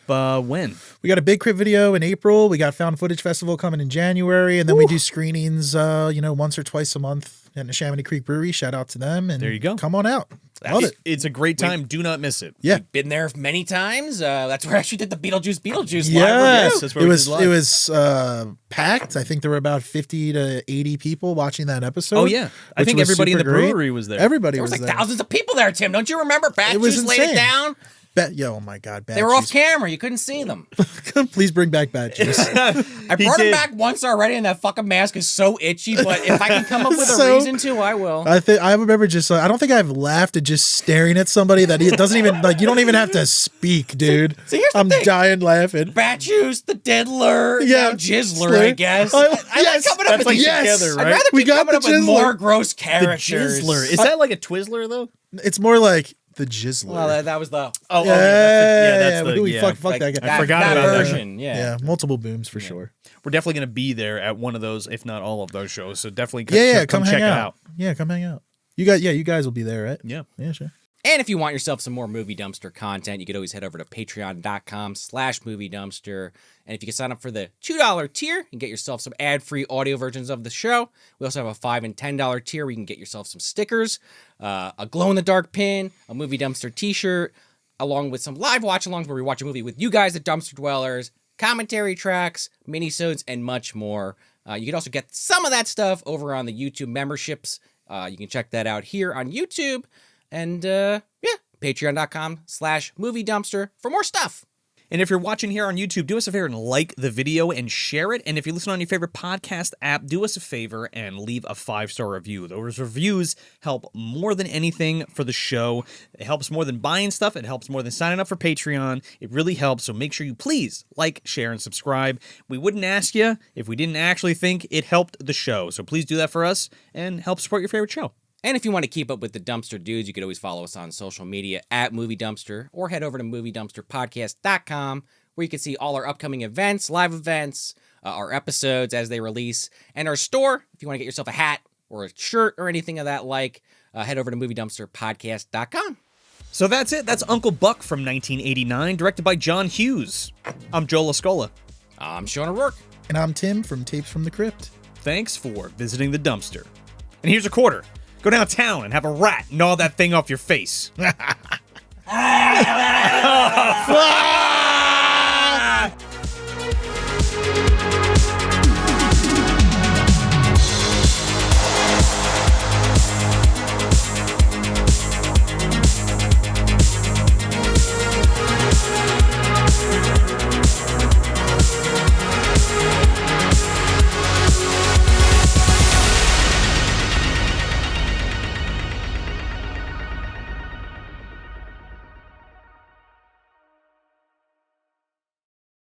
when? We got a big Crypt video in April. We got Found Footage Festival coming in January. And then we do screenings, once or twice a month at the Chamonix Creek Brewery. Shout out to them. And There you go. Come on out. Love it. It's a great time. Do not miss it. Yeah. Been there many times. That's where I actually did the Beetlejuice live Yes, review. That's where it we was. did live. It was packed. I think there were about 50 to 80 people watching that episode. Oh yeah, I which think was everybody in the super great. brewery was there. Everybody There was like there. thousands of people there, Tim. Don't you remember? Bad It was Juice laid it insane. down. Oh my God, Bad They were off Juice. camera. You couldn't see them. Please bring back Bad Juice. I brought him back once already, and that fucking mask is so itchy. But if I can come up with a So- reason to, I will. I remember just. I don't think I've laughed at just staring at somebody that it doesn't even like. You don't even have to speak, dude. See, here's the I'm thing. dying laughing. Bat Juice, the Diddler, Yeah, now Jizzler, Slur. I guess. I- I like yes, coming up that's with like these. together, I'd right? rather We keep got coming the up with Jizzler. more gross The characters. Jizzler. Is that like a Twizzler though? It's more like the Jizzler. Well, that was the Oh, yeah, that's the we fuck like that guy. I forgot that about that. version. Yeah. Multiple booms for sure. We're definitely going to be there at one of those, if not all of those shows. So definitely Yeah, come come check hang it out. out. Yeah, come hang out. You guys will be there, right? Yeah. Yeah, sure. And if you want yourself some more Movie Dumpster content, you could always head over to patreon.com/Movie Dumpster. And if you can sign up for the $2 tier, you can get yourself some ad-free audio versions of the show. We also have a $5 and $10 tier where you can get yourself some stickers, a glow-in-the-dark pin, a Movie Dumpster t-shirt, along with some live watch-alongs where we watch a movie with you guys, the Dumpster Dwellers, commentary tracks, minisodes, and much more. You can also get some of that stuff over on the YouTube memberships. You can check that out here on YouTube. And, patreon.com/Movie Dumpster for more stuff. And if you're watching here on YouTube, do us a favor and like the video and share it. And if you listen on your favorite podcast app, do us a favor and leave a 5-star review. Those reviews help more than anything for the show. It helps more than buying stuff. It helps more than signing up for Patreon. It really helps. So make sure you please like, share, and subscribe. We wouldn't ask you if we didn't actually think it helped the show. So please do that for us and help support your favorite show. And if you want to keep up with the Dumpster Dudes, you could always follow us on social media at Movie Dumpster, or head over to MovieDumpsterPodcast.com, where you can see all our upcoming events, live events, our episodes as they release, and our store. If you want to get yourself a hat or a shirt or anything of that like, head over to MovieDumpsterPodcast.com. So that's it. That's Uncle Buck from 1989, directed by John Hughes. I'm Joe Lascola. I'm Sean O'Rourke. And I'm Tim from Tapes from the Crypt. Thanks for visiting the dumpster. And here's a quarter. Go downtown and have a rat gnaw that thing off your face.